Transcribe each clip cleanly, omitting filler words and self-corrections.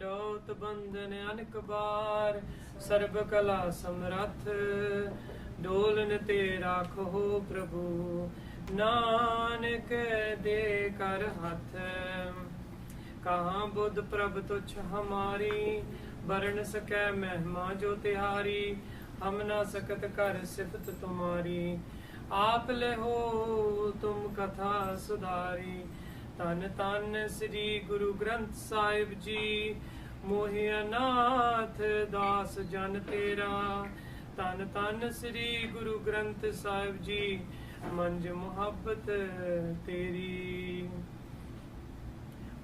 डोत बंधन अनक बार सर्व कला समरथ डोलन तेरा खो प्रभु नानक दे कर हाथ कहाँ बुद्ध प्रभ तुच्छ हमारी बरन सकै महिमा जो तिहारी हम ना सकत कर सिफत तुम्हारी आप ले हो तुम कथा सुधारी तन तन श्री गुरु ग्रंथ साहिब जी मोहि अनाथ दास जन तेरा तन तन श्री गुरु ग्रंथ साहिब जी मंज मोहब्बत तेरी।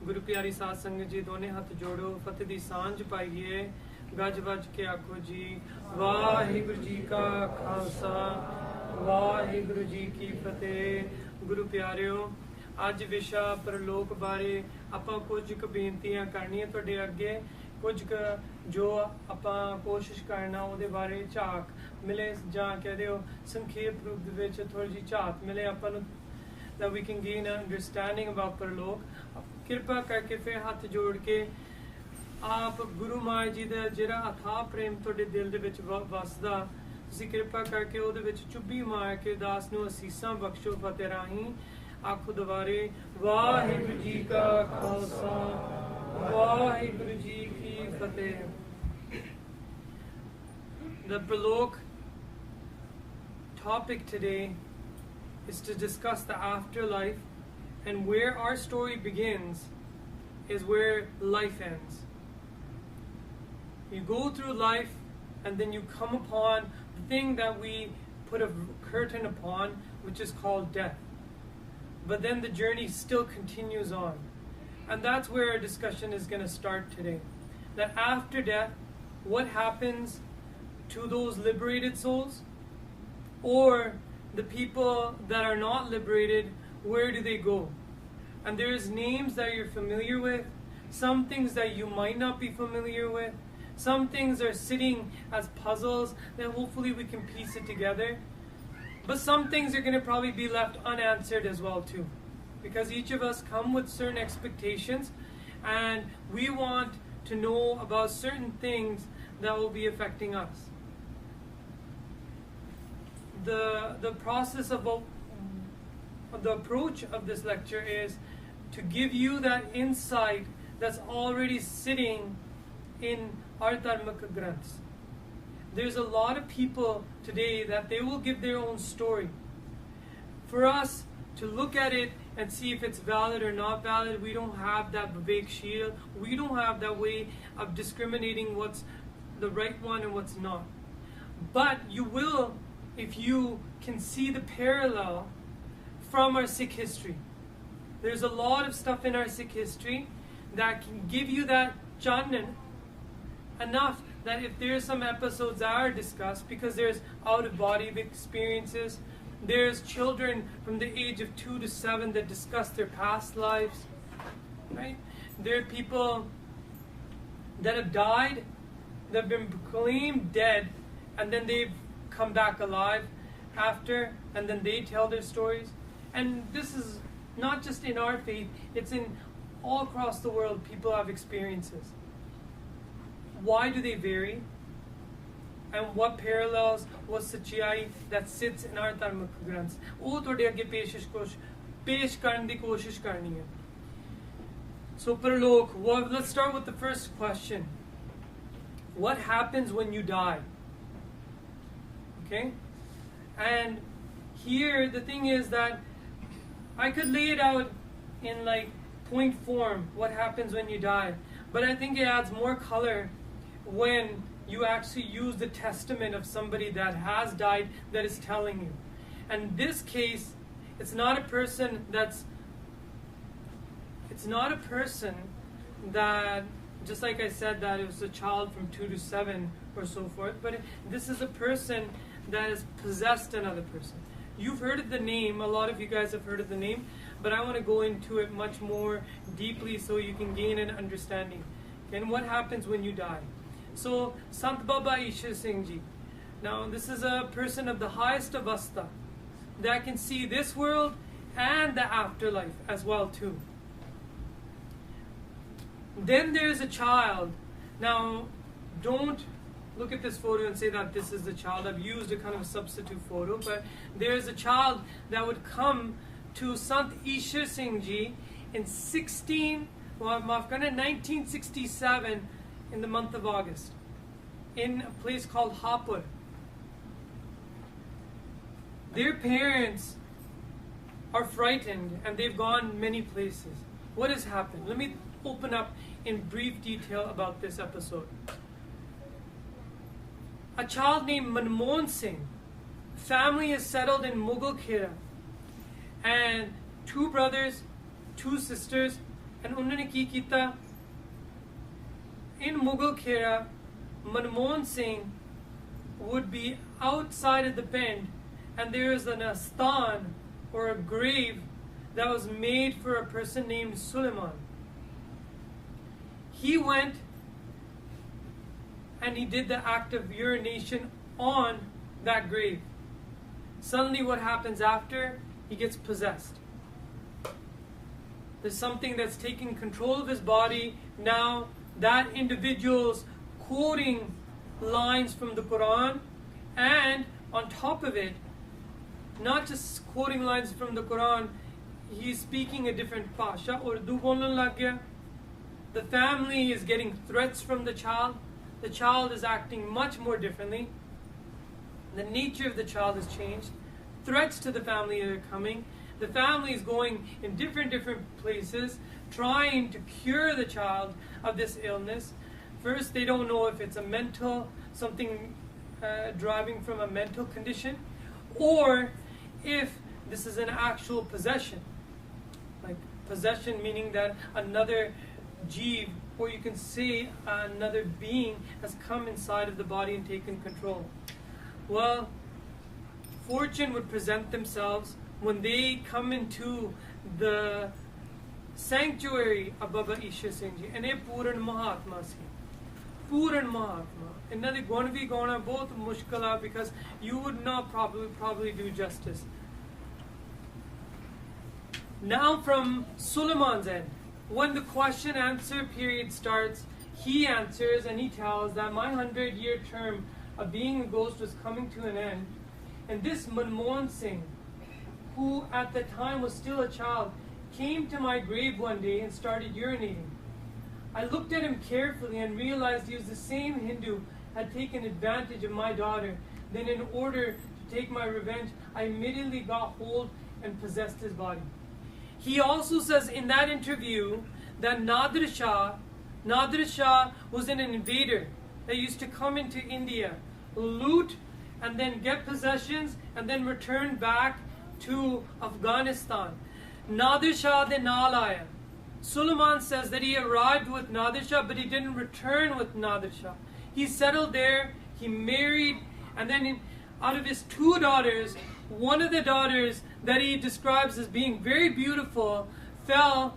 गुरु प्यारी साध संगत जी दोने हाथ जोड़ो फतेह दी सांझ पाइए गज वज के आखो जी वाहिगुरु जी का खालसा वाहिगुरु जी की फतेह। गुरु प्यारिओ ਅੱਜ ਵਿਸ਼ਾ ਪਰਲੋਕ ਬਾਰੇ ਆਪਾਂ ਕੁਝ ਕੁ ਬੇਨਤੀਆਂ ਕਰਨੀਆਂ ਤੁਹਾਡੇ ਅੱਗੇ ਕੁਝ ਜੋ ਆਪਾਂ ਕੋਸ਼ਿਸ਼ ਕਰਨਾ ਉਹਦੇ ਬਾਰੇ ਝਾਕ ਮਿਲੇ ਜਾਂ ਕਹਦੇ ਹੋ ਸੰਖੇਪ ਰੂਪ ਦੇ ਵਿੱਚ ਥੋੜੀ ਜਿਹੀ ਝਾਕ ਮਿਲੇ ਆਪਾਂ ਨੂੰ that we can gain an understanding about ਪਰਲੋਕ। ਕਿਰਪਾ ਕਰਕੇ ਫਿਰ ਹੱਥ ਜੋੜ ਕੇ ਆਪ ਗੁਰੂ ਮਾਇਆ ਜੀ ਦਾ ਜਿਹੜਾ ਅਥਾਹ ਪ੍ਰੇਮ ਤੁਹਾਡੇ ਦਿਲ ਦੇ ਵਿੱਚ ਵਸਦਾ ਤੁਸੀਂ ਕਿਰਪਾ ਕਰਕੇ ਉਹਦੇ ਵਿੱਚ ਚੁੱਭੀ ਮਾਰ ਕੇ ਦਾਸ ਨੂੰ ਅਸੀਸਾਂ ਬਖਸ਼ੋ ਫਤਿਹ ਰਾਹੀਂ आखो दोबारे वाहिगुरु जी का खालसा वाहिगुरु जी की फतेह। The Parlok topic today is to discuss the afterlife, and where our story begins is where life ends. You go through life and then you come upon the thing that we put a curtain upon, which is called death. But then the journey still continues on. And that's where our discussion is going to start today. That after death, what happens to those liberated souls? Or the people that are not liberated, where do they go? And there's names that you're familiar with, some things that you might not be familiar with. Some things are sitting as puzzles that hopefully we can piece it together. But some things are going to probably be left unanswered as well too. Because each of us come with certain expectations and we want to know about certain things that will be affecting us. The process of the approach of this lecture is to give you that insight that's already sitting in our dharmic granths. There's a lot of people today that they will give their own story. For us to look at it and see if it's valid or not valid, we don't have that Vivek shield. We don't have that way of discriminating what's the right one and what's not. But you will if you can see the parallel from our Sikh history. There's a lot of stuff in our Sikh history that can give you that chanan enough that if there's some episodes that are discussed, because there's out-of-body experiences, there's children from the age of 2 to 7 that discuss their past lives, right? There are people that have died, that have been proclaimed dead, and then they've come back alive after, and then they tell their stories. And this is not just in our faith, it's in all across the world. People have experiences. Why do they vary? And what parallels, what sachai that sits in our dharmic granths? ਉਹ ਤੁਹਾਡੇ ਅੱਗੇ ਪੇਸ਼ ਕਰਨ ਦੀ ਕੋਸ਼ਿਸ਼ ਕਰਨੀ ਹੈ। So Parlok, let's start with the first question. What happens when you die? Okay? And here the thing is that I could lay it out in like point form, what happens when you die. But I think it adds more color when you actually use the testament of somebody that has died that is telling you. And in this case, it's not a person that, just like I said, that it was a child from 2 to 7 or so forth, but this is a person that has possessed another person. You've heard of the name, a lot of you guys have heard of the name, but I want to go into it much more deeply so you can gain an understanding. And what happens when you die? So, Sant Baba Ishar Singh Ji. Now, this is a person of the highest avastha that can see this world and the afterlife as well too. Then there's a child. Now, don't look at this photo and say that this is the child. I've used a kind of a substitute photo, but there's a child that would come to Sant Ishar Singh Ji in 1967 in the month of August in a place called Hapur. Their parents are frightened and they've gone many places. What has happened? Let me open up in brief detail about this episode. A child named Manmohan Singh, family is settled in Mughal Khera, and 2 brothers, 2 sisters, and उन्होंने की किया in Mughal Khera, Manmohan Singh would be outside of the bend, and there is an asthan or a grave that was made for a person named Suleiman. He went and he did the act of urination on that grave. Suddenly what happens after? He gets possessed. There's something that's taking control of his body. Now that individual's quoting lines from the Quran, and on top of it, not just quoting lines from the Quran, he's speaking a different pasha, Urdu bolan lag gaya. The family is getting threats from the child. The child is acting much more differently. The nature of the child has changed. Threats to the family are coming. The family is going in different places, trying to cure the child of this illness. First, they don't know if it's a mental, something driving from a mental condition, or if this is an actual possession. Like possession meaning that another jeev, or you can say another being, has come inside of the body and taken control. Well, fortune would present themselves when they come into the sanctuary of Baba Ishar Singh Ji, and a Puran Mahatma si. Puran Mahatma. Inna de gun vi gauna bahut mushkil hai, because you would not probably do justice. Now from Suleiman's end, when the question answer period starts, he answers and he tells that my 100-year term of being a ghost was coming to an end, and this Manmohan Singh, who at the time was still a child, came to my grave one day and started urinating. I looked at him carefully and realized he was the same Hindu had taken advantage of my daughter. Then in order to take my revenge, I immediately got hold and possessed his body. He also says in that interview that Nadir Shah was an invader that used to come into India, loot, and then get possessions, and then return back to Afghanistan. Nadir Shah de naal aaya. Suleiman says that he arrived with Nadir Shah, but he didn't return with Nadir Shah. He settled there, he married, and then out of his 2 daughters, one of the daughters that he describes as being very beautiful fell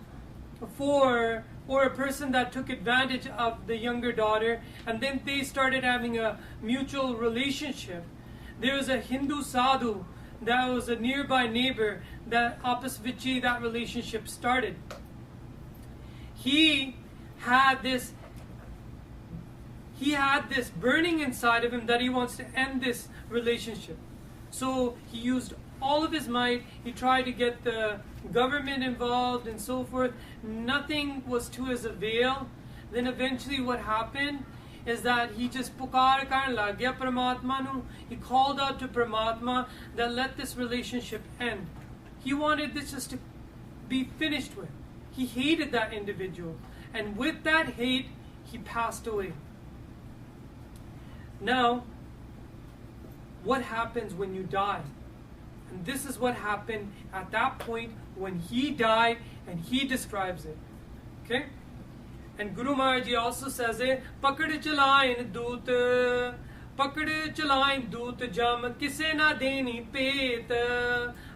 for a person that took advantage of the younger daughter, and then they started having a mutual relationship. There was a Hindu sadhu that was a nearby neighbor that apas vichi that relationship started. He had this burning inside of him that he wants to end this relationship. So he used all of his might. He tried to get the government involved and so forth. Nothing was to his avail. Then eventually what happened is that he just pukar karan lag gaya Paramatma nu. He called out to Paramatma that let this relationship end. He wanted this just to be finished with. He hated that individual, and with that hate he passed away. Now, what happens when you die? And this is what happened at that point when he died, and he describes it. Okay? And Guru Maharaj Ji also says it, Pakad chalain doot jam kise na deni pet.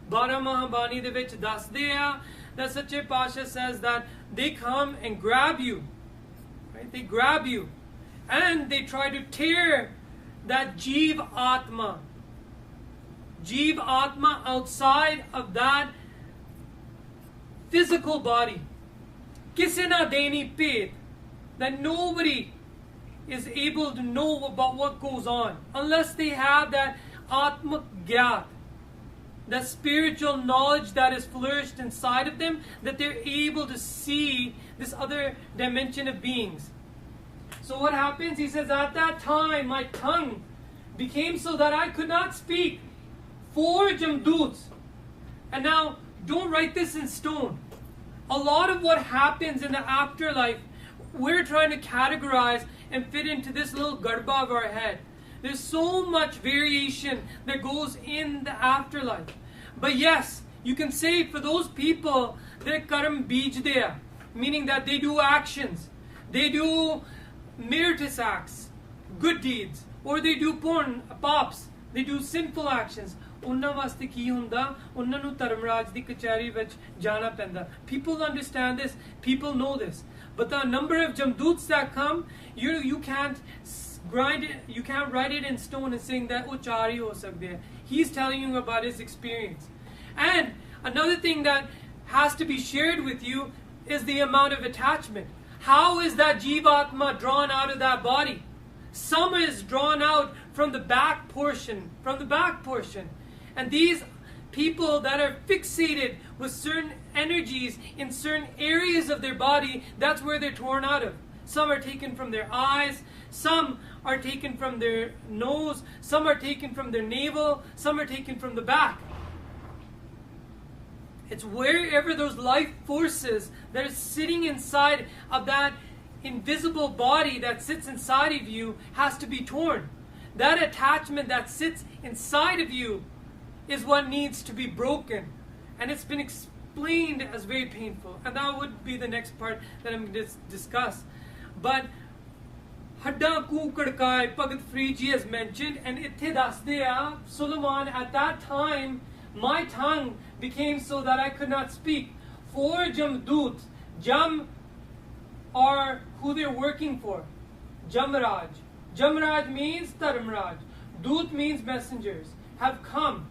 Bara Mahabani de vich dasde a that Sache Pasha says that they come and grab you. Right? They grab you and they try to tear that Jeev Atma outside of that physical body. Kise na deni pet. that nobody is able to know about what goes on unless they have that Atmak Gyat, that spiritual knowledge that is flourished inside of them, that they're able to see this other dimension of beings. So what happens? He says, at that time my tongue became so that I could not speak. 4 Jamduts. And now, don't write this in stone. A lot of what happens in the afterlife, we're trying to categorize and fit into this little garba of our head. There's so much variation that goes in the afterlife. But yes, you can say for those people, they're karam bijdeya, meaning that they do actions. They do meritorious acts, good deeds, or they do porn, paps, they do sinful actions. Unna vaste ki hunda, unna nu Dharamraj di kachari vich jana penda. People understand this, people know this. But the number of Jamduts that come, you can't grind it, you can't write it in stone and saying that uchari ho sakde hai. He's telling you about his experience. And another thing that has to be shared with you is the amount of attachment. How is that Jivatma drawn out of that body? Some is drawn out from the back portion, And these people that are fixated with certain energies in certain areas of their body, that's where they're torn out of. Some are taken from their eyes, some are taken from their nose, some are taken from their navel, some are taken from the back. It's wherever those life forces that are sitting inside of that invisible body that sits inside of you has to be torn. That attachment that sits inside of you is what needs to be broken. And it's been explained as very painful. And that would be the next part that I'm going to discuss. But Hadda Ku Kadkai, Bhagat Friji has mentioned, and Itthe Dasdeya, Solomon, at that time, my tongue became so that I could not speak. 4 Jamdut, Jam are who they're working for. Jamraj. Jamraj means Dharamraj. Dut means messengers. Have come.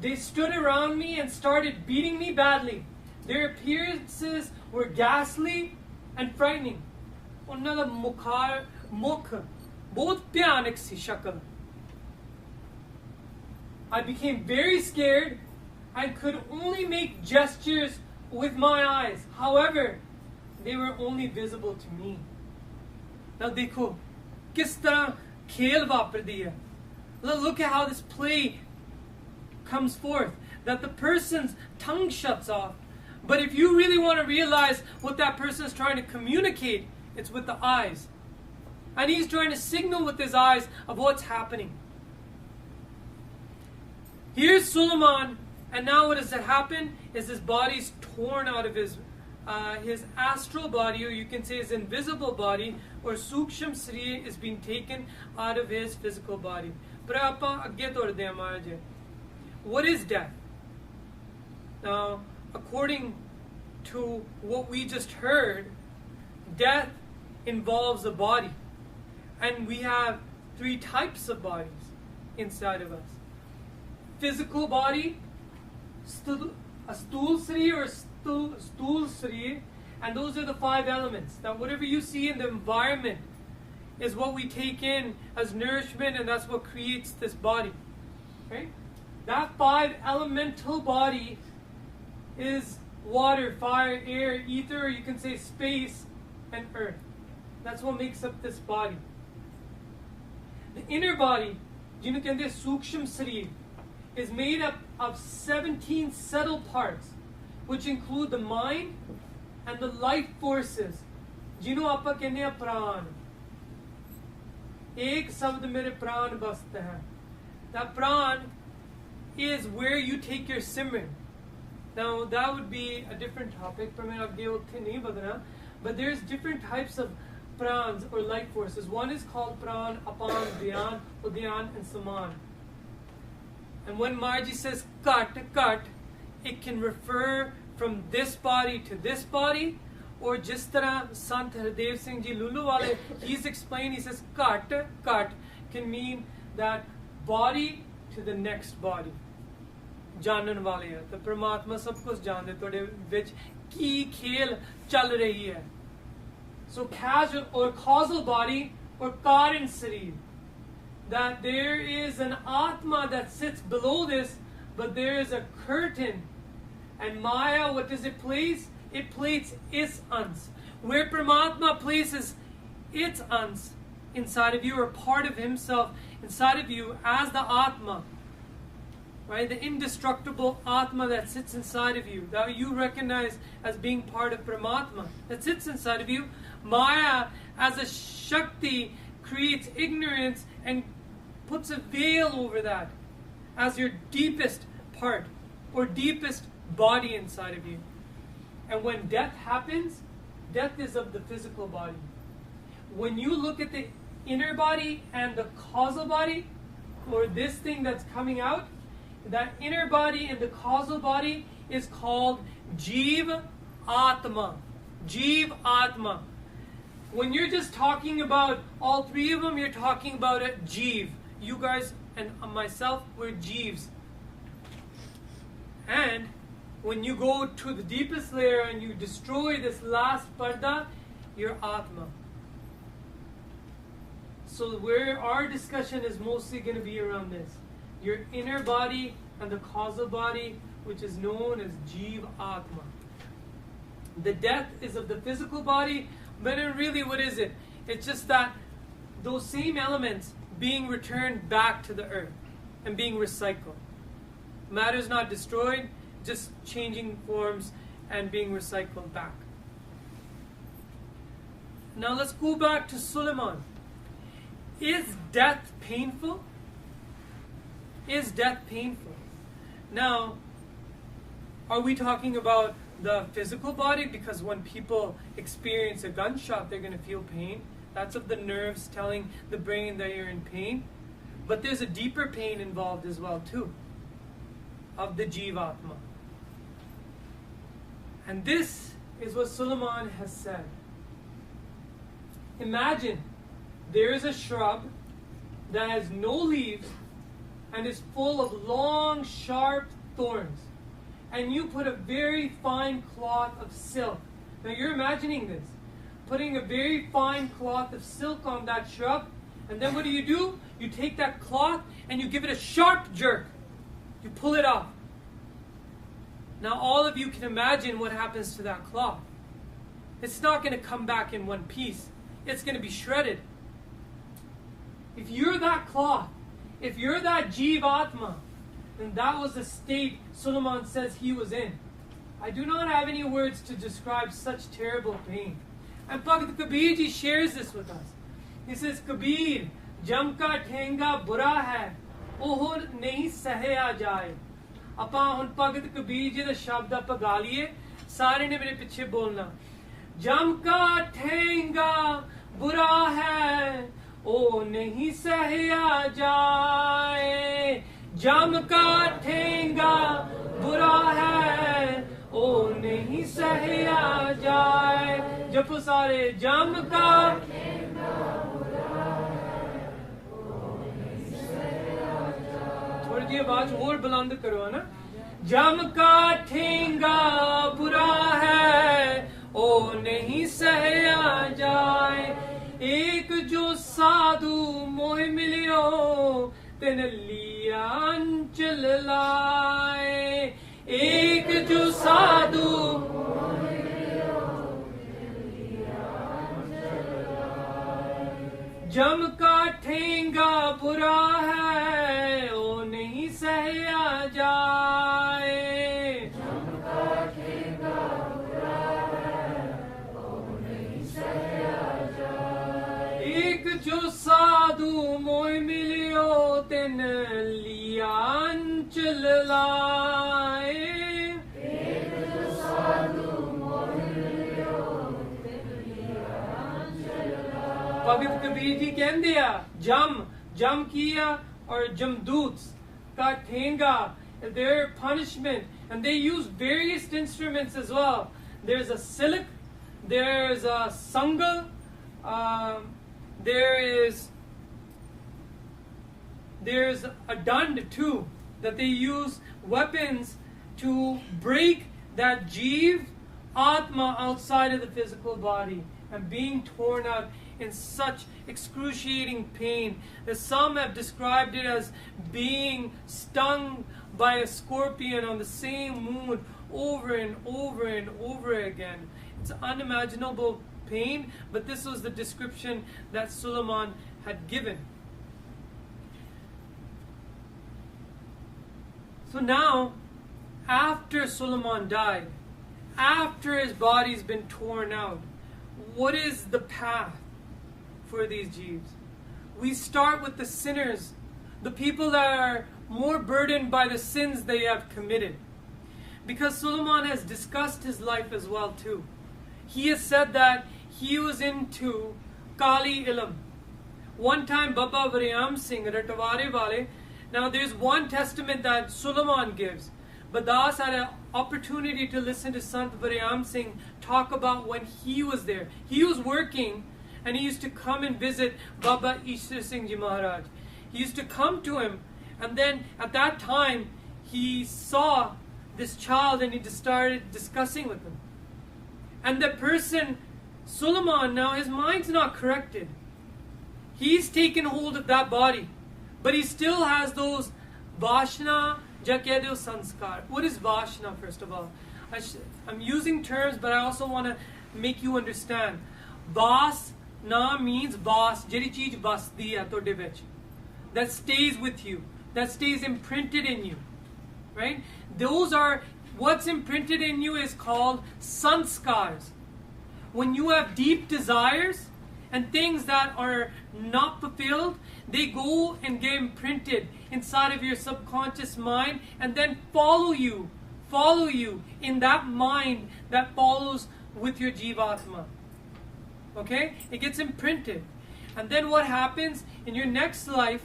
They stood around me and started beating me badly. Their appearances were ghastly and frightening. Unna da mukh bahut bhyanak si shakal. I became very scared and could only make gestures with my eyes. However, they were only visible to me. Now dekho, kis tarah khel vapardi hai. Look at how this play comes forth, that the person's tongue shuts off. But if you really want to realize what that person is trying to communicate, it's with the eyes. And he's trying to signal with his eyes of what's happening. Here's Solomon, and now what does that happen? Is his body's torn out of his astral body, or you can say his invisible body, or Suksham Sri is being taken out of his physical body. What is death? Now, according to what we just heard, death involves a body. And we have 3 types of bodies inside of us. Physical body, a stool Sri or stool Sri, and those are the 5 elements. That whatever you see in the environment is what we take in as nourishment, and that's what creates this body. Okay? That 5 elemental body is water, fire, air, ether, or you can say space and earth. That's what makes up this body. The inner body, ਜਿਹਨੂੰ ਕਹਿੰਦੇ Suksham Sri, is made up of 17 subtle parts, which include the mind and the life forces. ਜਿਹਨੂੰ ਆਪਾਂ ਕਹਿੰਦੇ ਆ ਪ੍ਰਾਣ. एक शब्द मेरे प्राण बसते हैं. That pran is where you take your simran. Now that would be a different topic. But there's different types of prans or life forces. One is called pran, apan, dhyan, udyan, and saman. And when Marji says cut, it can refer from this body to this body, or जिस तरह Sant Hardev Singh Ji Luluwale, he's explained, he says cut can mean that body to the next body. जानन वाले हैं तो परमात्मा सब कुछ जानते थोड़े विच की खेल चल रही है. So causal or causal body or Karan Sarir. That there is an Atma that sits below this, but there is a curtain. And Maya, what does it place? It places its ans. Where Paramatma places its ans inside of you, or part of himself inside of you as the Atma. Right? The indestructible Atma that sits inside of you, that you recognize as being part of Paramatma, that sits inside of you. Maya, as a Shakti, creates ignorance and puts a veil over that as your deepest part or deepest body inside of you. And when death happens, death is of the physical body. When you look at the inner body and the causal body, or this thing that's coming out, that inner body and the causal body is called Jeev Atma. Jeev Atma. When you're just talking about all three of them, you're talking about a Jeev. You guys and myself, we're Jeevs. And when you go to the deepest layer and you destroy this last Parda, you're Atma. So where our discussion is mostly going to be around this. Your inner body and the causal body, which is known as Jeev Atma. The death is of the physical body, but then really what is it? It's just that those same elements being returned back to the earth and being recycled. Matter is not destroyed, just changing forms and being recycled back. Now let's go back to Suleiman. Is death painful? Is death painful? Now, are we talking about the physical body? Because when people experience a gunshot, they're going to feel pain. That's of the nerves telling the brain that you're in pain. But there's a deeper pain involved as well too, of the Jivatma. And this is what Suleiman has said. Imagine there is a shrub that has no leaves and is full of long, sharp thorns. And you put a very fine cloth of silk. Now you're imagining this. Putting a very fine cloth of silk on that shrub. And then what do? You take that cloth and you give it a sharp jerk. You pull it off. Now all of you can imagine what happens to that cloth. It's not going to come back in one piece. It's going to be shredded. If you're that cloth, if you're that Jivatma, then that was the state Suleiman says he was in. I do not have any words to describe such terrible pain. And Bhakt Kabir ji shares this with us. He says, Kabir, jam ka thenga bura hai, oh nahi sahya jaye. ਆਪਾਂ ਹੁਣ ਭਗਤ ਕਬੀਰ ਜੀ ਦਾ ਸ਼ਬਦ ਆਪਾਂ ਗਾ ਲਈਏ ਸਾਰੇ ਨੇ ਮੇਰੇ ਪਿੱਛੇ ਬੋਲਣਾ ਜਮ ਕਾ ਠੇਂਗਾ ਬੁਰਾ ਹੈ ਉਹ ਨਹੀਂ ਸਹਿਆ ਜਾਏ ਜਮ ਕਾ ਠੇਂਗਾ ਬੁਰਾ ਹੈ ਉਹ ਨਹੀਂ ਸਹਿਆ ਜਾਏ ਜਪੋ ਸਾਰੇ ਜਮ ਕਾ थोड़ी जी आवाज और बुलंद करो है ना जम का ठेंगा बुरा है ओ नहीं सहया जाए एक जो साधु मोह मिलियो तिन लिया अंचल लाए एक जो साधु जम का ठेंगा बुरा है ओ नहीं सहया जाए जम का ठेंगा बुरा है ओ नहीं सहया जाए एक जो साधु मोह मिलियो तिन लिया अंचल लाए एक जो साधु मोह मिलियो तिन लिया अंचल लाए भगत कबीर जी कहते आ जम किया or jamdoots ka thenga, their punishment, and they use various instruments as well. There's a silk, there's a sangal, there's a dand too, that they use weapons to break that jeev atma outside of the physical body. and being torn out in such excruciating pain that some have described it as being stung by a scorpion on the same moon over and over and over again. It's unimaginable pain, but this was the description that Suleiman had given. So now, after Suleiman died, after his body's been torn out, what is the path for these Jeeves? We start with the sinners, the people that are more burdened by the sins they have committed. Because Suleiman has discussed his life as well too. He has said that he was into Kali Ilm. One time Baba Varyam Singh, Ratware Wale, now there's one testament that Suleiman gives. But Das had an opportunity to listen to Sant Varyam Singh talk about when he was there. He was working and he used to come and visit Baba Ishwar Singh Ji Maharaj. He used to come to him, and then at that time he saw this child and he just started discussing with him. And the person, Suleiman, now his mind's not corrected. He's taken hold of that body, but he still has those Vashna, Jakyadev Sanskar. What is Vashna, first of all? I'm using terms, but I also want to make you understand. Vasna means vas, jehdi cheez vasdi hai tode vich. That stays with you, that stays imprinted in you. Right? Those are, what's imprinted in you is called sanskars. When you have deep desires and things that are not fulfilled, they go and get imprinted inside of your subconscious mind and then follow you in that mind that follows with your Jivatma. Okay? It gets imprinted. And then what happens in your next life,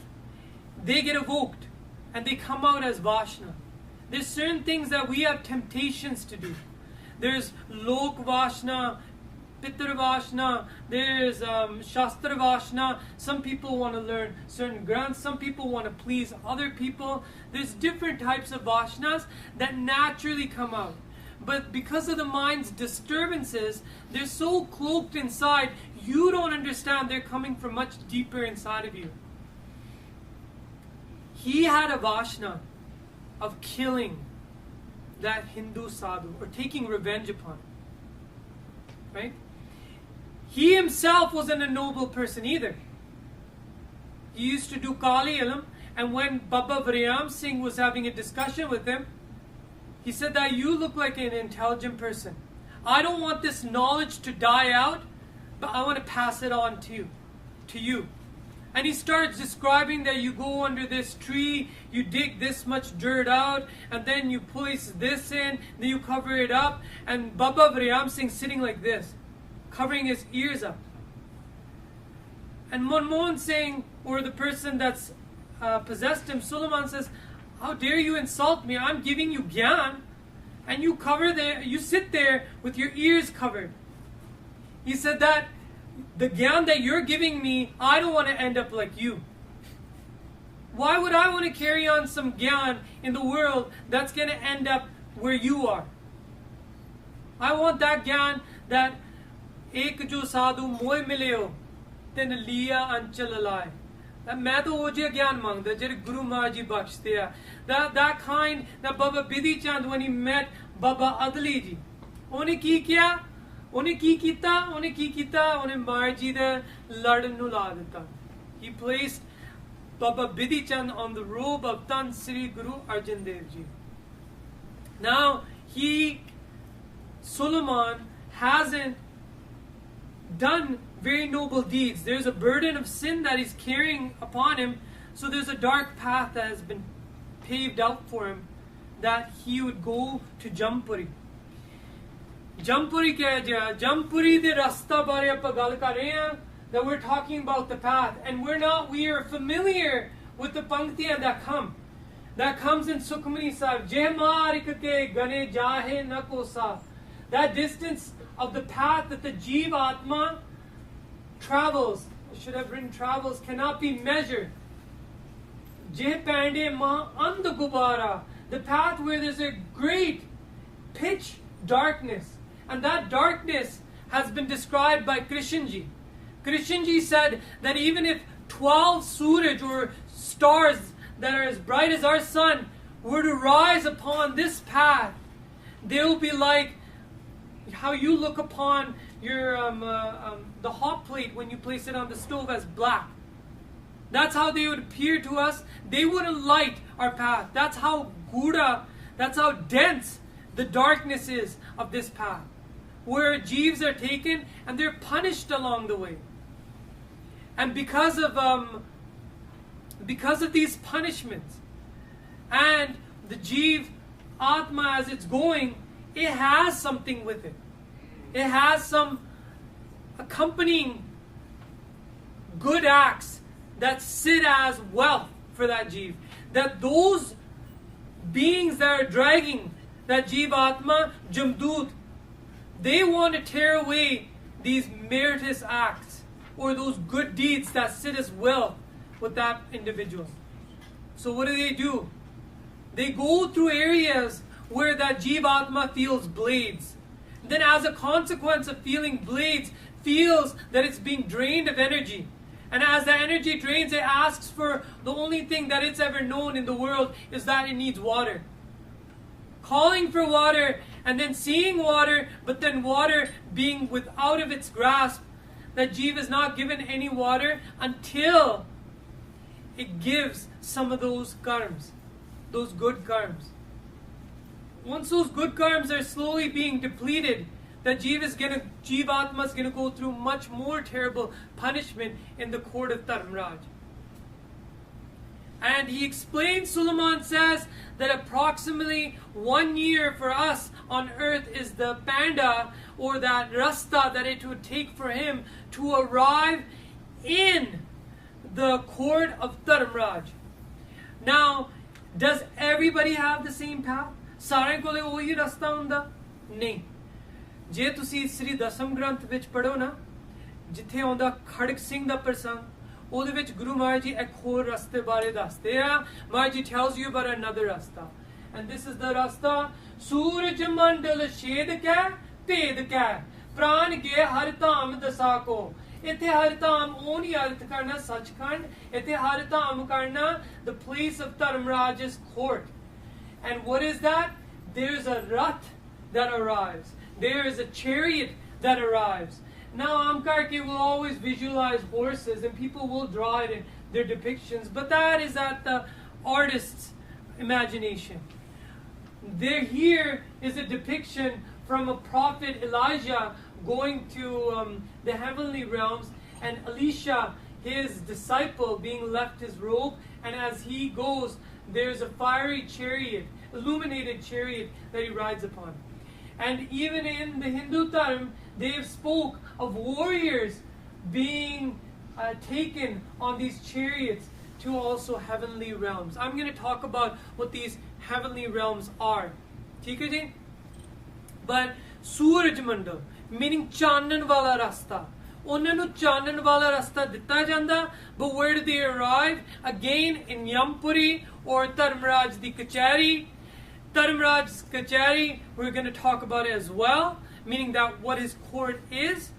they get evoked and they come out as Vashna. There's certain things that we have temptations to do. There's Lok Vashna, Pitar Vashna, there's Shastra Vashna. Some people want to learn certain granths, some people want to please other people. There's different types of Vashnas that naturally come out. But because of the mind's disturbances, they're so cloaked inside, you don't understand they're coming from much deeper inside of you. He had a Vashna of killing that Hindu sadhu or taking revenge upon him. Right? He himself wasn't a noble person either. He used to do Kali Ilm, and when Baba Varyam Singh was having a discussion with him, he said that you look like an intelligent person. I don't want this knowledge to die out, but I want to pass it on to you. And he starts describing that you go under this tree, you dig this much dirt out, and then you place this in, then you cover it up, and Baba Varyam Singh sitting like this, covering his ears up. And Manmohan Singh, or the person that's possessed him, Suleiman says, how dare you insult me? I'm giving you gyan, and you sit there with your ears covered. He said that the gyan that you're giving me, I don't want to end up like you. Why would I want to carry on some gyan in the world that's going to end up where you are? I want that gyan that ek jo sadhu moy mileo ten liya anchal alai. मैं तो वो जो ज्ञान मांगता जेरे Guru Maharaj ji बख्शते हैं. That kind that Baba Bidhi Chand, when he met Baba Adli ji, ਉਹਨੇ ਕੀ ਕਿਹਾ? ਉਹਨੇ ਕੀ ਕੀਤਾ? ਉਹਨੇ Maharaj ji ਦੇ ਲੜ ਨੂੰ ਲਾ ਦਿੱਤਾ. He placed Baba Bidhi Chand on the robe of Tan Sri Guru Arjan Dev Ji. Now Suleiman hasn't done very noble deeds. There's a burden of sin that he's carrying upon him. So there's a dark path that has been paved out for him, that he would go to Jampuri. Jampuri kya hai? Jampuri de rasta bare aapa gal kar rahe hain, that we're talking about the path, and we are familiar with the panktiyan that comes in Sukhmani Sahib. Jai marik ke gane jahe na kosa. That distance of the path that the Jiva Atma travels, I should have written travels, cannot be measured. Jeh pande ma and gubara, the path where there's a great pitch darkness, and that darkness has been described by Krishnji. Krishnji said that even if 12 Suraj or stars that are as bright as our sun were to rise upon this path, they will be like how you look upon your the hot plate when you place it on the stove as black. That's how they would appear to us. They wouldn't light our path. That's how gudha, that's how dense the darkness is of this path, where jeeves are taken and they're punished along the way. And because of these punishments, and the jeev atma as it's going, it has something with it. It has some accompanying good acts that sit as wealth for that jeev. That those beings that are dragging that jeev atma, jamdut, they want to tear away these meritorious acts or those good deeds that sit as wealth with that individual. So what do? They go through areas where that jeev atma feels blades. Then as a consequence of feeling blades, feels that it's being drained of energy. And as the energy drains, it asks for the only thing that it's ever known in the world is that it needs water. Calling for water and then seeing water, but then water being without of its grasp, that jeev is not given any water until it gives some of those karmas, those good karmas. Once those good karmas are slowly being depleted, that jeev atma is going to go through much more terrible punishment in the court of Dharmraj. And he explains, Suleiman says, that approximately 1 year for us on earth is the panda, or that rasta that it would take for him to arrive in the court of Dharmraj. Now, does everybody have the same path? सारे कोले वही रास्ता हुंदा नहीं. जे तुसी श्री दसम ग्रंथ विच पढ़ो ना, जिथे आउंदा खड़क सिंह दा प्रसंग, ਉਹਦੇ ਵਿੱਚ ਗੁਰੂ ਮਹਾਰਾਜ ਜੀ ਇੱਕ ਹੋਰ ਰਸਤੇ ਬਾਰੇ ਦੱਸਦੇ ਆ. Maharaj ji tells you about another rasta, and this is the rasta. ਸੂਰਜ ਮੰਡਲ ਛੇਦ ਕੈ ਭੇਦ ਕੈ ਪ੍ਰਾਨ ਕੇ ਹਰ ਧਾਮ ਦਸਾ ਕੋ. ਇੱਥੇ ਹਰ ਧਾਮ ਉਹ ਨਹੀਂ ਅਰਥ ਕਰਨਾ ਸੱਚਖੰਡ, ਇੱਥੇ ਹਰ ਧਾਮ ਕਰਨਾ the place of Dharmraj's court. And what is that? There's a rath that arrives. There is a chariot that arrives. Now, Amkarki will always visualize horses and people will draw it in their depictions, but that is at the artist's imagination. Here is a depiction from a prophet Elijah going to the heavenly realms, and Elisha, his disciple, being left his robe, and as he goes, there's a fiery chariot, illuminated chariot that he rides upon. And even in the Hindu Dharma, they have spoke of warriors being taken on these chariots to also heavenly realms. I'm going to talk about what these heavenly realms are. ठीक है जी? But Suraj Mandal, meaning Chanan वाला रास्ता. ਉਹਨਾਂ ਨੂੰ ਚਾਨਣ ਵਾਲਾ ਰਸਤਾ ਦਿੱਤਾ ਜਾਂਦਾ. But where do they arrive? Again in Yampuri or Dharmraj di Kachari. Dharmraj's Kachari, we're going to talk about it as well, meaning that what his court is.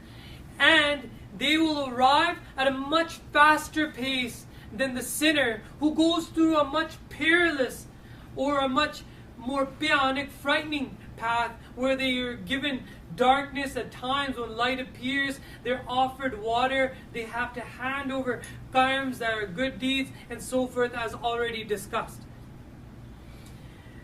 And they will arrive at a much faster pace than the sinner who goes through a much perilous or a much more bhyanic, frightening path where they are given darkness at times when light appears. They're offered water. They have to hand over karmas that are good deeds and so forth, as already discussed.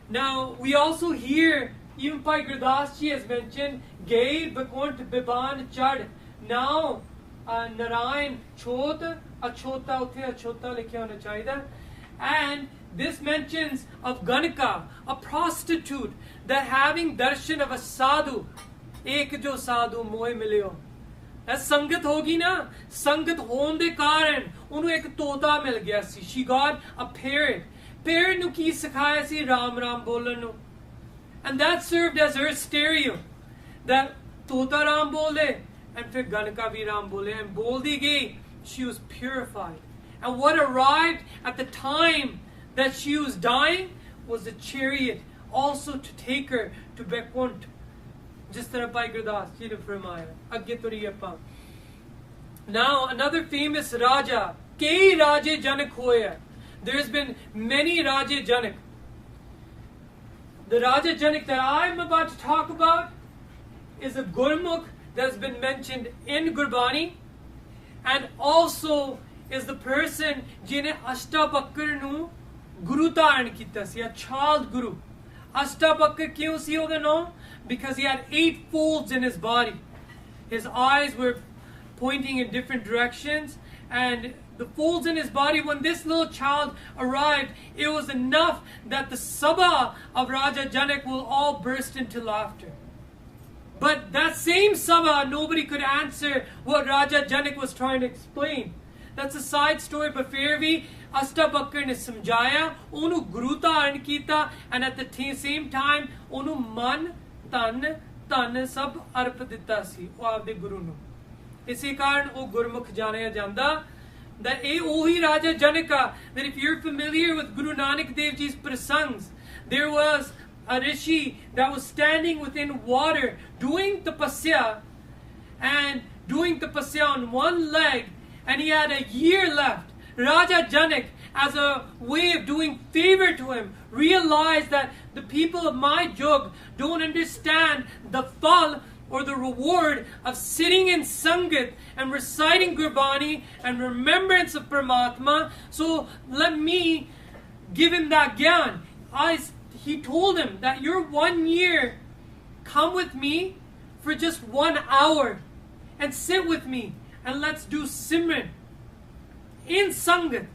Now, we also hear, even Bhai Gurdas ji has mentioned, Gai Bhakont Biban Chad. Now, Narayan Chota, Achota, Uthe Achota Likhya Hona Chahida. And this mentions of Ganaka, a prostitute, that having darshan of a sadhu, ek jo sadhu mohe milyo. As sangat hogi na, sangat hone de karan, unu ek tota mil gaya si. She got a parrot. Parrot nu ki sikhaya si Ram Ram bolan nu. And that served as her stereo. That tota Ram bole, and fir Ganaka bhi Ram bole, and bol di gayi, she was purified. And what arrived at the time that she was dying was a chariot also to take her to Bekunt, जिस तरह भाई गुरदास जी ने फरमाया अगे तुरी अपां Now another famous Raja, Kei Raje Janak hoya. There's been many Raja Janak. The Raja Janak that I'm about to talk about is a Gurmukh that's been mentioned in Gurbani, and also is the person jine Ashtabakar nu Guru Dharan kita si, a child Guru. Ashtabakar kyun si oda naam? Because he had 8 folds in his body. His eyes were pointing in different directions, and the folds in his body, when this little child arrived, it was enough that the Sabha of Raja Janak will all burst into laughter. But that same Sabha, nobody could answer what Raja Janak was trying to explain. That's a side story, but Fairvi, Ashtabakar ne samjhaya, onu Guru Dharan kita, and at the same time, onu man, tan sab arp ditta si, o aapde Guru nu. इसी कारण वो गुरमुख जाने जांदा that a ohi Raja Janaka, that if you're familiar with Guru Nanak Dev Ji's prasangs, there was a rishi that was standing within water doing tapasya, and doing tapasya on one leg, and he had a year left. Raja Janak, as a way of doing favor to him, realized that the people of my Jug don't understand the phal or the reward of sitting in Sangat and reciting Gurbani and remembrance of Paramatma. So let me give him that gyan. He told him that you're 1 year, come with me for just 1 hour and sit with me and let's do Simran in Sangat.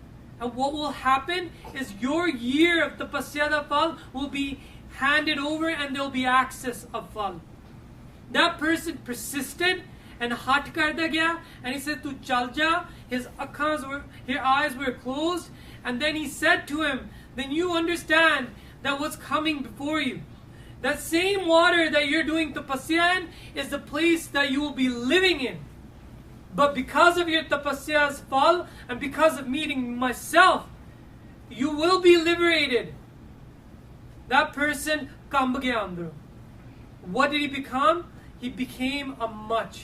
And what will happen is your year of Tapasya Phal will be handed over and there will be access of Phal. That person persisted and hat karda gaya, and he said, "Tu chal ja." His eyes were closed, and then he said to him, "Then you understand that what's coming before you, that same water that you're doing tapasya in, is the place that you will be living in. But because of your tapasya's phal, and because of meeting myself, you will be liberated." That person kamb gaya andro. What did he become? He became a much.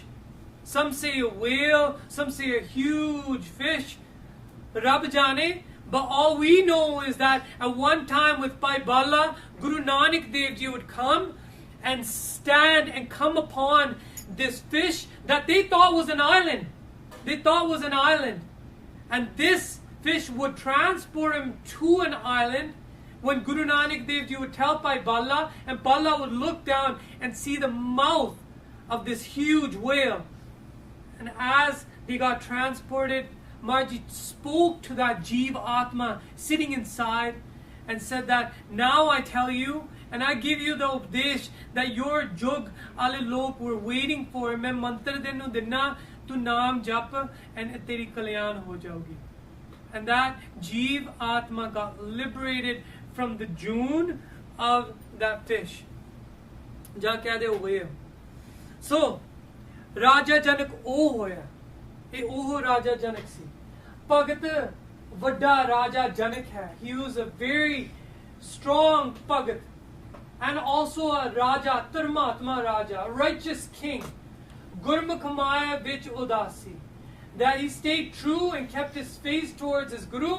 Some say a whale, some say a huge fish. Rab jane. But all we know is that at one time with Bhai Balla, Guru Nanak Dev Ji would come and stand and come upon this fish that they thought was an island. They thought was an island. And this fish would transport him to an island. When Guru Nanak Dev Ji would tell Bhai Balla, and Balla would look down and see the mouth of this huge whale. And as they got transported, Marji spoke to that Jeev Atma sitting inside and said that, "Now I tell you, and I give you the updesh that your Jug ale lok were waiting for. Main mantra denu dinna, tu naam jap, and teri kalyan ho jaogi." And that Jeev Atma got liberated from the June of that fish. Ja kya de whale. So, Raja Janak oh hoya. He oh Raja Janak si. Bhagat Vadda Raja Janak hai. He was a very strong Bhagat. And also a Raja, Dharmatma Raja, a righteous king. Gurmukh Maya Vich Udasi. That he stayed true and kept his face towards his Guru.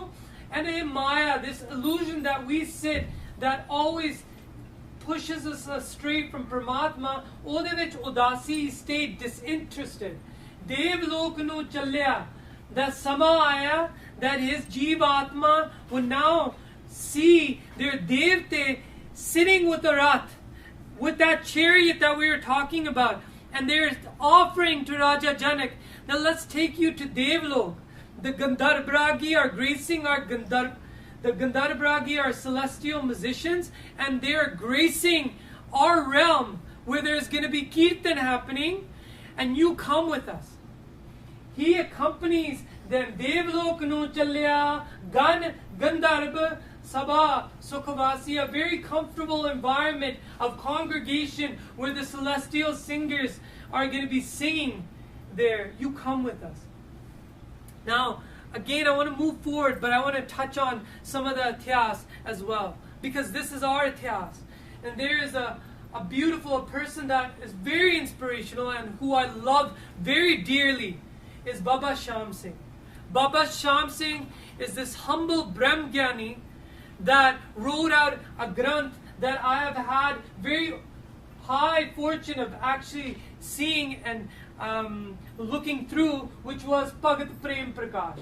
And in Maya, this illusion that we sit, that always pushes us astray from Paramatma, ode vich udasi, stayed disinterested. Dev lok nu chalya, that sama aaya, that his Jeev Atma would now see their Devte sitting with the Rath, with that chariot that we were talking about, and they're offering to Raja Janak, now let's take you to Devlok. The Gandharbragi are gracing our the Gandharbragi are celestial musicians, and they are gracing our realm where there's going to be Kirtan happening, and you come with us. He accompanies them. Devlok nu chalya, Gandharb Sabha Sukhavasi, a very comfortable environment of congregation where the celestial singers are going to be singing there. You come with us. Now, again, I want to move forward, but I want to touch on some of the ityas as well, because this is our ityas. And there is a a beautiful person that is very inspirational and who I love very dearly is Baba Shyam Singh. Baba Shyam Singh is this humble Brahmgyani that wrote out a granth that I have had very high fortune of actually seeing and looking through, which was Bhagat Prem Prakash.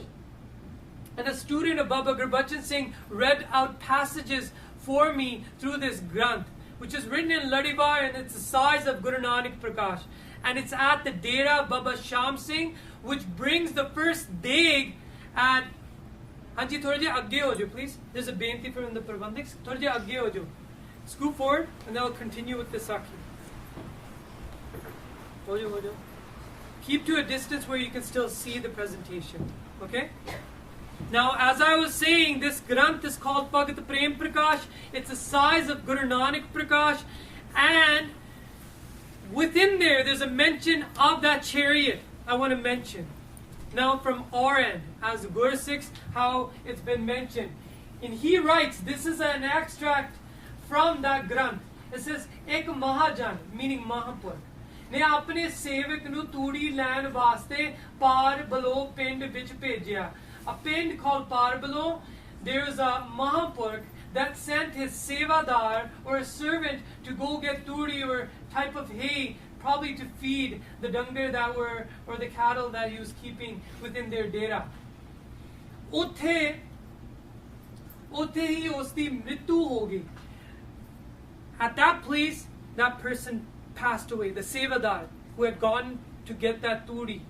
And a student of Baba Gurbachan Singh read out passages for me through this granth, which is written in Ladivar, and it's the size of Guru Nanak Prakash. And it's at the Dera Baba Shyam Singh, which brings the first deg at... Hanji, thoda jiha agge ho jo, please. There's a benti from the Prabandhiks. Thoda jiha agge ho jo. Scoot forward, and then I'll continue with the Sakhi. Ho jo. Keep to a distance where you can still see the presentation. Okay? Now, as I was saying, this granth is called Bhagat Prem Prakash. It's the size of Guru Nanak Prakash. And within there's a mention of that chariot I want to mention. Now, from our end, as Guru Sikhs, how it's been mentioned. And he writes, this is an extract from that granth. It says, Ek Mahajan, meaning Mahapur, ne apne sevak nu turi lain vaste par balo pind vich bhejya. A pind called Parbalo, there is a Mahapurk that sent his sevadar or a servant to go get turi or type of hay, probably to feed the dangar that were, or the cattle that he was keeping within their dera. Uthe hi usti mrityu ho gayi. At that place, that person passed away, the sevadar who had gone to get that turi.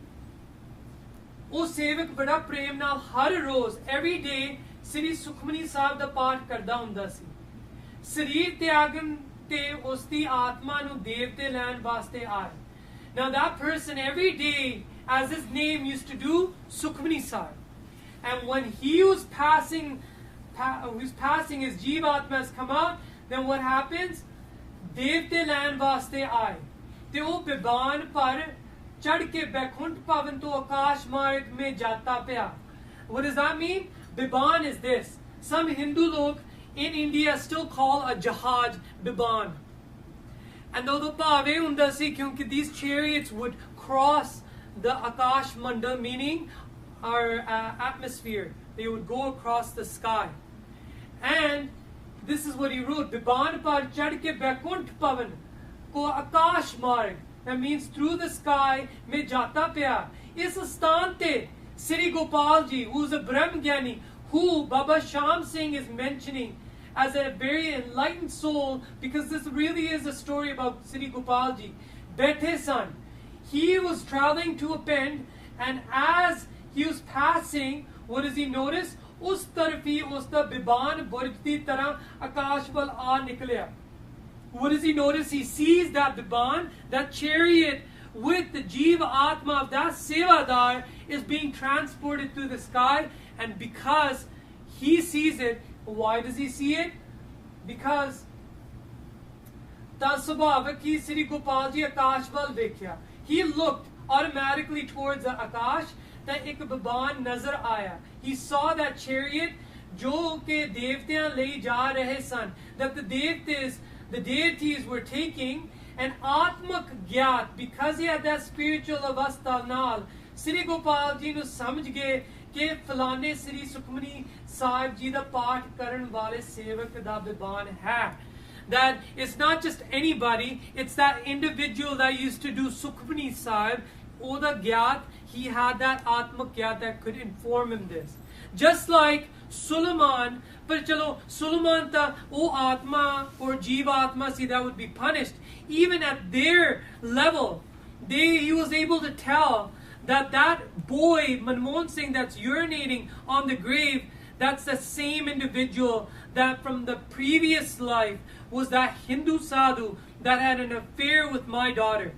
ਉਹ ਸੇਵਕ ਬੜਾ ਪ੍ਰੇਮ ਨਾਲ ਹਰ ਰੋਜ਼ every day ਸ੍ਰੀ ਸੁਖਮਨੀ ਸਾਹਿਬ ਦਾ ਪਾਠ ਕਰਦਾ ਹੁੰਦਾ ਸੀ ਸਰੀਰ ਤਿਆਗਨ ਤੇ ਉਸ ਦੀ ਆਤਮਾ ਨੂੰ ਦੇਵਤੇ ਲੈਣ ਵਾਸਤੇ ਆਏ now that person every day as his name used to do Sukhmani Sahib and when he was passing his jivatma has come out then what happens devte ਲੈਣ ਵਾਸਤੇ ਆਏ ਤੇ ਉਹ ਬਿਬਾਨ ਪਰ चढ़ के बैकुंठ पावन तो आकाश मार्ग में जाता पया. What does that mean? Biban is this. Some Hindu log in India still call a jahaj biban. And though the bhave hunda si kyunki these chariots would cross the akash mandal, meaning our atmosphere. They would go across the sky. And this is what he wrote. Biban par chढ़ के Baikunth pavan ko akash marg. That means through the sky mein jata pya. Is staan te Sri Gopal ji, who is a Brahmgyani, who Baba Shyam Singh is mentioning as a very enlightened soul, because this really is a story about Sri Gopal ji. Bethe san. He was traveling to a pind, and as he was passing, what does he notice? Us tarfi usta biban burj di tarah akash wal aa niklya. What does he notice? He sees that Biban, that chariot with the Jiva Atma of that Sevadar is being transported through the sky. And because he sees it, why does he see it? Because Tasubhavaki Sri Gopalji Akashval Vekhya. He looked automatically towards the Akash that ek Biban nazar aaya. He saw that chariot jo ke devtyan le ja rahe san. That the deities were taking an Atmak Gyat, because he had that spiritual avastha nal. Sri Gopal ji nu samjh gaye ke falane Sri Sukhmani Sahib ji da paath karan wale sevak da biban hai. That it's not just anybody, it's that individual that used to do Sukhmani Sahib, Oda Gyat, he had that Atmak Gyat that could inform him this. Just like Suleiman, but chalo Suleiman ta o atma or jiva atma see that would be punished. Even at their level, he was able to tell that boy Manmohan Singh that's urinating on the grave, that's the same individual that from the previous life was that Hindu sadhu that had an affair with my daughter.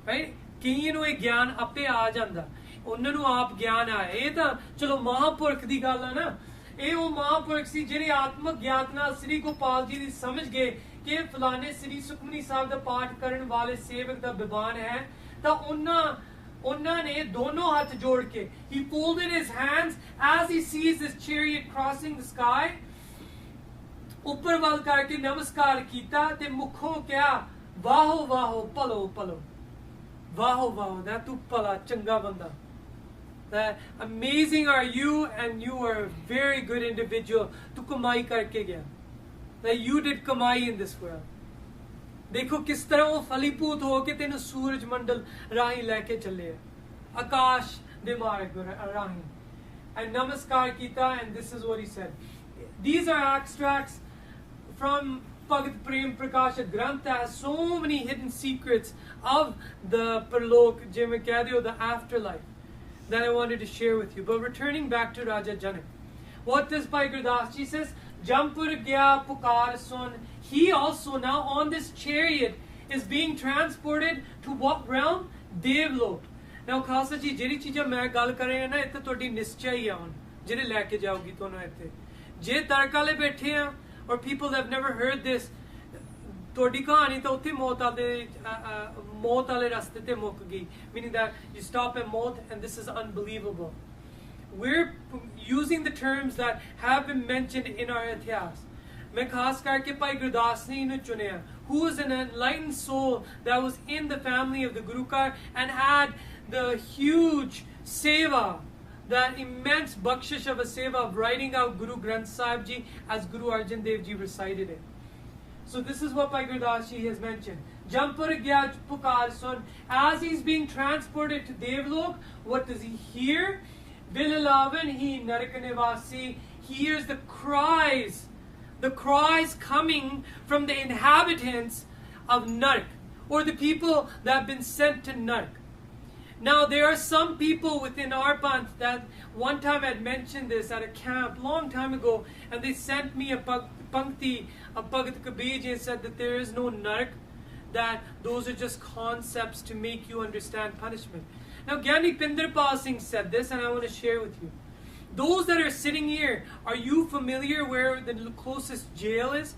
Right? Kayin nu ek gyan appe aa janda. ਉਹਨਾਂ ਨੂੰ ਆਪ ਗਿਆਨ ਆਇਆ ਇਹ ਤਾਂ ਚਲੋ ਮਹਾਂਪੁਰਖ ਦੀ ਗੱਲ ਆ ਨਾ ਇਹ ਉਹ ਮਹਾਂਪੁਰਖ ਸੀ ਜਿਹੜੇ ਆਤਮਕ ਗਿਆਨ ਨਾਲ ਸ੍ਰੀ ਗੋਪਾਲ ਜੀ ਦੀ ਸਮਝ ਗਏ ਕਿ ਫਲਾਣੇ ਸ੍ਰੀ ਸੁਖਮਨੀ ਸਾਹਿਬ ਦਾ ਪਾਠ ਕਰਨ ਵਾਲੇ ਸੇਵਕ ਦਾ ਬਿਬਾਨ ਹੈ ਤਾਂ ਉਹਨਾਂ ਨੇ ਦੋਨੋਂ ਹੱਥ ਜੋੜ ਕੇ he folded his hands as he sees this chariot crossing the sky ऊपर वाल करके नमस्कार कीता ते मुखों क्या वाहो वाहो पलो पलो वाहो वाहो that तू पला चंगा बंदा that amazing are you and you are a very good individual तू कमाई करके गया that you did कमाई in this world देखो किस तरह वो फलीभूत हो के तेन सूरज मंडल राही लेके चले आकाश दे मार्ग राही and namaskar kita and this is what he said. These are extracts from Bhagat Prem Prakash Granth that has so many hidden secrets of the Parlok, the afterlife that I wanted to share with you. But returning back to Raja Janak, what does Bhai Gurdas ji says? Jampur gya pukar sun. He also now on this chariot is being transported to what realm? Devlok. Now Khalsa ਜੀ ਜਿਹੜੀ ਚੀਜ਼ਾਂ ਮੈਂ ਗੱਲ ਕਰ ਰਿਹਾ ਨਾ ਇੱਥੇ ਤੁਹਾਡੀ ਨਿਸ਼ਚੈ ਹੀ ਆ ਹੁਣ ਜਿਹੜੇ ਲੈ ਕੇ ਜਾਊਗੀ ਤੁਹਾਨੂੰ ਇੱਥੇ ਜੇ ਤਰਕ ਵਾਲੇ ਬੈਠੇ ਆ or people that have never heard this ਤੁਹਾਡੀ ਕਹਾਣੀ ਤਾਂ ਉੱਥੇ ਮੌਤ ਵਾਲੇ ਰਸਤੇ ਤੇ ਮੁੱਕ ਗਈ meaning that you stop at ਮੌਤ and this is unbelievable. We're using the terms that have been mentioned in our ਇਤਿਹਾਸ. ਮੈਂ ਖਾਸ ਕਰਕੇ ਭਾਈ ਗੁਰਦਾਸ ਜੀ ਨੂੰ ਚੁਣਿਆ who was an enlightened soul that was in the family of the Gurukar and had the huge seva, that immense bakshish of a seva of writing out Guru Granth Sahib Ji as Guru Arjan Dev Ji recited it. So this is what Bhai Gurdas Ji has mentioned. Jampur gya pukar sun. As he's being transported to Devlok, what does he hear? Vilalavan hi Narakanivasi. He hears the cries coming from the inhabitants of Nark, or the people that have been sent to Nark. Now there are some people within our panth that one time had mentioned this at a camp long time ago, and they sent me a pankti of Bhagat Kabir Ji and said that there is no Nark, that those are just concepts to make you understand punishment. Now Gyani Pindarpal Singh said this, and I want to share with you. Those that are sitting here, are you familiar where the closest jail is?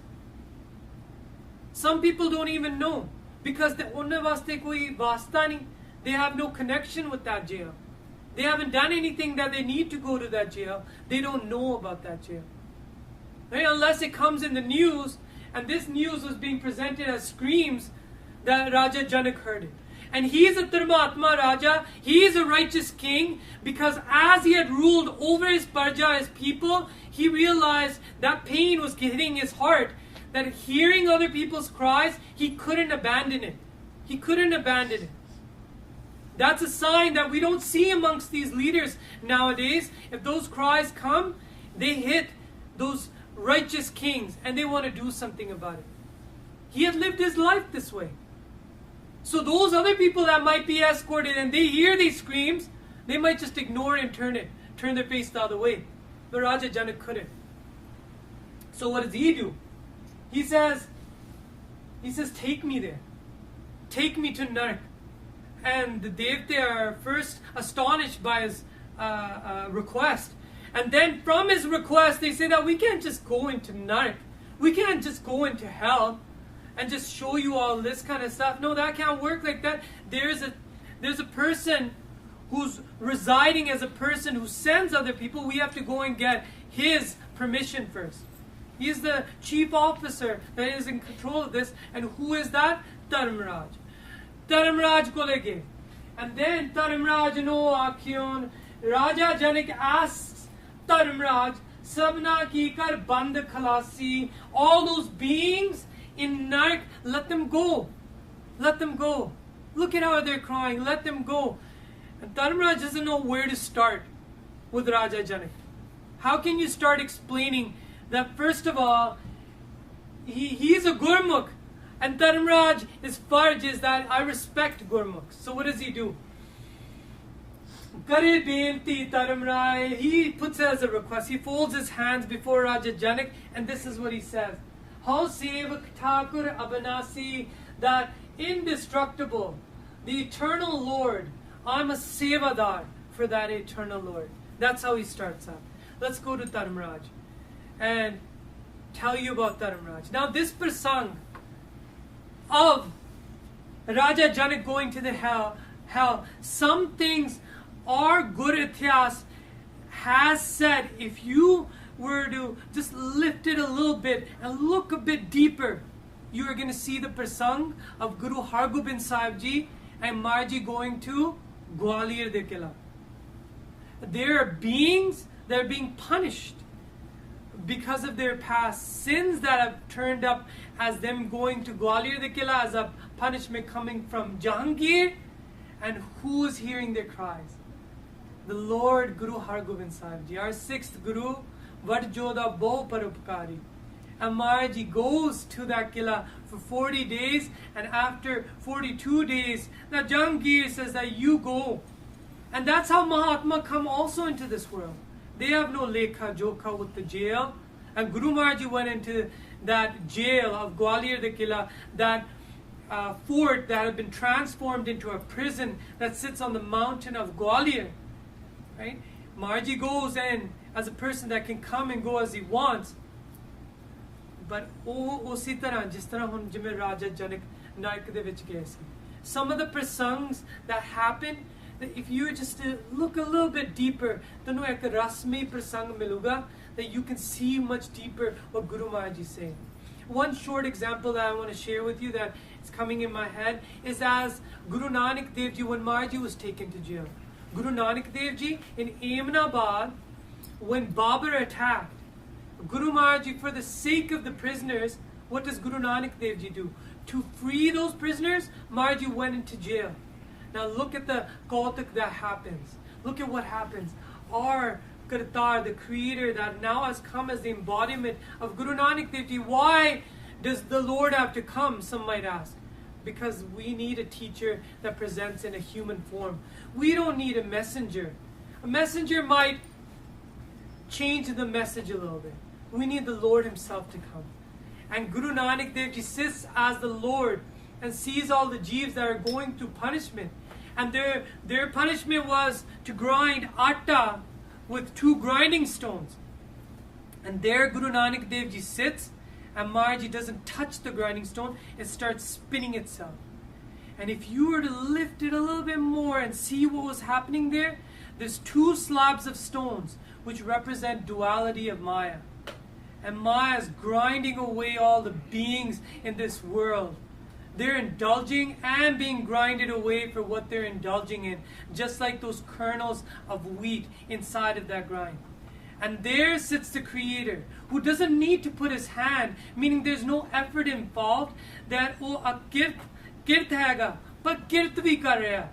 Some people don't even know because unne vaste koi vasta nahi. They have no connection with that jail. They haven't done anything that they need to go to that jail. They don't know about that jail. Right? Unless it comes in the news, and this news was being presented as screams that Raja Janak heard it. And he is a Dharmatma Raja, he is a righteous king, because as he had ruled over his Parja, his people, he realized that pain was hitting his heart, that hearing other people's cries, he couldn't abandon it. He couldn't abandon it. That's a sign that we don't see amongst these leaders nowadays. If those cries come, they hit those righteous kings and they want to do something about it. He had lived his life this way. So those other people that might be escorted and they hear these screams, they might just ignore it and turn their face the other way. But Raja Janak couldn't. So what does he do? He says, take me there. Take me to Nark. And the Devta are first astonished by his request. And then from his request, they say that we can't just go into Nark. We can't just go into hell and just show you all this kind of stuff. No, that can't work like that. There's a person who's residing as a person who sends other people. We have to go and get his permission first. He's the chief officer that is in control of this. And who is that? Dharmraj. Dharmraj ko lege. And then Dharmraj no akhion. Raja Janak asks Dharmraj, Sabna ki kar band khalasi. All those beings in Nark, let them go. Let them go. Look at how they're crying. Let them go. And Dharmraj doesn't know where to start with Raja Janak. How can you start explaining that first of all, he's a Gurmukh, and Dharmraj, his farj is that I respect Gurmukhs. So what does he do? Kare benti Dharmraj, he puts it as a request. He folds his hands before Raja Janak, and this is what he says. How sevak Thakur Abanasi, that indestructible, the eternal Lord, I'm a sevadar for that eternal Lord. That's how he starts up. Let's go to Dharmraj and tell you about Dharmraj. Now this prasang of Raja Janak going to the hell, some things our Guru Ityas has said, if you were to just lift it a little bit and look a bit deeper, you are going to see the prasang of Guru Hargobind Sahib Ji and Marji going to Gwalior de Killa. There are beings that are being punished because of their past sins that have turned up as them going to Gwalior de Killa as a punishment coming from Jahangir. And who is hearing their cries? The Lord Guru Hargobind Sahib Ji, our 6th Guru, Vad Joda Bo Parupkari. And Maharaj goes to that Killa for 40 days, and after 42 days, now Jahangir says that you go. And that's how Mahatma come also into this world. They have no lekha jokha with the jail. And Guru Maharaj went into that jail of Gwalior de Killa, that fort that had been transformed into a prison that sits on the mountain of Gwalior. Right? Maharaj goes in as a person that can come and go as he wants. But usi tarah jis tarah hun jiਵੇਂ Raja Janak Naik de vich gaye si. Some of the prasangs that happen, that if you just look a little bit deeper, tanu ek rasmi prasang miluga, that you can see much deeper what Guru Maharaj is saying. One short example that I want to share with you that is coming in my head is as Guru Nanak Dev Ji, when Maharaj was taken to jail. Guru Nanak Dev Ji in Ahmedabad, when Babur attacked, Guru Maharaj, for the sake of the prisoners, what does Guru Nanak Dev Ji do? To free those prisoners, Maharaj went into jail. Now look at the kautuk that happens. Look at what happens. Our Kartar, the creator that now has come as the embodiment of Guru Nanak Dev Ji. Why does the Lord have to come, some might ask? Because we need a teacher that presents in a human form. We don't need a messenger. A messenger might change the message a little bit. We need the Lord himself to come. And Guru Nanak Dev Ji sits as the Lord and sees all the jeeves that are going through punishment. And their punishment was to grind atta with 2 grinding stones. And there Guru Nanak Dev Ji sits, and Maharaj doesn't touch the grinding stone, it starts spinning itself. And if you were to lift it a little bit more and see what was happening there, there's 2 slabs of stones which represent duality of Maya. And Maya is grinding away all the beings in this world. They're indulging and being grinded away for what they're indulging in, just like those kernels of wheat inside of that grind. And there sits the Creator, who doesn't need to put his hand, meaning there's no effort involved, that oh, a kirt haiga, but kirt bhi kar raha.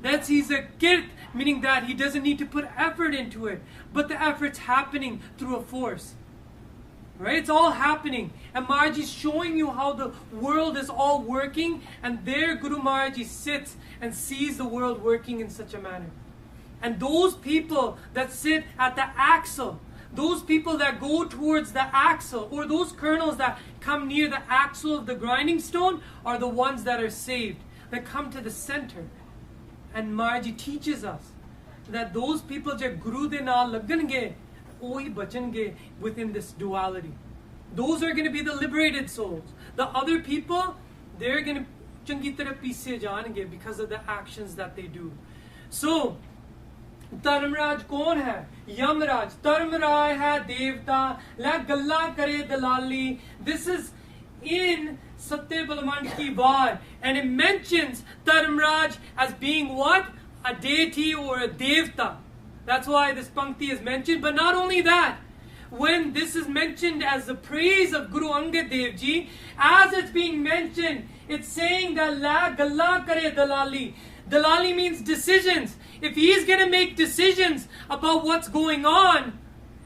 That's he's a kirt, meaning that he doesn't need to put effort into it, but the effort's happening through a force. Right? It's all happening. And Maharaj is showing you how the world is all working, and there Guru Maharaj sits and sees the world working in such a manner. And those people that sit at the axle, those people that go towards the axle, or those kernels that come near the axle of the grinding stone, are the ones that are saved, that come to the center. And Maharaj teaches us that those people that Guru de naal lagange, ohi bachange within this duality. Those are going to be the liberated souls. The other people, they're going to changi tarah peese jaange because of the actions that they do. So, Dharmraj kaun hai? Yamraj. Dharmraj hai devta, la galla kare dalali. This is in Satya Balwant ki Var, and it mentions Dharmraj as being what? A deity or a devta. That's why this pankti is mentioned. But not only that, when this is mentioned as the praise of Guru Angad Dev Ji, as it's being mentioned, it's saying that la galla kare dalali. Dalali means decisions. If he's going to make decisions about what's going on,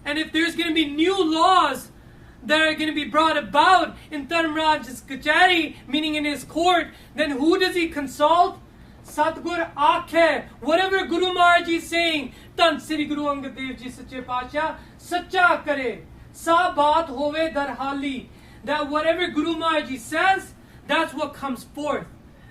and if there's going to be new laws that are going to be brought about in Dharmraj's Kachari, meaning in his court, then who does he consult? Satgur Aakhe. Whatever Guru Maharaj is saying, Tan Sri Guru Angad Dev Ji Sache Pasha, Sacha Kare. Sa baat hove darhali. That whatever Guru Maharaj says, that's what comes forth.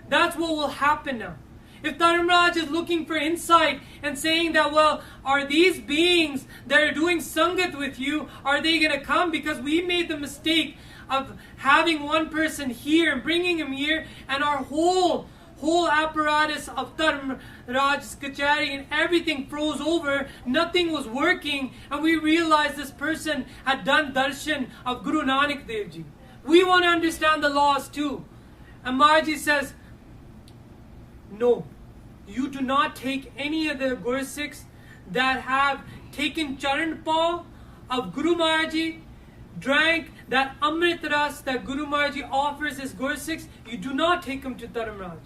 That's what will happen now. If Dharmraj is looking for insight and saying that, well, are these beings that are doing sangat with you, are they going to come? Because we made the mistake of having one person here and bringing him here, and our whole whole apparatus of Dharm Raj's Kachari and everything froze over, nothing was working, and we realized this person had done darshan of Guru Nanak Dev Ji. We want to understand the laws too. And Maharaji says, no, you do not take any of the Gursikhs that have taken Charan Paw of Guru Maharaji, drank that Amrit Ras that Guru Maharaji offers as Gursikhs. You do not take them to Dharam Raj.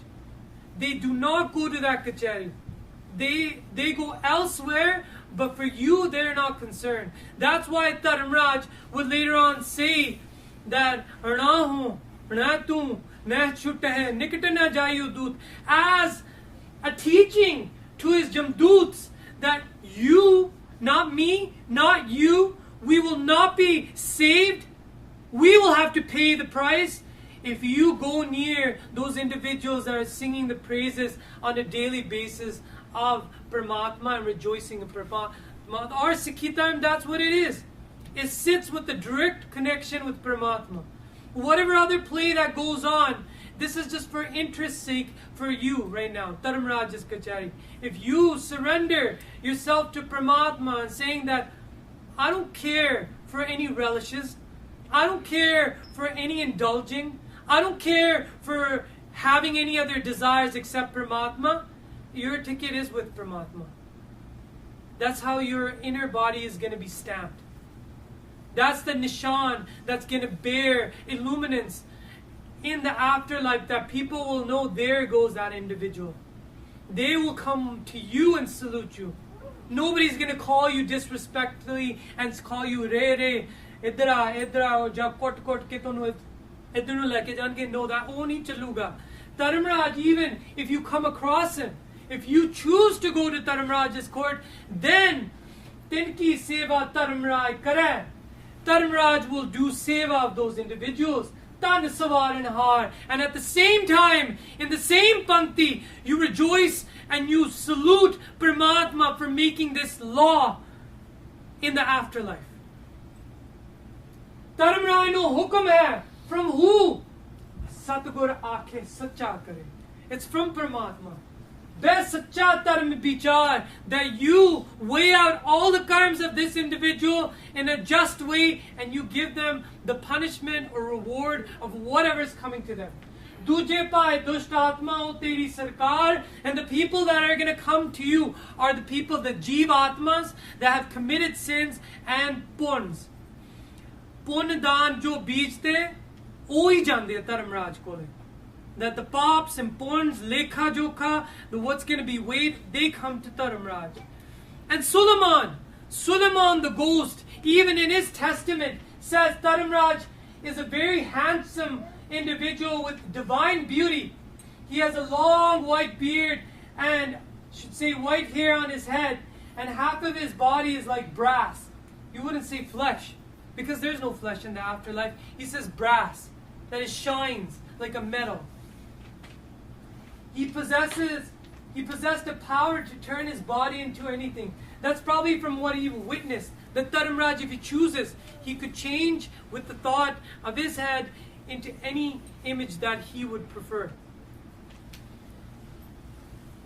They do not go to that Kachari. They go elsewhere, but for you, they're not concerned. That's why Dharam Raj would later on say that as a teaching to his Jamdoots that you, not me, not you, we will not be saved. We will have to pay the price if you go near those individuals that are singing the praises on a daily basis of Paramatma and rejoicing in Paramatma. Our Sikhitam, that's what it is. It sits with the direct connection with Paramatma. Whatever other play that goes on, this is just for interest's sake for you right now. Dharam Raj's Kachari. If you surrender yourself to Paramatma and saying that I don't care for any relishes, I don't care for any indulging, I don't care for having any other desires except Paramatma, your ticket is with Paramatma. That's how your inner body is going to be stamped. That's the nishan that's going to bear illuminance in the afterlife, that people will know there goes that individual. They will come to you and salute you. Nobody's going to call you disrespectfully and call you re, idra, ja kot ke tonu idru leke jange. No, that won't chaluga. Dharamraj, even if you come across him, if you choose to go to Dharamraj's court, then tinki seva Dharamraj kare. Dharamraj will do seva of those individuals. Tan savar and har. And at the same time, in the same pankti, you rejoice and you salute Paramatma for making this law in the afterlife. Dharamraj no hukum hai. From who? Satgur aakhe sacha kare. It's from Paramatma. Best sacha dharm bichar, that you weigh out all the karmas of this individual in a just way and you give them the punishment or reward of whatever is coming to them. Duje pai dusht atma ho teri sarkar, and the people that are going to come to you are the people, the jeev atmas that have committed sins and puns. Pun daan jo beejte, ohi jande Dharamraj kole. That the pops and puns, lekha jokha, the what's going to be weighed, they come to Dharamraj. And Suleiman the ghost, even in his testament, says Dharamraj is a very handsome individual with divine beauty. He has a long white beard and, should say, white hair on his head, and half of his body is like brass. You wouldn't say flesh, because there's no flesh in the afterlife. He says brass, that it shines like a metal. He possessed the power to turn his body into anything. That's probably from what he witnessed. That Dharamraj, if he chooses, he could change with the thought of his head into any image that he would prefer.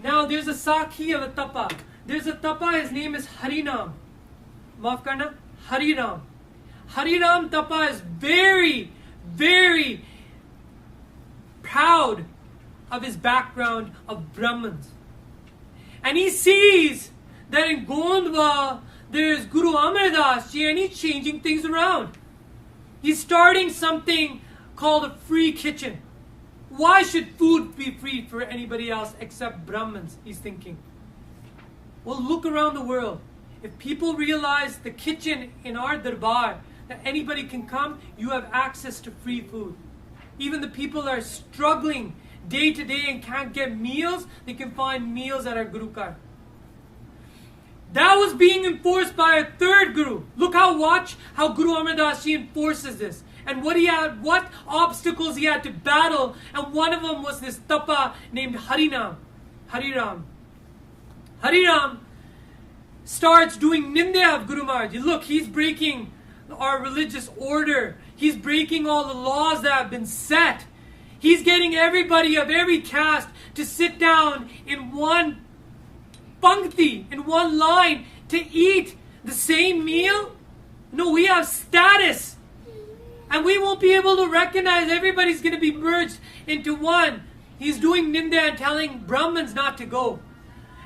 Now there's a Sakhi of a Tapa. There's a Tapa, his name is Harinam. Maaf karna? Hariram. Hariram Tapa is very, very proud of his background of Brahmins. And he sees that in Gondwa there's Guru Amar Das Ji, and he's changing things around. He's starting something called a free kitchen. Why should food be free for anybody else except Brahmins, he's thinking. Well, look around the world. If people realize the kitchen in our darbar, that anybody can come, you have access to free food. Even the people that are struggling day to day and can't get meals, they can find meals at our Guru Kar. That was being enforced by a third Guru. Watch how Guru Amar Das Ji enforces this. And what obstacles he had to battle. And one of them was this Tapa named Hariram. Hariram starts doing Nindya of Guru Maharaj. Look, he's breaking our religious order. He's breaking all the laws that have been set. He's getting everybody of every caste to sit down in one pankti, in one line, to eat the same meal. No, we have status. And we won't be able to recognize everybody's going to be merged into one. He's doing ninda and telling Brahmins not to go.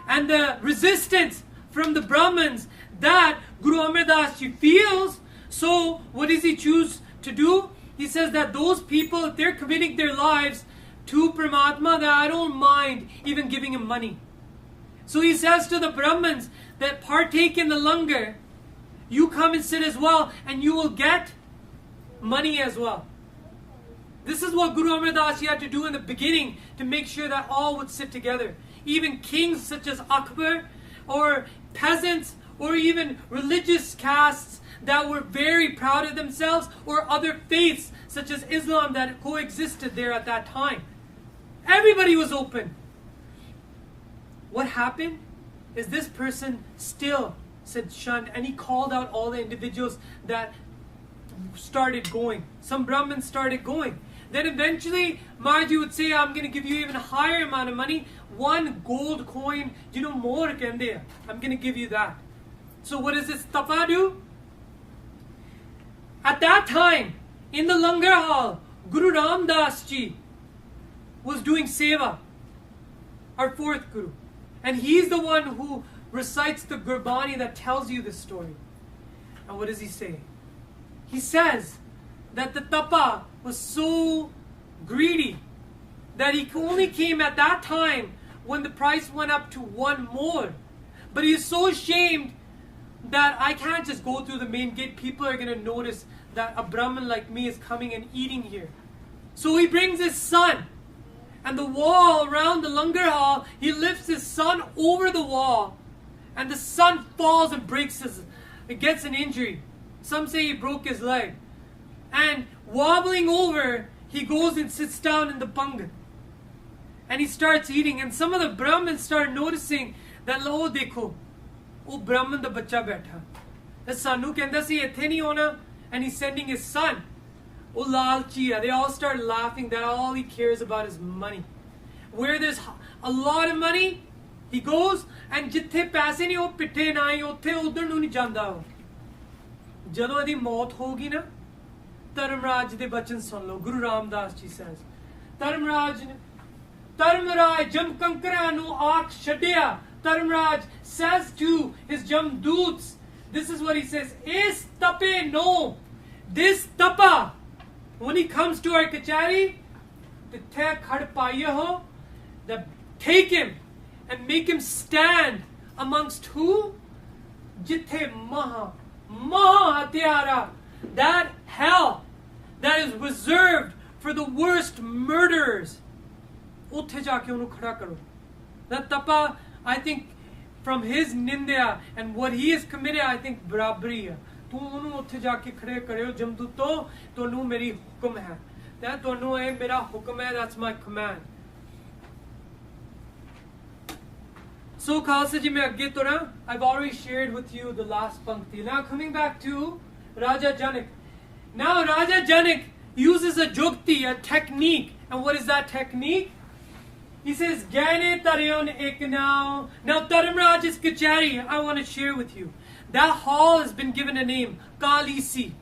And the resistance from the Brahmins that Guru Amar Das Ji feels. So what does he choose to do? He says that those people, if they're committing their lives to Paramatma, that I don't mind even giving him money. So he says to the Brahmins that partake in the langar, you come and sit as well, and you will get money as well. This is what Guru Amar Das Ji had to do in the beginning to make sure that all would sit together. Even kings such as Akbar, or peasants, or even religious castes that were very proud of themselves, or other faiths such as Islam that coexisted there at that time. Everybody was open. What happened is this person still said shunned, and he called out all the individuals that started going. Some Brahmins started going. Then eventually Maharji would say, I'm going to give you even a higher amount of money. 1 gold coin, more kende. I'm going to give you that. So what does this tapa do? At that time, in the langar hall, Guru Ram Das Ji was doing seva, our 4th Guru. And he's the one who recites the Gurbani that tells you this story. And what does he say? He says that the tapa was so greedy that he only came at that time when the price went up to 1 more. But he is so ashamed that I can't just go through the main gate. People are going to notice that a Brahmin like me is coming and eating here. So he brings his son. And the wall around the langar hall, he lifts his son over the wall. And the son falls and gets an injury. Some say he broke his leg. And wobbling over, he goes and sits down in the pangat. And he starts eating. And some of the Brahmins start noticing that, oh, dekho, oh Brahmin da bacha baitha. The sanu kenda si ethe nahi hona. And he's sending his son. Oh lalchi hai. They all start laughing that all he cares about is money. Where there's a lot of money, he goes, and jithe paise nahi ho pithe na hi utthe udhar nu nahi janda ho. Jadon edi maut hogi na, Dharmraj de bachan sun lo. Guru Ram Das Ji says, Dharmraj jam kankara nu aakh shadya. Dharmraj says to his jamdoots, this is what he says, is tape no, this tapa, when he comes to our kachari, take him and make him stand amongst who? Jithe maha hatyara, that hell that is reserved for the worst murderers. That tapa, I think, from his ninda and what he has committed, I think barabari hai. Tu ਉਹਨੂੰ ਉੱਥੇ ਜਾ ਕੇ ਖੜੇ ਕਰਿਓ ਜਮਦੂਤੋ, ਤੁਹਾਨੂੰ ਮੇਰੀ ਹੁਕਮ ਹੈ, ਤੇ ਤੁਹਾਨੂੰ ਇਹ ਮੇਰਾ ਹੁਕਮ ਹੈ, that's my command. So Khalsa ji, मैं आगे तुरा, I've already shared with you the last pankti. Now coming back to Raja Janak. Now Raja Janak uses a jukti, a technique. And what is that technique? He says, Gyane Taryon ek now. Now Dharamraj's Kachari, I want to share with you. That hall has been given a name, Kalisi.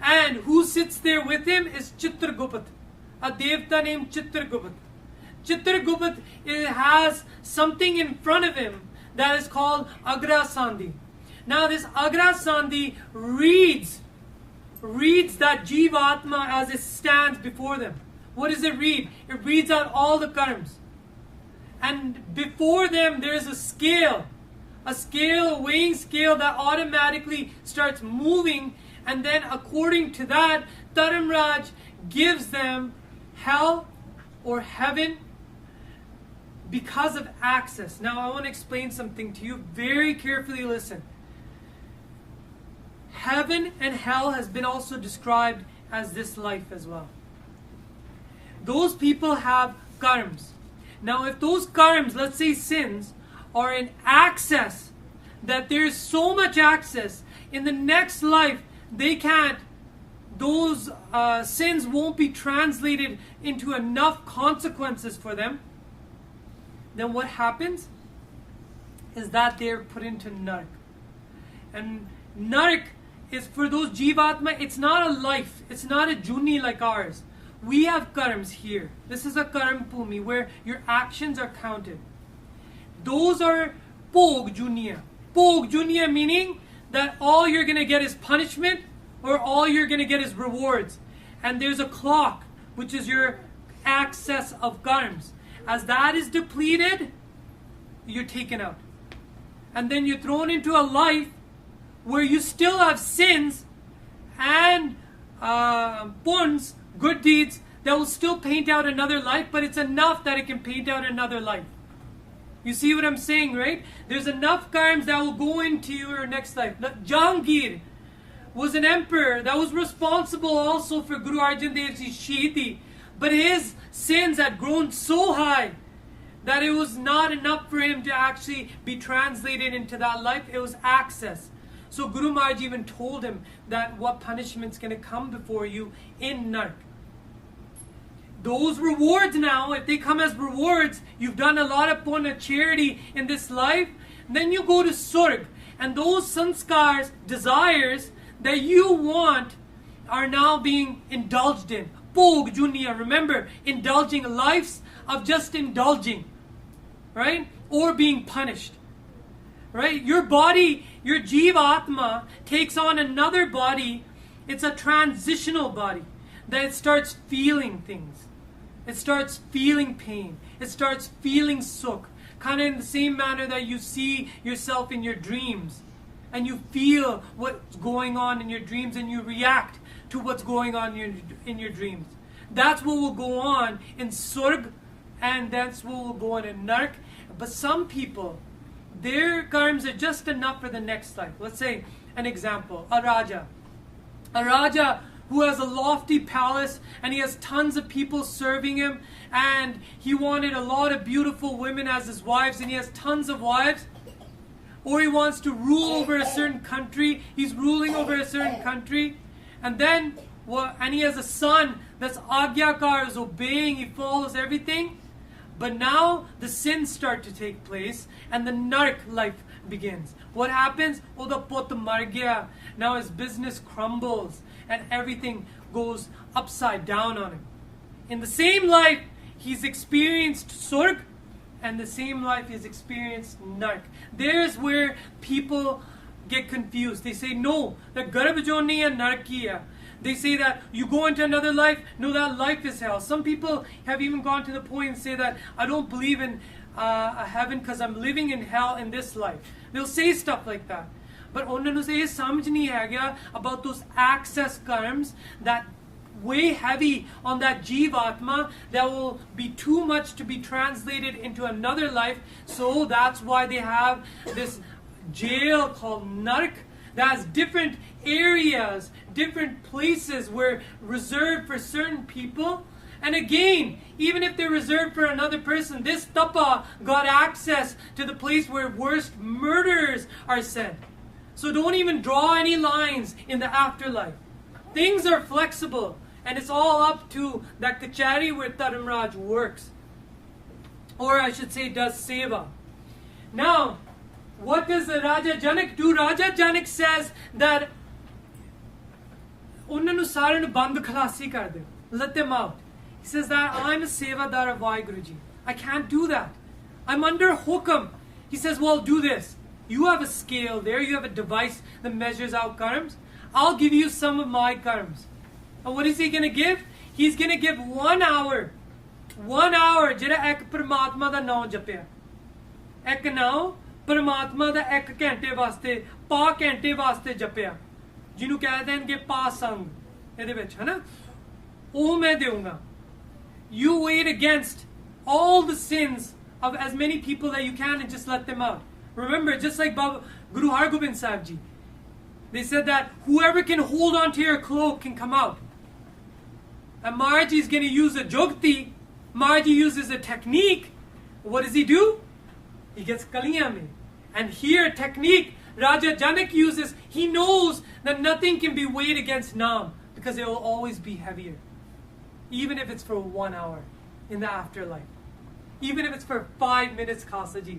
And who sits there with him is Chitragupat, a devta named Chitragupat. Chitragupat has something in front of him that is called Agra Sandhi. Now this Agra Sandhi reads that Jivatma as it stands before them. What does it read? It reads out all the karmas. And before them there is a scale, a weighing scale that automatically starts moving, and then according to that, Dharamraj gives them hell or heaven because of access. Now I want to explain something to you. Very carefully listen. Heaven and hell has been also described as this life as well. Those people have karmas. Now if those karmas, let's say sins, are in access, that there's so much access, in the next life they can't those sins won't be translated into enough consequences for them, then what happens is that they're put into Nark. And Nark is for those Jivatma, it's not a life, it's not a juni like ours. We have karms here. This is a karam bhumi where your actions are counted. Those are Pog Junia. Pog Junia meaning that all you're going to get is punishment or all you're going to get is rewards. And there's a clock, which is your access of karms. As that is depleted, you're taken out. And then you're thrown into a life where you still have sins and puns, good deeds, that will still paint out another life, but it's enough that it can paint out another life. You see what I'm saying, right? There's enough karms that will go into your next life. Jahangir was an emperor that was responsible also for Guru Arjan Dev Ji's Shahidi, but his sins had grown so high that it was not enough for him to actually be translated into that life. It was access. So Guru Maharaj even told him that what punishment's going to come before you in Nark. Those rewards now, if they come as rewards, you've done a lot of punya charity in this life, then you go to Surg. And those sanskars, desires that you want are now being indulged in. Pog Junia, remember, indulging lives of just indulging, right? Or being punished, right? Your body, your Jiva Atma takes on another body. It's a transitional body that it starts feeling things. It starts feeling pain. It starts feeling sukh. Kind of in the same manner that you see yourself in your dreams. And you feel what's going on in your dreams and you react to what's going on in your dreams. That's what will go on in Surg and that's what will go on in Nark. But some people, their karms are just enough for the next life. Let's say an example, a Raja. A Raja who has a lofty palace and he has tons of people serving him and he wanted a lot of beautiful women as his wives and he has tons of wives. Or he wants to rule over a certain country. He's ruling over a certain country. And then, and he has a son that's Agyakar, is obeying, he follows everything. But now the sins start to take place and the Nark life begins. What happens? The pot mar gaya. Now his business crumbles and everything goes upside down on him. In the same life, he's experienced Surg, and the same life he's experienced Nark. There's where people get confused. They say, no, the Garbh Joni and Narkiya. They say that you go into another life, no, that life is hell. Some people have even gone to the point and say that I don't believe in a heaven because I'm living in hell in this life. They'll say stuff like that. But ਉਹਨਾਂ ਨੂੰ ਇਹ ਸਮਝ ਨਹੀਂ ਹੈਗਾ about those access karms that weigh heavy on that Jivatma that will be too much to be translated into another life. So that's why they have this jail called Nark that has different areas, different places where reserved for certain people. And again, even if they're reserved for another person, this tapa got access to the place where worst murders are sent. So don't even draw any lines in the afterlife. Things are flexible. And it's all up to that kachari where Dharamraj works. Or I should say does seva. Now, what does Raja Janak do? Raja Janak says that ਉਹਨਾਂ ਨੂੰ ਸਾਰਿਆਂ ਨੂੰ ਬੰਦ ਖਲਾਸੀ ਕਰ ਦਿਓ. Let them out. He says that I'm a sevadar of Vaiguruji. I can't do that. I'm under hukum. He says, well, do this. You have a scale there. You have a device that measures out karms. I'll give you some of my karms. And what is he going to give? He's going to give 1 hour. 1 hour. ਜਿਹੜਾ ਇੱਕ ਪਰਮਾਤਮਾ ਦਾ ਨਾਮ ਜਪਿਆ. ਇੱਕ ਨਾਮ ਪਰਮਾਤਮਾ ਦਾ 1 ਘੰਟੇ ਵਾਸਤੇ ਪਾ ਘੰਟੇ ਵਾਸਤੇ ਜਪਿਆ. ਜਿਹਨੂੰ ਕਹਿ ਦੇਣਗੇ ਪਾ ਸੰਗ ਇਹਦੇ ਵਿੱਚ ਹੈ ਨਾ ਉਹ ਮੈਂ ਦੇਵਾਂਗਾ. You wait against all the sins of as many people that you can and just let them out. Remember, just like Guru Hargobind Sahib Ji, they said that whoever can hold on to your cloak can come out. And Maharaj is going to use a jogti. Maharaj uses a technique. What does he do? He gets kaliyami. And here, technique Raja Janak uses, he knows that nothing can be weighed against Naam. because it will always be heavier. Even if it's for 1 hour in the afterlife. Even if it's for 5 minutes, Khasaji.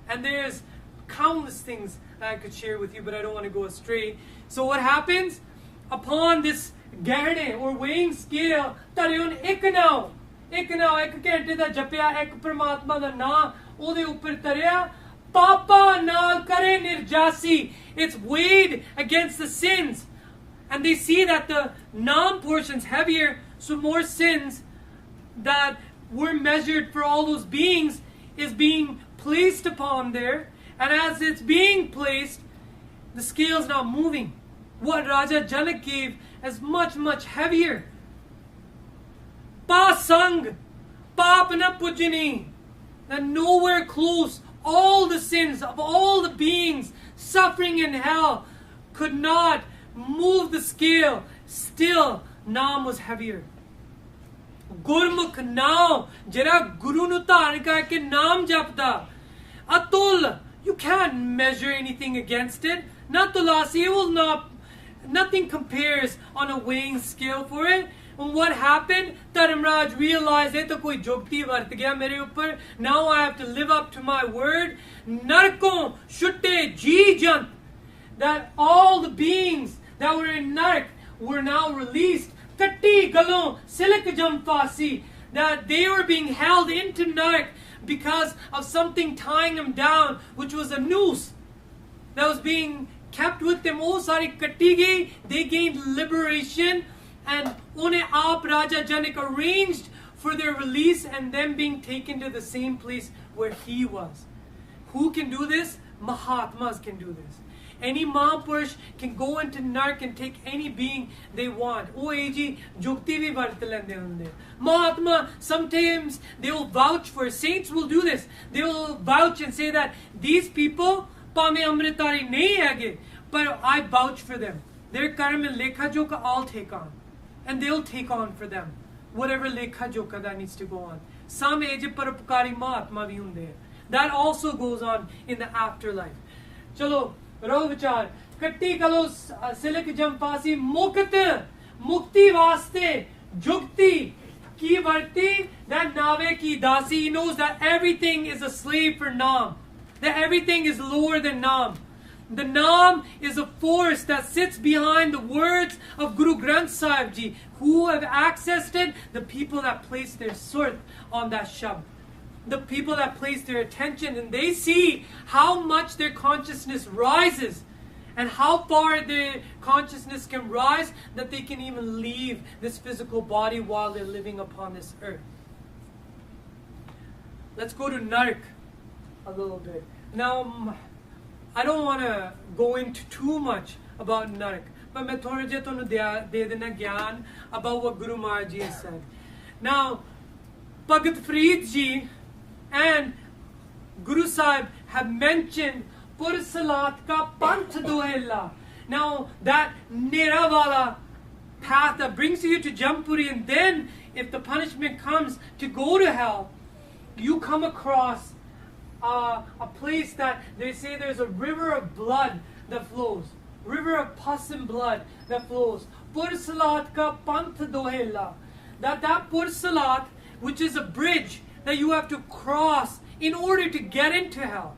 And there's countless things that I could share with you, but I don't want to go astray. So what happens? Upon this gehne or weighing scale, tarion iknao, ek ਘੰਟੇ ਦਾ ਜਪਿਆ, ਇੱਕ ਪ੍ਰਮਾਤਮਾ ਦਾ ਨਾਮ ਉਹਦੇ ਉੱਪਰ ਤਰਿਆ, ਪਾਪਾ ਨਾਲ ਕਰੇ ਨਿਰਜਾਸੀ. It's weighed against the sins. And they see that the naam portion's heavier, so more sins that were measured for all those beings is being placed upon there. And as it's being placed, the scale's not moving. What Raja Janak gave is much, much heavier. Pa sang, paap na pujini. That nowhere close, all the sins of all the beings suffering in hell could not move the scale. Still, Naam was heavier. Gurmukh now, jera Guru nu dharan karke Naam japda. Atul, you can't measure anything against it. Not Tulasi, it will not, nothing compares on a weighing scale for it. And what happened? Dharamraj realized that koi jogti vart gaya mere upar. Now I have to live up to my word. Narko shutte ji jant. That all the beings that were in Nark were now released. Katti galon silik jamfasi. That they were being held into Nark because of something tying them down, which was a noose that was being kept with them. Oh, sari katti gayi. They gained liberation. And Une Aap Raja Janak arranged for their release and them being taken to the same place where he was. Who can do this? Mahatmas can do this. Any Mahapurush can go into Nark and take any being they want. Oh, Eji, Jukti vi vart lende hunde. Mahatma, sometimes they will vouch for, saints will do this. They will vouch and say that these people, Pame Amritari nahi hage, but I vouch for them. Their karma and lekha joka I'll take on. And they'll take on for them whatever lekha joka that needs to go on. Some eje parupkari mahatma bhi hunde. That also goes on in the afterlife. Chalo, raho vichar. Katti kalo silik jampasi mukt mukti vaste jukti ki varti that nave ki dasi. He knows that everything is a slave for Naam. That everything is lower than Naam. The Naam is a force that sits behind the words of Guru Granth Sahib Ji. Who have accessed it? The people that place their surt on that shabd. The people that place their attention, and they see how much their consciousness rises and how far their consciousness can rise that they can even leave this physical body while they're living upon this earth. Let's go to Nark a little bit. Now, I don't want to go into too much about Nark, but मैं थोड़ा जे तोनु दे देना ज्ञान about what Guru Maharaj Ji has said. Now, Bhagat Farid Ji and Guru Sahib have mentioned Pur Salat ka Panth Dohela. Now, that Nera wala path that brings you to Jampuri, and then if the punishment comes to go to hell, you come across a place that they say there's a river of blood that flows. River of pus and blood that flows. Pur Salat ka Panth Dohela. That Pur Salat, which is a bridge that you have to cross in order to get into hell.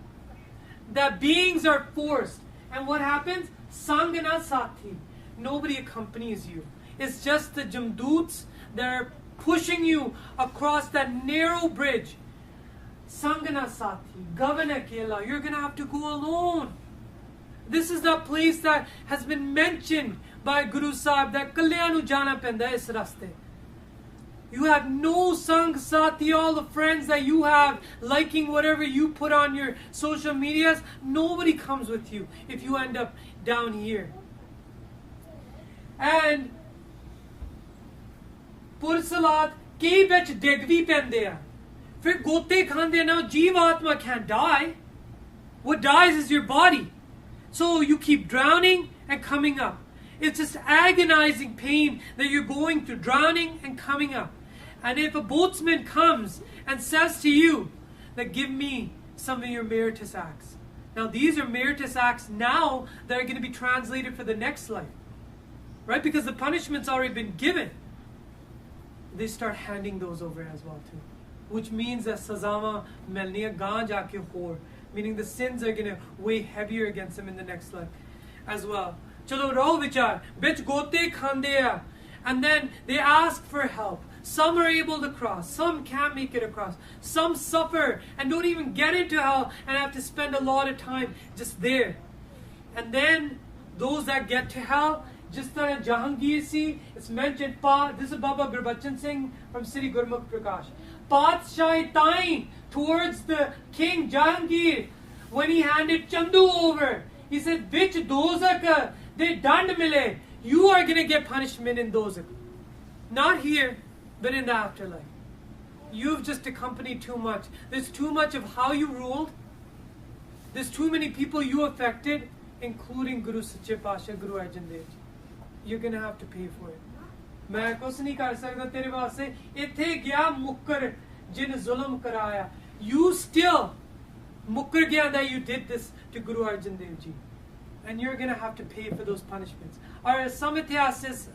That beings are forced. And what happens? Sangana Sati. Nobody accompanies you. It's just the Jamdoots that are pushing you across that narrow bridge. Sangana Sati, Governor Kela, you're going to have to go alone. This is the place that has been mentioned by Guru Sahib, that Kalyanu Jana Penda is raste. You have no Sang Sati, all the friends that you have liking whatever you put on your social medias, nobody comes with you if you end up down here. And Pursalat ke vich degvi pendya. Fir gote khande now Jeevatma can't die. What dies is your body. So you keep drowning and coming up. It's this agonizing pain that you're going through, drowning and coming up. And if a boatsman comes and says to you, that give me some of your meritorious acts. Now these are meritorious acts now that are going to be translated for the next life. right? Because the punishment's already been given. They start handing those over as well too, which means that sazawa melniya gaan jaake hor, meaning the sins are going to weigh heavier against them in the next life as well. Chalo raho vichar, bich gote khande hai, and then they ask for help. Some are able to cross, some can't make it across, some suffer and don't even get into hell and have to spend a lot of time just there. And then those that get to hell, just like Jahangir si, it's mentioned, this is Baba Gurbachan Singh from Sri Gurmukh Prakash. Paatshai Tain towards the king Jahangir, when he handed Chandu over, he said, which dozak they dand mile, you are going to get punishment in dozak. Not here, but in the afterlife. You've just accompanied too much. There's too much of how you ruled. There's too many people you affected, including Guru Sache Pasha, Guru Arjan Dev Ji. You're going to have to pay for it. मैं कुछ नहीं कर सकता तेरे वास्ते इथे गया मुक्कर जिन जुल्म कराया. You still mukkar gaya that you did this to Guru Arjan Dev Ji, and you're going to have to pay for those punishments. Or some ityas says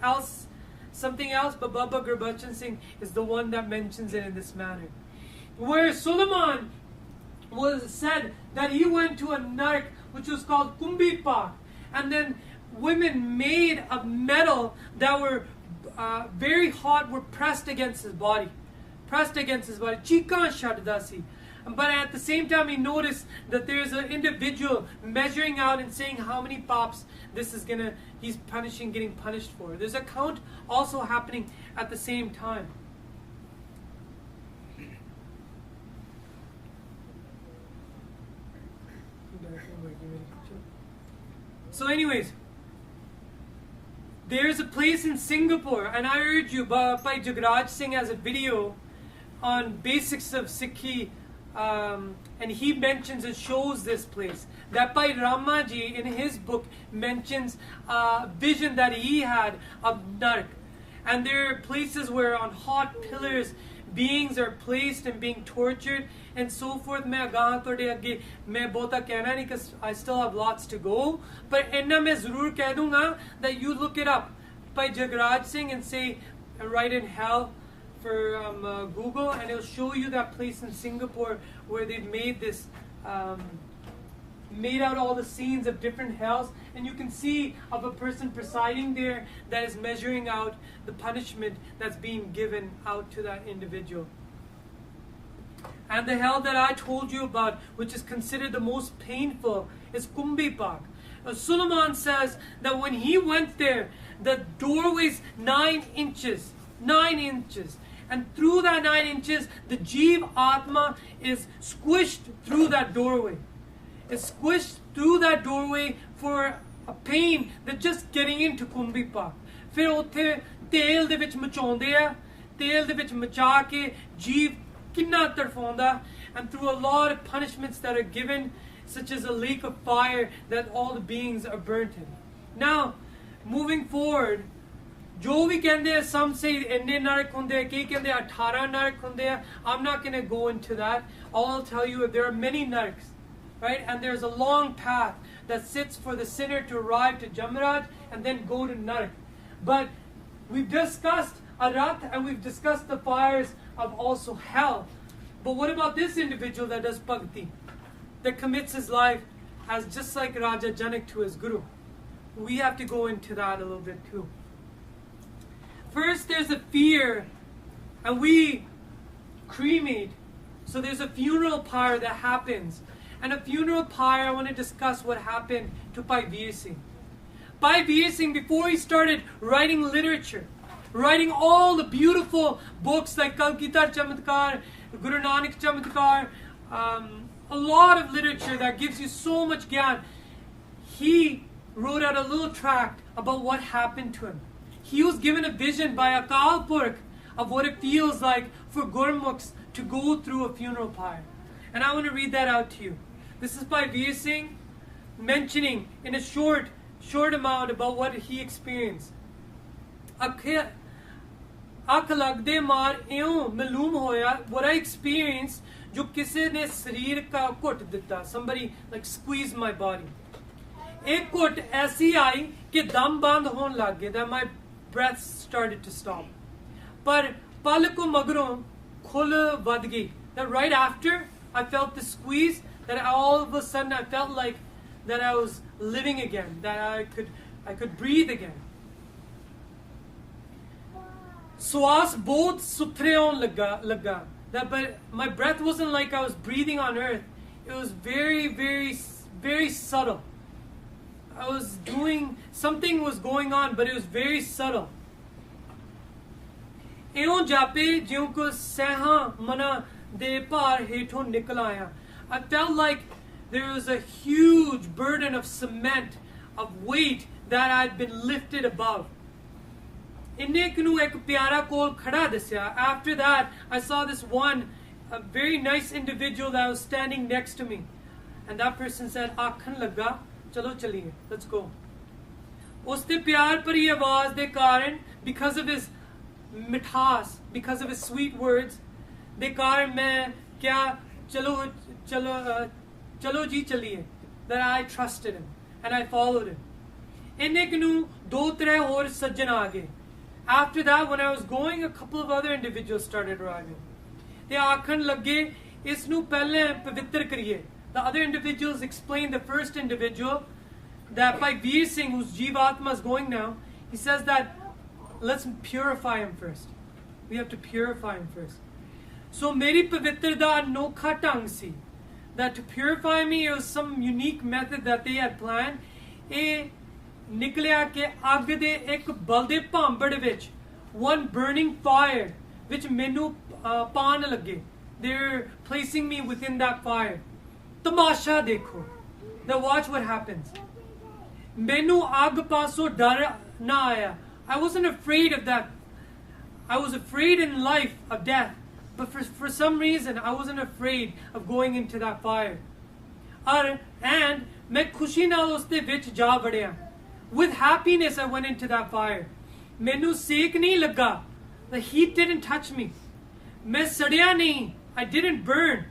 something else, but Baba Gurbachan Singh is the one that mentions it in this manner. Where Suleiman was said that he went to a narc which was called Kumbi Pak, and then women made of metal that were very hot were pressed against his body. Chikan Shadadasi. But at the same time, he noticed that there's an individual measuring out and saying how many pops he's getting punished for. There's a count also happening at the same time. So anyways, there's a place in Singapore, and I urge you, Bhai Jagraj Singh has a video on basics of Sikhi, and he mentions and shows this place. That Bhai Ramaji in his book mentions a vision that he had of Nark. And there are places where on hot pillars beings are placed and being tortured and so forth. I still have lots to go, but inna mein zarur keh dunga that you look it up by Jagraj Singh and say, write in hell for Google, and it'll show you that place in Singapore where they've made this, made out all the scenes of different hells, and you can see of a person presiding there that is measuring out the punishment that's being given out to that individual. And the hell that I told you about, which is considered the most painful, is Kumbi Pak. Suleiman says that when he went there, the doorway's 9 inches. 9 inches. And through that 9 inches, the Jeev Atma is squished through that doorway. It's squished through that doorway for a pain that just getting into Kumbi Pak. फिर उत्थे तेल दे विच मचाउंदे आ, तेल दे विच मचा के जीव किन्ना तड़फाउंदा, and through a lot of punishments that are given, such as a lake of fire that all the beings are burnt in. Now, moving forward, जो भी कहते हैं, some say इन्ने नरक होंदे हैं, कई कहते हैं 18 नरक होंदे हैं. I'm not going to go into that. All I'll tell you, there are many narks, right? And there's a long path that sits for the sinner to arrive to Jamraj and then go to Nark. But we've discussed Arat and we've discussed the fires of also hell. But what about this individual that does bhakti, that commits his life as just like Raja Janak to his Guru? We have to go into that a little bit too. First, there's a fear, and we cremate. So there's a funeral pyre that happens. And a funeral pyre, I want to discuss what happened to Bhai Veer Singh. Bhai Veer Singh, before he started writing literature, writing all the beautiful books like Kalkitar Chamatkar, Guru Nanak Chamatkar, a lot of literature that gives you so much gyan, he wrote out a little tract about what happened to him. He was given a vision by Akal Purkh of what it feels like for Gurmukhs to go through a funeral pyre. And I want to read that out to you. This is by Veer Singh mentioning in a short amount about what he experienced. Akh lagde maar eon malum hoya, what I experienced, jo kisi ne sarir ka ghut ditta, somebody like squeezed my body. एक घुट ऐसी आई कि दम बंद होने लग गए, that my breath started to stop. पर पल को मगरों खुल वध गई, that right after I felt the squeeze, that all of a sudden I felt like that I was living again, that I could breathe again. श्वास बहुत सुथरे होने लगा, that but my breath wasn't like I was breathing on earth. It was very, very, very subtle. I was doing, something was going on, but it was very subtle. ਇਉਂ ਜਾਪੇ ਜਿਉਂ ਕੋ ਸਹਿਾਂ ਮਨਾਂ ਦੇ ਭਾਰ ਹੇਠੋਂ ਨਿਕਲ ਆਇਆ. I felt like there was a huge burden of cement, of weight that I'd been lifted above. ਇੰਨੇ ਕੁ ਨੂੰ ਇੱਕ ਪਿਆਰਾ ਕੋਲ ਖੜਾ ਦਿਸਿਆ. After that, I saw this one, a very nice individual that was standing next to me. And that person said, ਆਖਣ ਲੱਗਾ, ਚਲੋ ਚਲੀਏ, let's go. ਉਸ ਦੇ ਪਿਆਰ ਭਰੀ ਆਵਾਜ਼ ਦੇ ਕਾਰਨ, because of his ਮਿਠਾਸ, because of his sweet words, ਦੇ ਕਾਰਨ ਮੈਂ ਕਿਹਾ, ਚਲੋ ਜੀ ਚਲੀਏ, that I trusted him and I followed him. ਇੰਨੇ ਕੁ ਨੂੰ ਦੋ ਤਰੇ ਹੋਰ ਸੱਜਣ ਆ ਗਏ. After that, when I was going, a couple of other individuals started arriving. They ਆਖਣ ਲੱਗੇ, ਇਸ ਨੂੰ ਪਹਿਲੇ ਪਵਿੱਤਰ ਕਰੀਏ. The other individuals explained the first individual, that Bhai Pardeep Singh, whose Jivatma is going now, he says that let's purify him first. We have to purify him first. So meri pavitrta anokha ਢੰਗ ਸੀ, that to purify me, it was some unique method that they had planned. ਇਹ ਨਿਕਲਿਆ ਕਿ ਅੱਗ ਦੇ ਇੱਕ ਬਲਦੇ ਭਾਂਬੜ ਵਿੱਚ, one burning fire, which ਮੈਨੂੰ ਪਾਣ ਲੱਗੇ. They're placing me within that fire. ਤਮਾਸ਼ਾ ਦੇਖੋ. Now watch what happens. ਮੈਨੂੰ ਅੱਗ ਪਾਸੋਂ ਡਰ ਨਾ ਆਇਆ. I wasn't afraid of that. I was afraid in life of death, but for some reason I wasn't afraid of going into that fire. And मैं खुशी ਨਾਲ ਉਸ ਦੇ ਵਿੱਚ ਜਾ ਵੜਿਆ. With happiness I went into that fire. ਮੈਨੂੰ ਸੇਕ ਨਹੀਂ ਲੱਗਾ. The heat didn't touch me. ਮੈਂ ਸੜਿਆ ਨਹੀਂ. I didn't burn.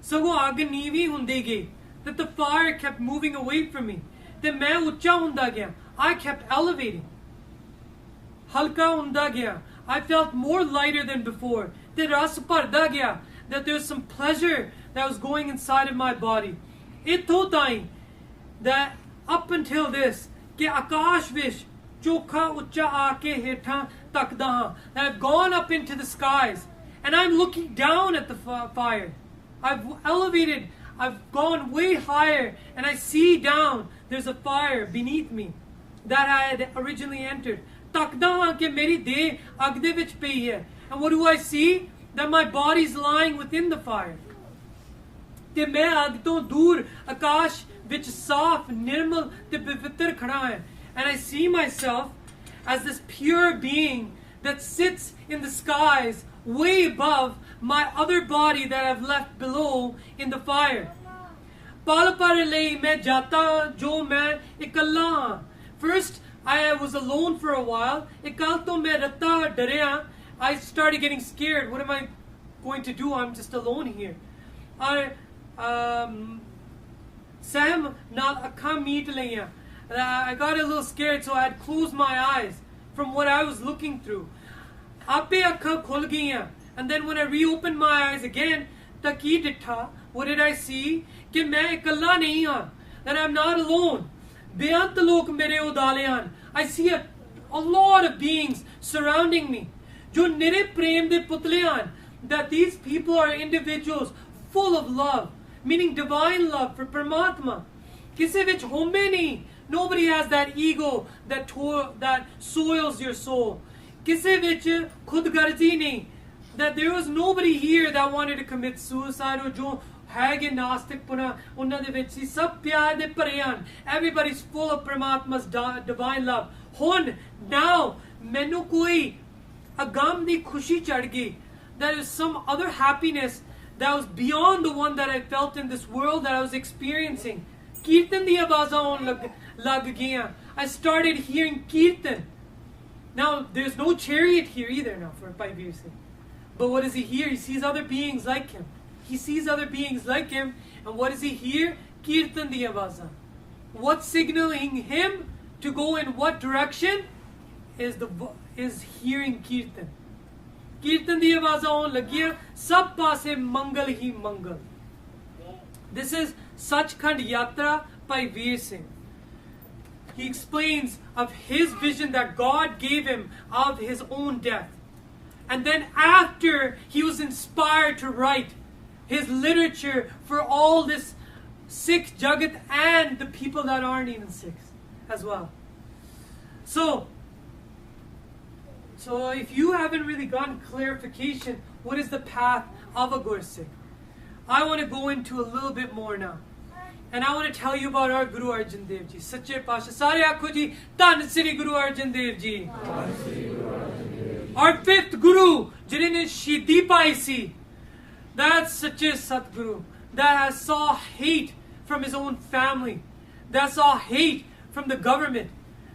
ਸਗੋਂ ਅੱਗ ਨੀਵੀਂ ਹੁੰਦੀ ਗਈ. That the fire kept moving away from me. ਤੇ ਮੈਂ ਉੱਚਾ ਹੁੰਦਾ ਗਿਆ. I kept elevating. ਹਲਕਾ ਹੁੰਦਾ ਗਿਆ. I felt more lighter than before. ਤੇ ਰਸ ਭਰਦਾ ਗਿਆ. That there was some pleasure that was going inside of my body. ਇੱਥੋਂ ਤਾਈਂ that up until this, ਕਿ ਆਕਾਸ਼ ਵਿੱਚ ਚੋਖਾ ਉੱਚਾ ਆ ਕੇ ਹੇਠਾਂ ਤੱਕਦਾ ਹਾਂ. That I've gone up into the skies and I'm looking down at the fire. I've elevated, I've gone way higher and I see down. There's a fire beneath me that I had originally entered. ਤੱਕਦਾ ਹਾਂ ਕਿ ਮੇਰੀ ਦੇਹ ਅੱਗ ਦੇ ਵਿੱਚ ਪਈ ਹੈ. And what do I see? That my body's lying within the fire. ਤੇ ਮੈਂ ਅੱਗ ਤੋਂ ਦੂਰ ਆਕਾਸ਼ ਵਿੱਚ ਸਾਫ਼, ਨਿਰਮਲ ਤੇ ਪਵਿੱਤਰ ਖੜਾ ਹਾਂ. And I see myself as this pure being that sits in the skies way above my other body that I've left below in the fire. ਪਲ ਭਰ ਲਈ ਮੈਂ ਜਾਤਾ ਜੋ ਮੈਂ ਇਕੱਲਾ ਹਾਂ. First, I was alone for a while. ਇਕੱਲ ਤੋਂ ਮੈਂ ਰੱਤਾ ਡਰਿਆ. I started getting scared. What am I going to do? I'm just alone here. ਸਹਿਮ ਨਾਲ ਅੱਖਾਂ ਮੀਟ ਲਈਆਂ. I got a little scared, so I had closed my eyes from what I was looking through. ਆਪੇ ਅੱਖਾਂ ਖੁੱਲ ਗਈਆਂ. And then when I reopened my eyes again, ਤਾਂ ਕੀ ਡਿੱਠਾ? What did I see? ਕਿ ਮੈਂ ਇਕੱਲਾ ਨਹੀਂ ਹਾਂ. That I'm not alone. ਬੇਅੰਤ ਲੋਕ ਮੇਰੇ ਉਦਾਲੇ ਹਨ. I see a lot of beings surrounding me. ਜੋ ਨਿਰੇ ਪ੍ਰੇਮ ਦੇ ਪੁਤਲੇ ਹਨ. That these people are individuals full of love, meaning divine love for Paramatma. ਕਿਸੇ ਵਿੱਚ ਹੋਮੇ ਨਹੀਂ. Nobody has that ego that soils your soul. ਕਿਸੇ ਵਿੱਚ ਖੁਦਗਰਜ਼ੀ ਨਹੀਂ. That there was nobody here that wanted to commit suicide or ਜੋ ਹੈਗੇ ਨਾਸਤਿਕ ਪੁਨਾ ਉਹਨਾਂ ਦੇ ਵਿੱਚ ਸੀ. ਸਭ ਪਿਆਰ ਦੇ ਭਰੇ ਹਨ. Everybody's full of Paramatma's divine love. ਹੁਣ now ਮੈਨੂੰ ਕੋਈ ਅਗਮ ਦੀ ਖੁਸ਼ੀ ਚੜ ਗਈ. There is some other happiness that was beyond the one that I felt in this world that I was experiencing. ਕੀਰਤਨ ਦੀ ਆਵਾਜ਼ਾਂ ਆਉਣ ਲੱਗ ਗਈਆਂ. I started hearing kirtan. Now there's no chariot here either now for Bhai Pardeep Singh. But what does he hear? He sees other beings like him. He sees other beings like him. And what does he hear? Kirtan di awaza. what's signaling him to go in what direction is hearing Kirtan. Kirtan di awaaz aun lagiya, sab paase mangal hi mangal. This is Sachkhand Yatra by Veer Singh. He explains of his vision that God gave him of his own death. And then after he was inspired to write his literature for all this Sikh Jagat and the people that aren't even Sikhs as well. So if you haven't really gotten clarification, what is the path of a Gursikh? I want to go into a little bit more now. And I want to tell you about our Guru Arjan Dev Ji. Sache Pasha. Sare aakho ji, Dhan Sri Guru Arjan Dev Ji. Our fifth Guru, jinne Shahidi pai si. That's Sache Satguru. That saw hate from his own family. That saw hate from the government.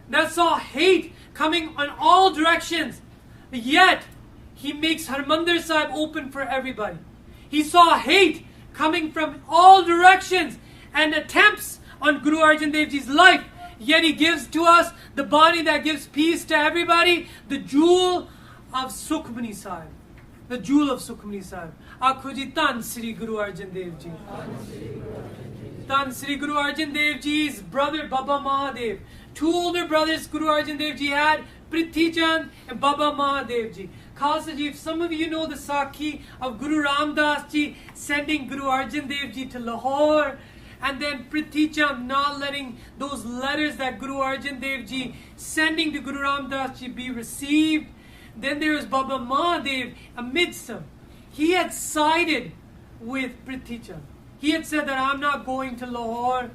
That saw hate coming on all directions. Yet, he makes Harmandir Sahib open for everybody. He saw hate coming from all directions and attempts on Guru Arjan Dev Ji's life. Yet he gives to us the body that gives peace to everybody, the jewel of Sukhmani Sahib. The jewel of Sukhmani Sahib. Aakho ji, Dhan Sri Guru Arjan Dev Ji. Dhan Sri Guru Arjan Dev Ji's brother Baba Mahadev. Two older brothers Guru Arjan Dev Ji had, Prithi Chand and Baba Mahadev Ji. Khalsa Ji, if some of you know the Sakhi of Guru Ramdas Ji sending Guru Arjan Dev Ji to Lahore, and then Prithi Chand not letting those letters that Guru Arjan Dev Ji sending to Guru Ramdas Ji be received. Then there was Baba Mahadev amidst them. He had sided with Prithi Chand. He had said that I'm not going to Lahore.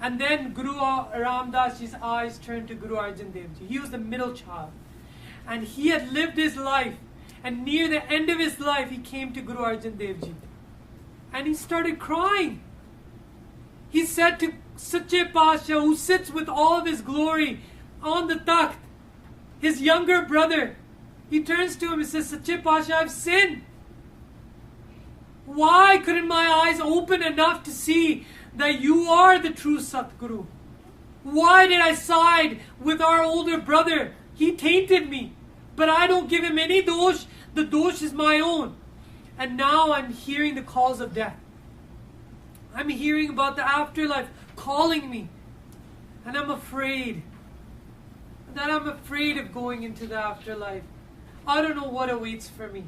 And then Guru Ramdas Ji's eyes turned to Guru Arjan Dev Ji. He was the middle child. And he had lived his life. And near the end of his life, he came to Guru Arjan Dev Ji. And he started crying. He said to Sache Pasha, who sits with all of his glory on the takht, his younger brother, he turns to him and says, Sache Pasha, I've sinned. Why couldn't my eyes open enough to see that you are the true Satguru? Why did I side with our older brother? He tainted me. But I don't give him any dosh. The dosh is my own. And now I'm hearing the calls of death. I'm hearing about the afterlife calling me. And I'm afraid. That I'm afraid of going into the afterlife. I don't know what awaits for me.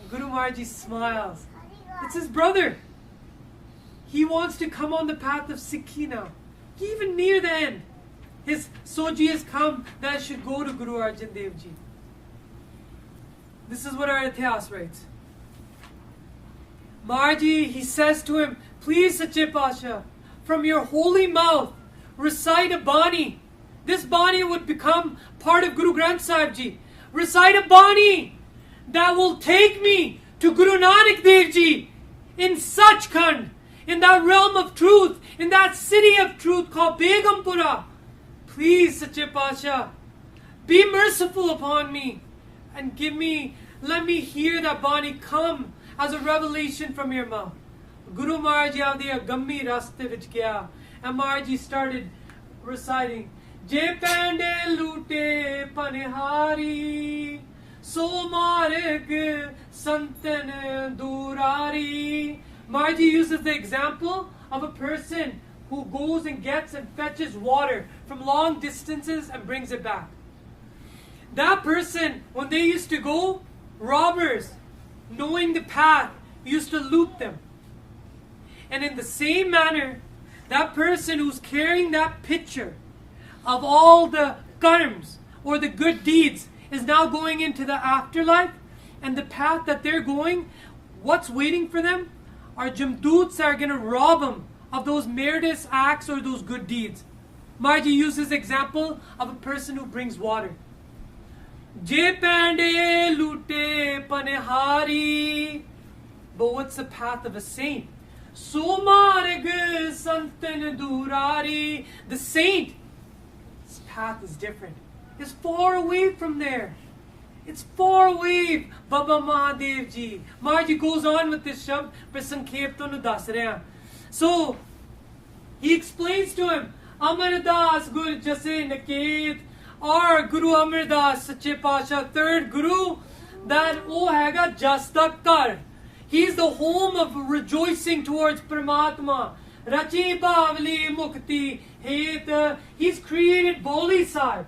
Guru Maharaj smiles. It's his brother. He wants to come on the path of Sikhi now. Even near the end. His Soji has come that I should go to Guru Arjan Dev Ji. This is what our Ityas writes. Maharji, he says to him, please Sache Pasha, from your holy mouth, recite a Bani. This Bani would become part of Guru Granth Sahib Ji. Recite a Bani that will take me to Guru Nanak Dev Ji in Sachkhand, in that realm of truth, in that city of truth called Begumpura. Please, Sache Pasha, be merciful upon me and let me hear that Bani come as a revelation from your mouth. Guru Maharaj avdi gammi raste vich gaya, and Maharaj started reciting, Je pande lute panihari, so marg santan durari. Maharaj uses the example of a person who goes and gets and fetches water from long distances and brings it back. That person, when they used to go, robbers, knowing the path, used to loot them. And in the same manner, that person who's carrying that picture of all the karms or the good deeds is now going into the afterlife, and the path that they're going, what's waiting for them are Jamdoots that are going to rob them of those meritorious acts or those good deeds. Maharaj uses example of a person who brings water. Je pande lute panihari. But what's the path of a saint? So marg santan durari. The saint, his path is different. It's far away from there. It's far away. Baba Mahadev Ji. Maharaj goes on with this shabd, but sankhep to nu das rahe hain. So, He explains to him, Amardas Gur Jase Naket, or Guru Amardas Sache Pasha, third Guru, that O Hega Jastakar. He's the home of rejoicing towards Paramatma. Rachi Bhavli Mukti Het. He's created Boli Sahib.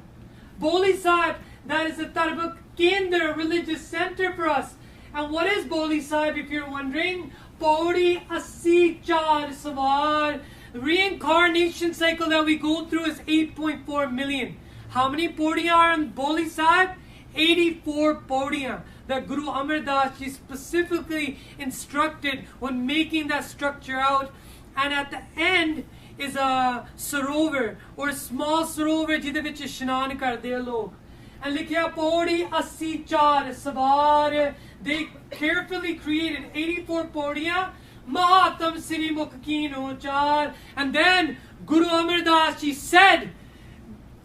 Boli Sahib, that is a Tarbak Kendra, religious center for us. And what is Boli Sahib, if you're wondering? Pauri Asi Char Savar. The reincarnation cycle that we go through is 8.4 million. How many Pauriyan are in Boli Sahib? 84 Pauriyan that Guru Amar Das Ji specifically instructed when making that structure out. And at the end is a sarovar, or a small sarovar jide vich ishnan karde a log. And likhya Pauri 84 savar. They carefully created 84 Pauriyan. Mahatam Sri Mukhkino Char. And then Guru Amar Das Ji said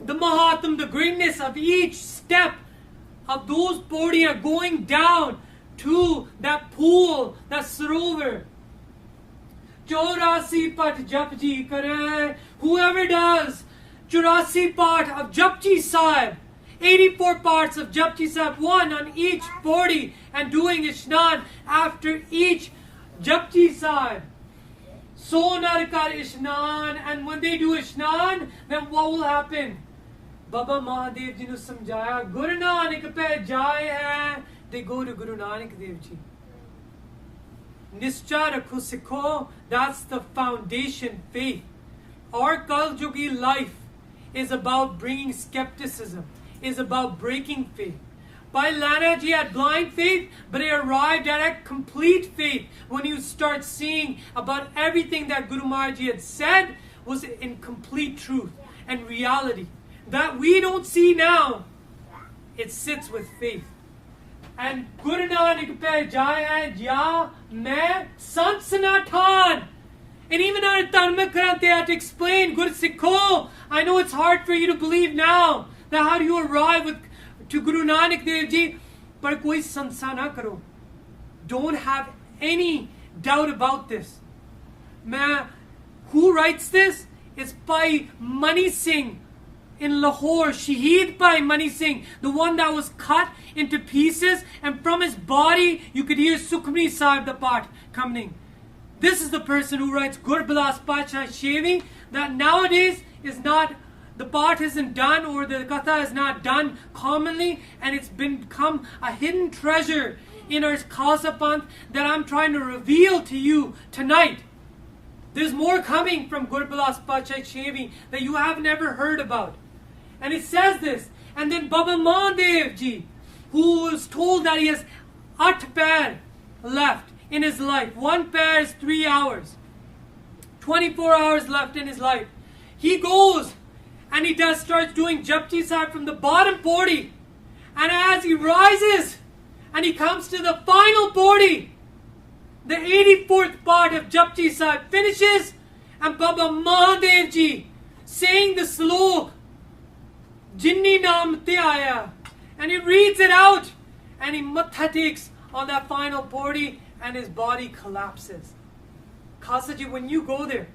the Mahatam, the greatness of each step of those Pauriyan going down to that pool, that sarovar. 84 pat Japji kare. Whoever does 84 part of Japji Sahib, 84 parts of Japji Sahib, one on each body, and doing Ishnan after each Japji Sahib. Sonar kar Ishnan, and when they do Ishnan, then what will happen? Baba Mahadev Ji nu samjhaya, Guru Nanak pe jaye hai. They go to Guru Nanak Dev Ji. Nischa rakho sikho, that's the foundation, faith. Our Kal Yugi life is about bringing skepticism, is about breaking faith. Bhai Lana Ji had blind faith, but he arrived at a complete faith when you start seeing about everything that Guru Maharaj Ji had said was in complete truth and reality. That we don't see now, it sits with faith. And Guru Nanak pe jaya ja main sant sanatan. And even our Dharma Granth, they had to explain, Guru Sikho, I know it's hard for you to believe now that how do you arrive to Guru Nanak Dev Ji, but koi sansa na karo. Don't have any doubt about this. Who writes this? It's by Mani Singh in Lahore, Shaheed Bhai Mani Singh, the one that was cut into pieces, and from his body you could hear Sukhmani Sahib the part coming. This is the person who writes Gurbilas Pacha Shevi, that nowadays is not, the part isn't done, or the katha is not done commonly, and it's become a hidden treasure in our Khalsa Panth that I'm trying to reveal to you tonight. There's more coming from Gurbilas Pacha Shevi that you have never heard about. And it says this. And then Baba Mahadev Ji, who was told that he has 8 pair left in his life. 1 pair is 3 hours. 24 hours left in his life. He goes and he starts doing Japji Sahib from the bottom podi. And as he rises and he comes to the final podi, the 84th part of Japji Sahib finishes, and Baba Mahadev Ji saying the slok, Jinni Naam Te Aaya, and he reads it out, and he matha takes on that final podi, and his body collapses. Khalsa Ji, when you go there,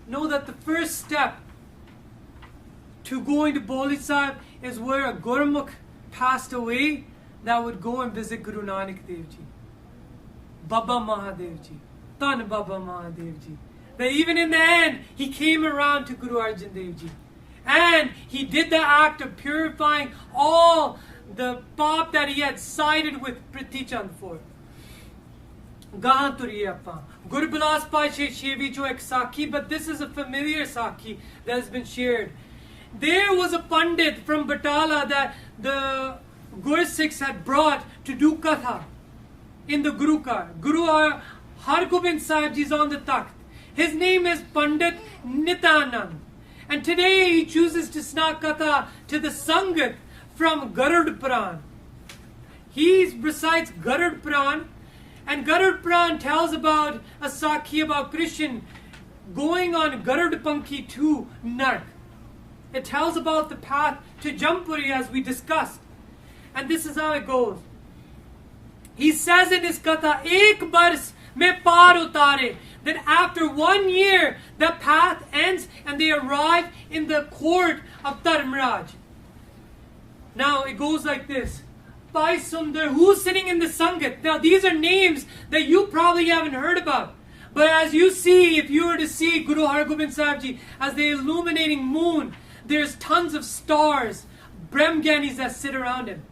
know that the first step to going to Boli Sahib is where a Gurmukh passed away that would go and visit Guru Nanak Dev Ji. Baba Mahadev Ji, Tan Baba Mahadev Ji. That even in the end, he came around to Guru Arjan Dev Ji. And he did the act of purifying all the pap that he had sided with Prithvi Chand for. Gahan turiye appa. Gurbilas Pache Shevi jo ek sakhi, but this is a familiar sakhi that has been shared. There was a Pandit from Batala that the Gursikhs had brought to do katha in the Guru Car. Guru Hargobind Sahib Ji is on the takht. His name is Pandit Nitanand. And today he chooses to snak katha to the Sangat from Garud Puran. He recites Garud Puran, and Garud Puran tells about a sakhi about Krishna going on Garud Pankhi to Nark. It tells about the path to Jampuri as we discussed. And this is how it goes. He says in his katha, Ek bars mein paar utare, Then after 1 year, the path ends and they arrive in the court of Dharmraj. Now it goes like this. Bhai Sundar, who's sitting in the Sangat? Now these are names that you probably haven't heard about. But as you see, if you were to see Guru Hargobind Sahib Ji as the illuminating moon, there's tons of stars, Brahmgyanis that sit around him.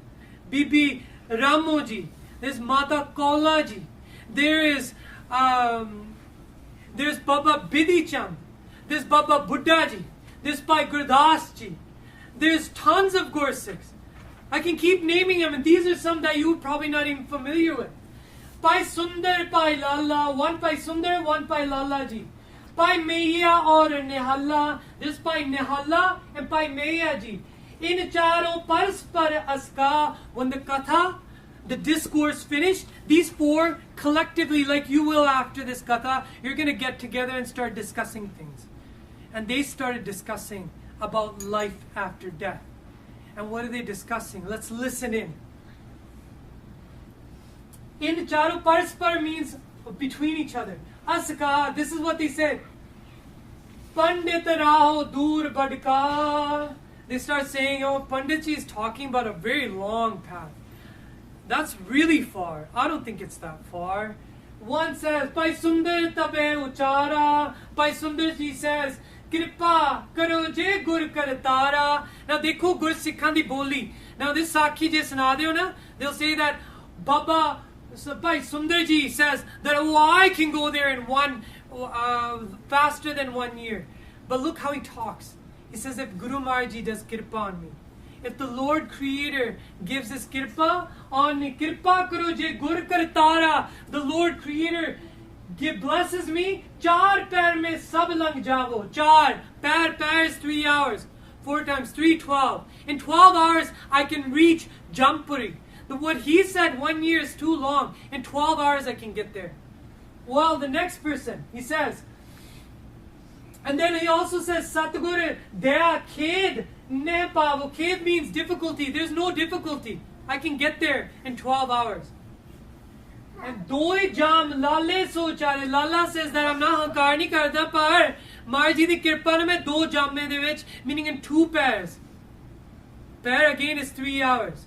Bibi Ramo Ji, there's Mata Kaula Ji, there's Baba Bidhi Chand, there's Baba Buddha Ji, there's Bhai Gurdas Ji, there's tons of Gursikhs. I can keep naming them, and these are some that you're probably not even familiar with. Bhai Sundar, Bhai Lala, one Bhai Sundar, one Bhai Lala Ji. Bhai Maiya or Nihalla, this Bhai Nihalla and Bhai Maiya Ji. In charo paraspar aska, when the katha, the discourse finished, these four collectively, like you will after this katha, you're going to get together and start discussing things. And they started discussing about life after death. And what are they discussing? Let's listen in. In charu paraspar means between each other. Aska, this is what they said. Pandit raho dur badka. They start saying, oh, Panditji is talking about a very long path. That's really far. I don't think it's that far. One says, Bhai Sundar tabe uchara. Bhai Sundar ji says, Kripa karo je gur kartara. Now dekho gur sikhan di boli. Now this sakhi je suna deo na, they'll say that Baba Bhai Sundar ji says that, oh, I can go there in faster than 1 year. But look how he talks. He says, if Guru Maharaj Ji does kirpa on me, if the Lord Creator gives his kirpa on me, kirpa karo je gur kartara, the Lord Creator blesses me, 4 pair mein sab lang javo. 4 pair is 3 hours. 4 times 3, 12. In 12 hours, I can reach Jampuri. What he said, 1 year is too long. In 12 hours, I can get there. Well, the next person, he says, and then he also says, Satguru, daya khed ne pavo. Khed means difficulty. There's no difficulty. I can get there in 12 hours. And doi jam lale so chare. Lala says that I'm not hankar nahi karda, par Maharji di kirpa na main 2 jamme de vich, meaning in 2 pairs. Pair again is 3 hours.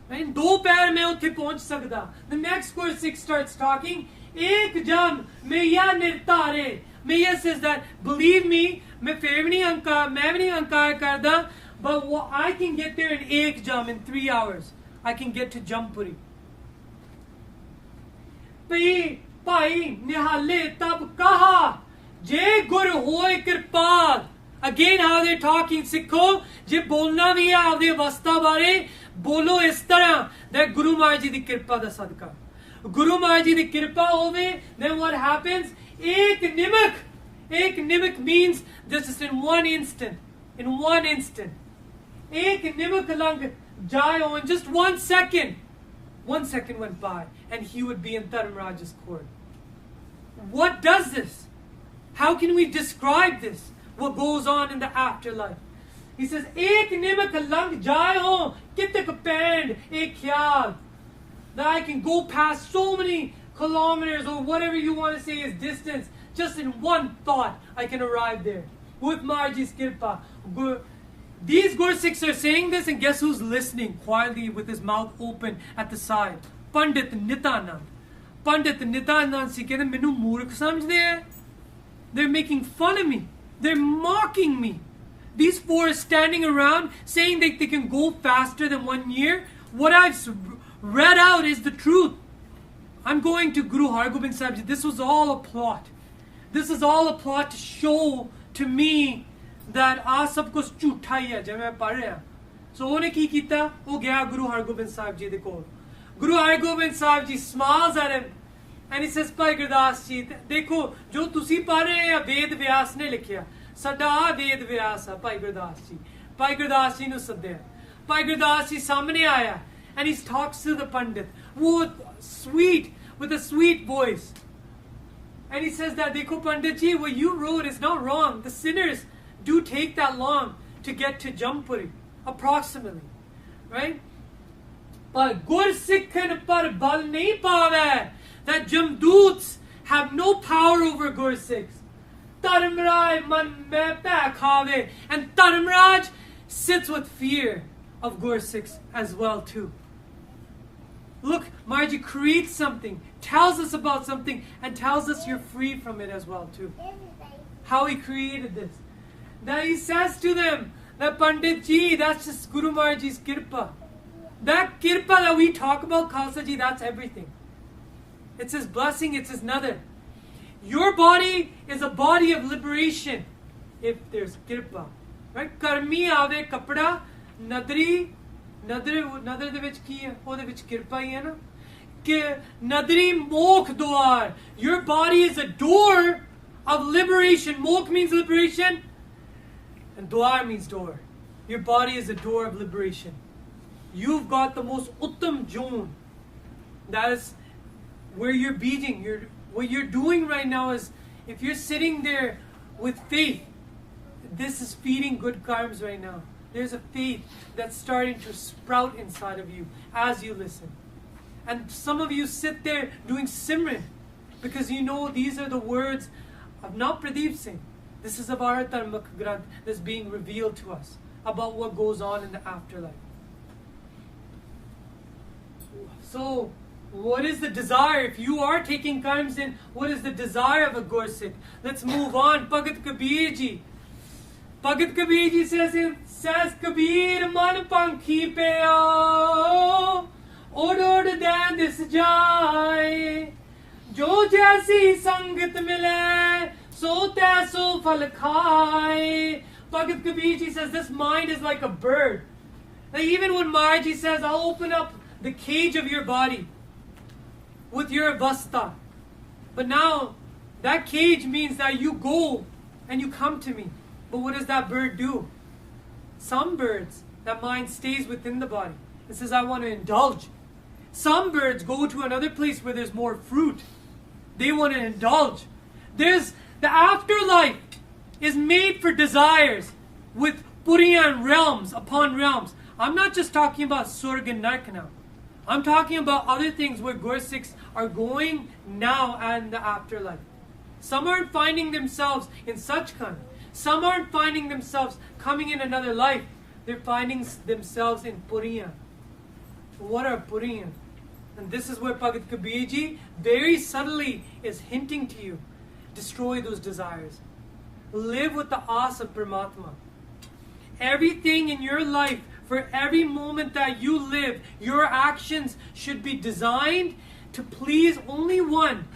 In 2 pair mein utte pahunch sakda. The next Gursikh starts talking. Ek jam maiya nirtare. Maiya says that, believe me, main bhi nahi hankar karda, but I can get there in ek jam, in 3 hours. I can get to Jampuri. Bhai nihale tab kaha je gur hoy kirpal. Again, how they're talking, Sikho, je bolna bhi hai aapde avastha bare, bolo is tarah that Guru Maharaj Ji di kirpa da sadka. Guru Maharaj Ji di kirpa hove, then what happens? Ek nimak means just in one instant. In 1 instant. Ek nimak lang jayo, in just 1 second. 1 second went by, and he would be in Dharmraj's court. What does this? How can we describe this? What goes on in the afterlife? He says, Ek nimak lang jayo, kitak pand, ek khyal. That I can go past so many kilometers, or whatever you want to say is distance, just in one thought, I can arrive there. With Maharji's kirpa. These Gursikhs are saying this, and guess who's listening quietly with his mouth open at the side? Pandit Nitanand. Pandit Nitanand si kehte mainu moorkh samjhde hai. They're making fun of me. They're mocking me. These 4 are standing around saying that they can go faster than 1 year. What I've read out is the truth. I'm going to Guru Hargobind Sahib Ji. This was all a plot. This is all a plot to show to me that aa sab kuch jhootha hi hai je main padh raha. So ਉਹਨੇ ਕੀ ਕੀਤਾ? ਉਹ ਗਿਆ Guru Hargobind Sahib Ji ਦੇ ਕੋਲ. Guru Hargobind Sahib Ji smiles at him and he says, Bhai Gurdas Ji, ਦੇਖੋ ਜੋ ਤੁਸੀਂ ਪੜ੍ਹ ਰਹੇ ਆ ਵੇਦ ਵਿਆਸ ਨੇ ਲਿਖਿਆ. ਸਾਡਾ ਆ ਵੇਦ ਵਿਆਸ ਆ Bhai Gurdas Ji. Bhai Gurdas Ji ਨੂੰ ਸੱਦਿਆ. Bhai Gurdas Ji ਸਾਹਮਣੇ ਆਇਆ and he talks to the Pandit with a sweet voice. And he says that, dekho Pandit Ji, what you wrote is not wrong. The sinners do take that long to get to Jampuri, approximately. Right? But Gur Sikhan par bal nahi paave. That Jamdoots have no power over Gursikhs. Dharmraj man mein peh khave. And Dharmraj sits with fear of Gursikhs as well too. Look, Marji creates something, tells us about something, and tells us you're free from it as well too. How he created this. That he says to them, that Pandit Ji, that's just Guru Maharaj's kirpa. That kirpa that we talk about, Khalsa Ji, that's everything. It's his blessing, it's his nadar. Your body is a body of liberation if there's kirpa. Right? Karmi aave kapda, nadri, nadar de vich ki hai? Ode vich kirpa hi hai na? Ke nadri mokh dwar. Your body is a door of liberation. Mokh means liberation, and dwar means door. Your body is a door of liberation. You've got the most uttam zone. That is where you're beating. What you're doing right now is, if you're sitting there with faith, this is feeding good karmas right now. There's a faith that's starting to sprout inside of you as you listen. And some of you sit there doing Simran because you know these are the words of not Pardeep Singh. This is of our Dharmak Granth that's being revealed to us about what goes on in the afterlife. So, what is the desire? If you are taking karmas in, what is the desire of a Gursikh? Let's move on. Bhagat Kabir Ji. Bhagat Kabir Ji says Kabir man pankhi pe aao, od od dan dis jaye, jo jaisi sangat mile, so taiso phal khaye. Bhagat Kabir Ji says this mind is like a bird. Like even when Maharaj says, I'll open up the cage of your body with your avastha. But now, that cage means that you go and you come to me. But what does that bird do? Some birds, that mind stays within the body. It says, I want to indulge. Some birds go to another place where there's more fruit. They want to indulge. The afterlife is made for desires with Puriyan realms upon realms. I'm not just talking about Surg and Nark now. I'm talking about other things where Gursikhs are going now and the afterlife. Some aren't finding themselves in Sachkhand. Some aren't finding themselves coming in another life. They're finding themselves in Puriyan. What are Puriyan? And this is where Bhagat Kabir Ji very subtly is hinting to you. Destroy those desires. Live with the aas of Paramatma. Everything in your life, for every moment that you live, your actions should be designed to please only one,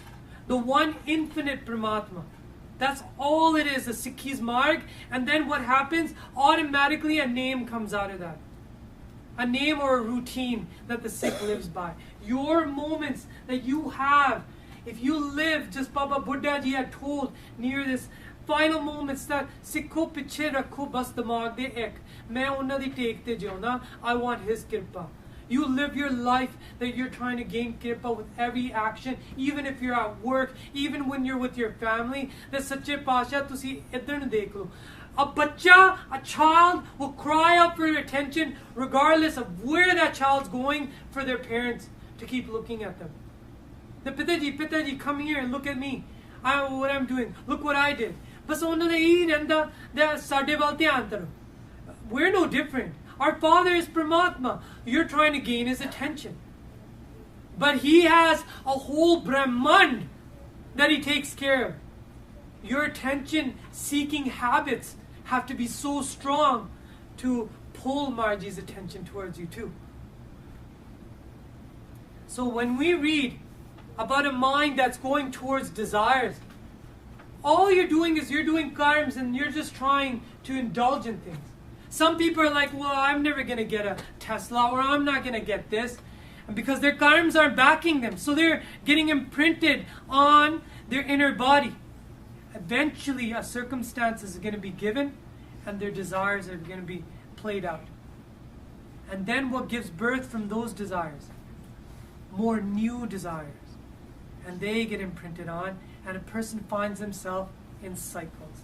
the one infinite Paramatma. That's all it is, the Sikhi's marg. And then what happens? Automatically a name comes out of that. A name or a routine that the Sikh lives by. Your moments that you have, if you live, just Baba Buddha Ji had told near this final moments that Sikho piche rakho bas dimag de ek. Main unna di take te jiona. I want his kirpa. You live your life that you're trying to gain kirpa with every action, even if you're at work, even when you're with your family. That Sache Pasha tusi idhar na dekh lo. A child will cry out for your attention regardless of where that child's going for their parents to keep looking at them. The Pitaji, come here and look at me. What I'm doing. Look what I did. We're no different. Our Father is Paramatma. You're trying to gain His attention. But He has a whole Brahmand that He takes care of. Your attention-seeking habits have to be so strong to pull Marji's attention towards you too. So when we read about a mind that's going towards desires, all you're doing is you're doing karms and you're just trying to indulge in things. Some people are like, well, I'm never going to get a Tesla, or I'm not going to get this. And because their karms aren't backing them. So they're getting imprinted on their inner body. Eventually, a circumstance is going to be given and their desires are going to be played out. And then what gives birth from those desires? More new desires. And they get imprinted on, and a person finds himself in cycles.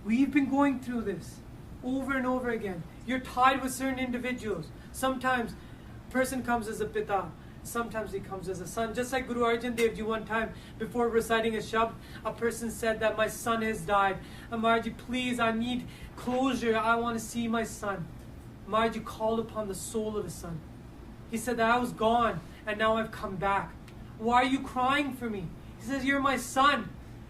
We've been going through this over and over again. You're tied with certain individuals. Sometimes a person comes as a pita, Sometimes he comes as a son. Just like Guru Arjan Dev Ji one time, before reciting a shabd, a person said that my son has died. And Maharaji, please, I need closure. I want to see my son. Maharaji called upon the soul of his son. He said that I was gone and now I've come back. Why are you crying for me? He says, you're my son.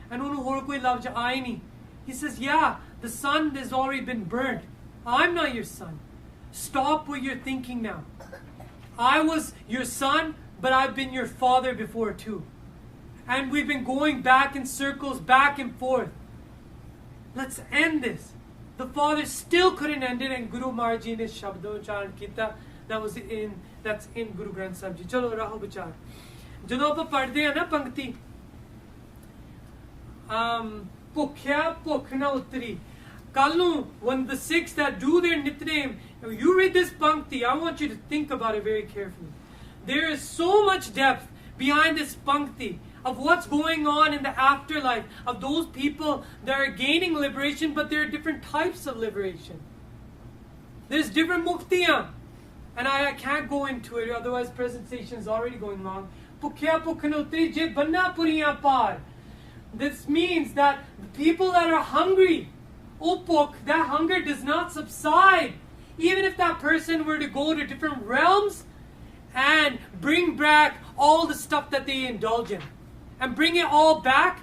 And unu hor koi love ja aaye nahi. He says, yeah, the sun has already been burnt. I'm not your son. Stop what you're thinking now. I was your son, but I've been your father before too. And we've been going back in circles, back and forth. Let's end this. The father still couldn't end it, and Guru Maharaj Ji ne shabdo ucharan kita. That's in Guru Granth Sahib Ji. Chalo raho vichar. ਜਦੋਂ ਆਪਾਂ ਪੜ੍ਹਦੇ ਆ ਨਾ ਪੰਕਤੀ ਭੁੱਖਿਆ ਭੁੱਖ ਨਾ ਉਤਰੀ ਕੱਲ ਨੂੰ when the Sikhs that do their Nitnem, you read this pankti, I want you to think about it very carefully. There is so much depth behind this pankti of what's going on in the afterlife, of those people that are gaining liberation, but there are different types of liberation. There's different muktiyan, and I can't go into it, otherwise presentation is already going long. Bhukhya bhukh na utri je banna puriyan par. This means that the people that are hungry, that hunger does not subside. Even if that person were to go to different realms and bring back all the stuff that they indulge in, and bring it all back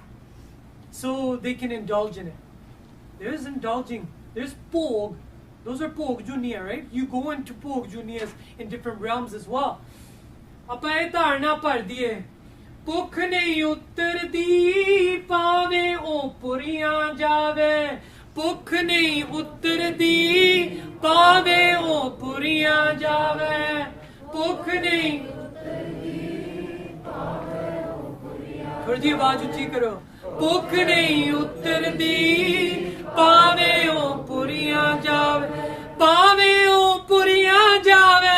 so they can indulge in it. There's indulging. There's Pog. Those are Pog Junia, right? You go into Pog Junias in different realms as well. ਆਪਾਂ ਇਹ ਧਾਰਨਾ ਭਰ ਦਈਏ ਭੁੱਖ ਨਹੀਂ ਉਤਰਦੀ ਪਾਵੇ ਉਹ ਪੁਰੀਆਂ ਜਾਵੇ ਭੁੱਖ ਨਹੀਂ ਉਤਰਦੀ ਪਾਵੇ ਉਹ ਪੁਰੀਆਂ ਜਾਵੇ ਭੁੱਖ ਨਹੀਂ ਉਤਰਦੀ ਪਾਵੇ ਉਹ ਪੁਰੀਆਂ ਥੋੜੀ ਜਿਹੀ ਆਵਾਜ਼ ਉੱਚੀ ਕਰੋ ਭੁੱਖ ਨਹੀਂ ਉਤਰਦੀ ਪਾਵੇ ਉਹ ਪੁਰੀਆਂ ਜਾਵੇ ਪਾਵੇ ਉਹ ਪੁਰੀਆਂ ਜਾਵੇ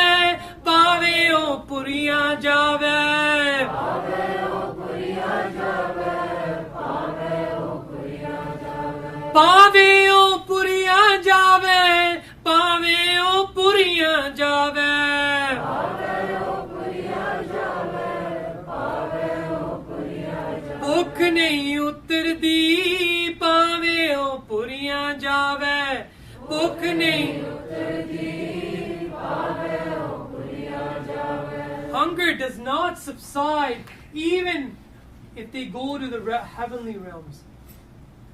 ਪਾਵੇ ਉਹ ਪੁਰੀਆਂ ਜਾਵੇ ਪਾਵੇ ਉਹ ਪੁਰੀਆਂ ਜਾਵੇ ਪਾਵੇ ਉਹ ਪੁਰੀਆਂ ਜਾਵੇ ਪਾਵੇ ਉਹ ਪੁਰੀਆਂ ਜਾਵੇ ਪਾਵੇ ਉਹ ਪੁਰੀਆਂ ਜਾਵੇ ਪਾਵੇ ਉਹ ਪੁਰੀਆਂ ਜਾਵੇ ਪਾਵੇ ਉਹ ਪੁਰੀਆਂ ਜਾਵੇ ਭੁੱਖ ਨਹੀਂ ਉਤਰਦੀ ਪਾਵੇ ਉਹ ਪੁਰੀਆਂ ਜਾਵੇ ਭੁੱਖ ਨਹੀਂ ਉਤਰਦੀ ਪਾਵੇ ਉਹ ਪੁਰੀਆਂ ਜਾਵੇ Hunger does not subside even if they go to the heavenly realms.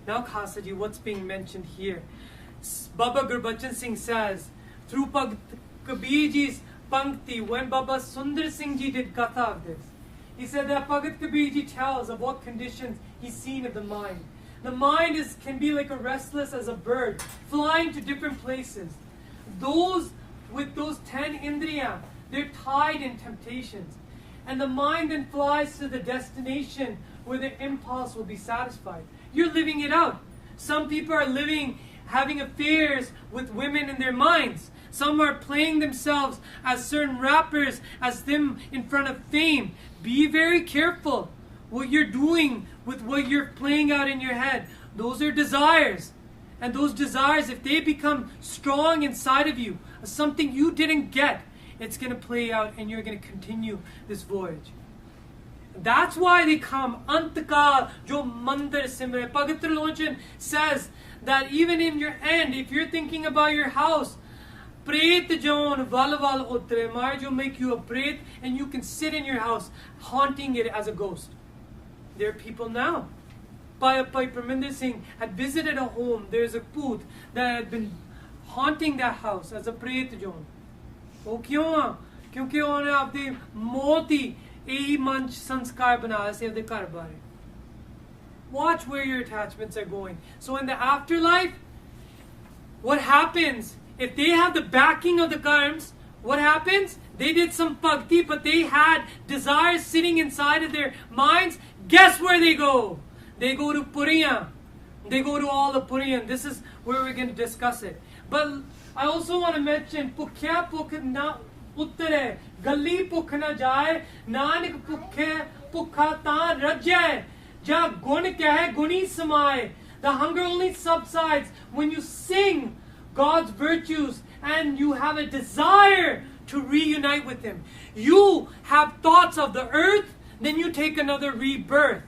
Now Khasa ji, what's being mentioned here? Baba Gurbachan Singh says, through Kabir ji's pankti, when Baba Sundar Singh ji did katha of this, he said that Bhagat Kabir ji tells of what conditions he's seen of the mind. The mind can be like a restless as a bird, flying to different places. Those with those 10 indriya, they're tied in temptations. And the mind then flies to the destination where the impulse will be satisfied. You're living it out. Some people are having affairs with women in their minds. Some are playing themselves as certain rappers, as them in front of fame. Be very careful what you're doing with what you're playing out in your head. Those are desires. And those desires, if they become strong inside of you, something you didn't get, it's going to play out and you're going to continue this voyage. That's why they come. Antakal jo mandir simre. Bhagat Trilochan says that even in your end, if you're thinking about your house, Pret jon val val utre. Maharaj will make you a pret and you can sit in your house haunting it as a ghost. There are people now. Bhai Pardeep Singh had visited a home. There's a poot that had been haunting that house as a pret jon. वो क्यों आ क्योंकि उन्होंने अपनी मौत ही यही मंच संस्कार बनाया से अपने घर बारे. Watch where your attachments are going. So in the afterlife, what happens if they have the backing of the karms? What happens? They did some bhakti, but they had desires sitting inside of their minds. Guess where they go? They go to Puriyan. They go to all the Puriyan. This is where we're going to discuss it. But I also want to mention Pukhya Pukh na uttare, Gali Pukh na jaye, Nanak Pukhe Pukha ta rajay, Ja gun kahe guni samaye. The hunger only subsides when you sing God's virtues and you have a desire to reunite with Him. You have thoughts of the earth, then you take another rebirth.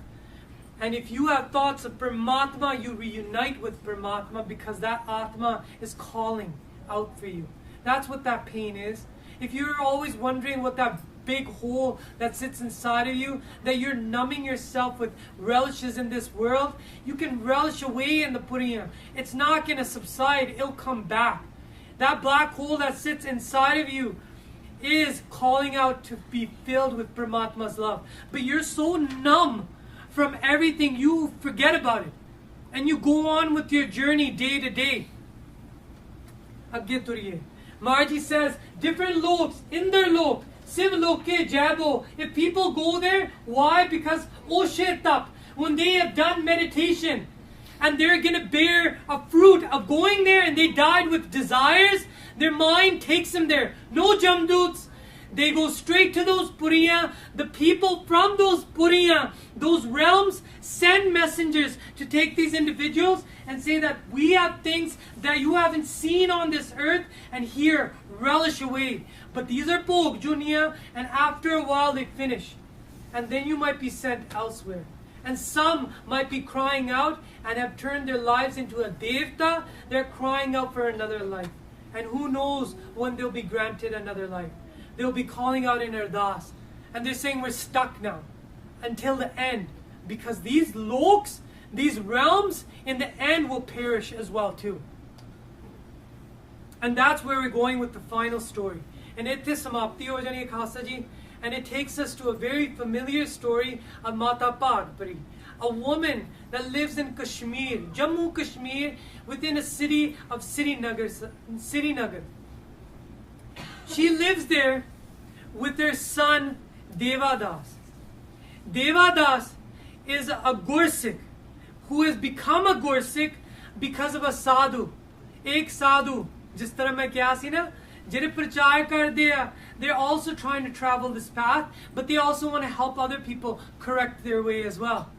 And if you have thoughts of Paramatma, you reunite with Paramatma because that Atma is calling out for you. That's what that pain is. If you're always wondering what that big hole that sits inside of you, that you're numbing yourself with relishes in this world, you can relish away in the Puriya. It's not going to subside, it'll come back. That black hole that sits inside of you is calling out to be filled with Paramatma's love. But you're so numb from everything, you forget about it. And you go on with your journey day to day. Agge turiye. Marji says, different loks, in their lok, Siv loke jabo. If people go there, why? Because Oshetap, when they have done meditation, and they're going to bear a fruit of going there, and they died with desires, their mind takes them there. No jamduts. They go straight to those Puriya. The people from those Puriya, those realms, send messengers to take these individuals and say that we have things that you haven't seen on this earth, and here, relish away. But these are Bhog Junia, and after a while they finish. And then you might be sent elsewhere. And some might be crying out and have turned their lives into a Devta. They're crying out for another life. And who knows when they'll be granted another life. They'll be calling out in Ardas. And they're saying we're stuck now until the end. Because these loks, these realms, in the end will perish as well too. And that's where we're going with the final story. And it is samapti ho jani Khalsa ji. And it takes us to a very familiar story of Mata Pardeep, a woman that lives in Kashmir, Jammu Kashmir, within a city of Srinagar. She lives there with her son Devadas. Devadas is a Gursikh who has become a Gursikh because of a sadhu. Ek sadhu, jis tarah main kya si na, jehde prachar karde a, they're also trying to travel this path, but they also want to help other people correct their way as well.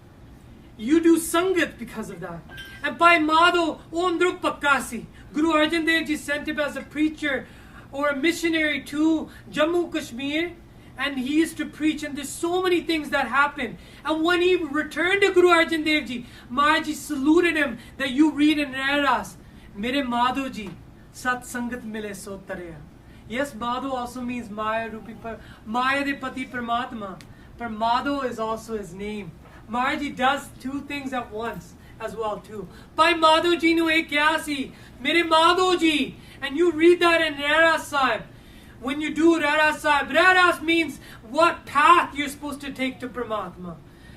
You do sangat because of that. And by Madho, Ondru Pakasi, Guru Arjan Dev Ji sent him as a preacher or a missionary to Jammu Kashmir, and he used to preach, and there's so many things that happened. And when he returned to Guru Arjan Dev Ji, Maharaj saluted him that you read in Raras, Mere Madho Ji, Sat Sangat Mile So Tareya. Yes, Madho also means Maya Rupi, Maya de Pati Paramatma. But Madho is also his name. Maharaj does two things at once as well too. By Madho Ji nu ek kya si, Mere Madho Ji. And you read that in Raras Sahib. When you do Raras Sahib, Raras means what path you're supposed to take to Paramatma.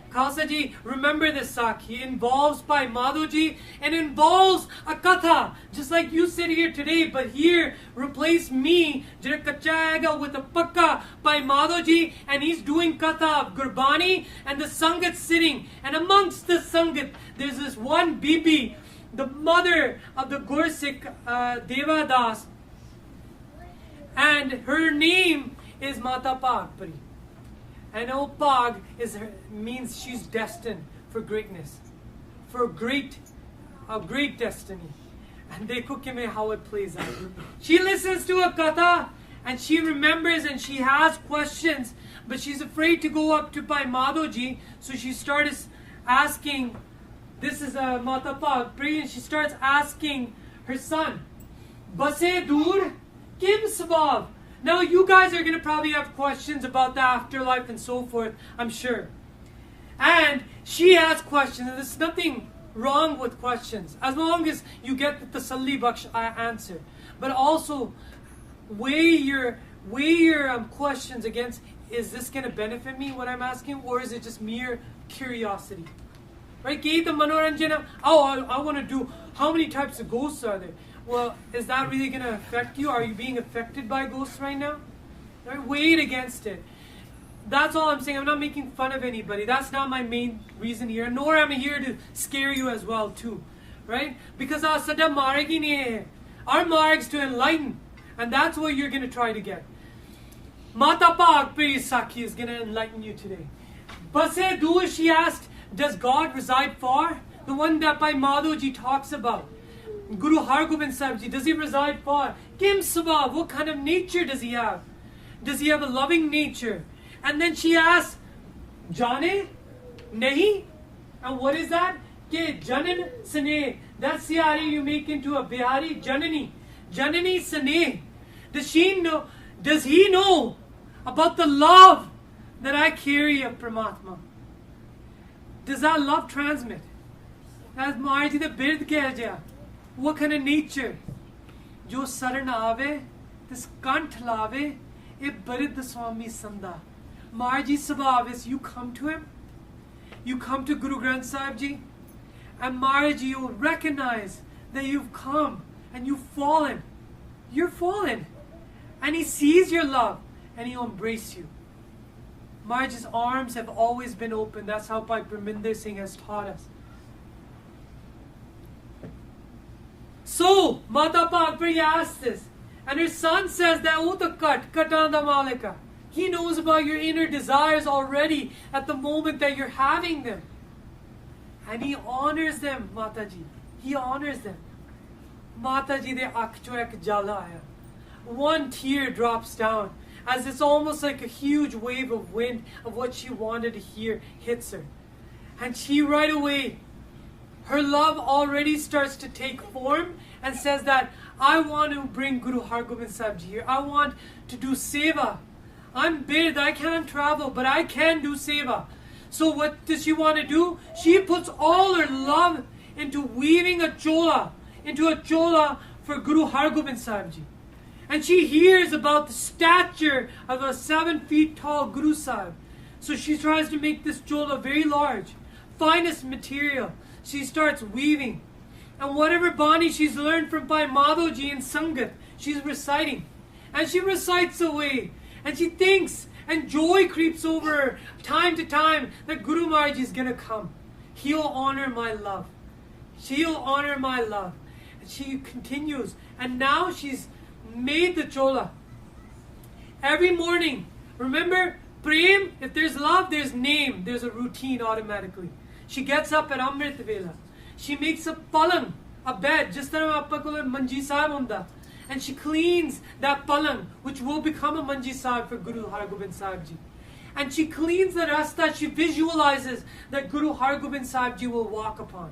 Khalsa Ji, remember this Sakhi. It involves Bhai Madho Ji and involves a katha. Just like you sit here today, but here replace me, jira kacha aega, with a pakka Bhai Madho Ji, and he's doing katha of Gurbani, and the Sangat sitting. And amongst the Sangat, there's this one Bibi, the mother of the Gursikh Devadas, and her name is Mata Pardeep. And Pag means she's destined for greatness, for a great destiny. And dekho kime how it plays out. She listens to a katha and she remembers and she has questions, but she's afraid to go up to Bhai Madho Ji, so she starts asking. This is a Mata Pardeep, and she starts asking her son, Base dur kim sabab? Now you guys are going to probably have questions about the afterlife and so forth, I'm sure. And she has questions, and there's nothing wrong with questions, as long as you get the tasalli baksh answer. But also, weigh your questions against, is this going to benefit me, what I'm asking, or is it just mere curiosity? Right? Get the manoranjana. Oh, I want to do, how many types of ghosts are there? Well, is that really going to affect you? Are you being affected by ghosts right now? Right? Weigh it against it. That's all I'm saying. I'm not making fun of anybody. That's not my main reason here. Nor am I here to scare you as well too. Right? Because our sada marg hi nahi hai. Our marg is to enlighten. And that's what you're going to try to get. Mata Pardeep Sakhi is going to enlighten you today. Base dur, she asked, does God reside far? The one that Bhai Madho Ji talks about. Guru Hargobind Sahib Ji, does he reside far? Kim Sabab, what kind of nature does he have? Does he have a loving nature? And then she asks, Jane? Nahi? And what is that? Ke Janan Sneh. That Siyari you make into a Bihari. Janani. Janani Sneh. Does he know about the love that I carry of Paramatma? Does that love transmit? As Maharji the Bird keh, what kind of nature? Jo saran aave, this kant lave, e barid Swami Sanda. Maharji Sabhav is you come to him, you come to Guru Granth Sahib Ji, and Maharji, you will recognize that you've come and you've fallen. You're fallen. And he sees your love and he'll embrace you. Maharaj's arms have always been open. That's how Bhai Pardeep Singh has taught us. So, Mata Pagpuri asks this. And her son says that Katanda Malika. He knows about your inner desires already at the moment that you're having them. And he honors them, Mataji. He honors them. Mataji de akcho ek jala aaya. One tear drops down as it's almost like a huge wave of wind of what she wanted to hear hits her. And she right away, her love already starts to take form and says that I want to bring Guru Hargobind Sahib Ji here. I want to do seva. I'm bid, I can't travel, but I can do seva. So what does she want to do? She puts all her love into weaving a chola for Guru Hargobind Sahib Ji. And she hears about the stature of a 7 feet tall Guru Sahib. So she tries to make this chola very large, finest material. She starts weaving. And whatever Bani she's learned from Bhai Madhavji and Sangat, she's reciting. And she recites away. And she thinks, and joy creeps over her time to time that Guru Maharaj is going to come. He'll honor my love. She'll honor my love. And she continues. And now she's made the chola. Every morning, remember, Prem, if there's love, there's name. There's a routine automatically. She gets up at Amrit Vela. She makes a palang, a bed, just like Manji Sahib hunda. And she cleans that palang, which will become a Manji Sahib for Guru Hargobind Sahib Ji. And she cleans the rasta, she visualizes that Guru Hargobind Sahib Ji will walk upon.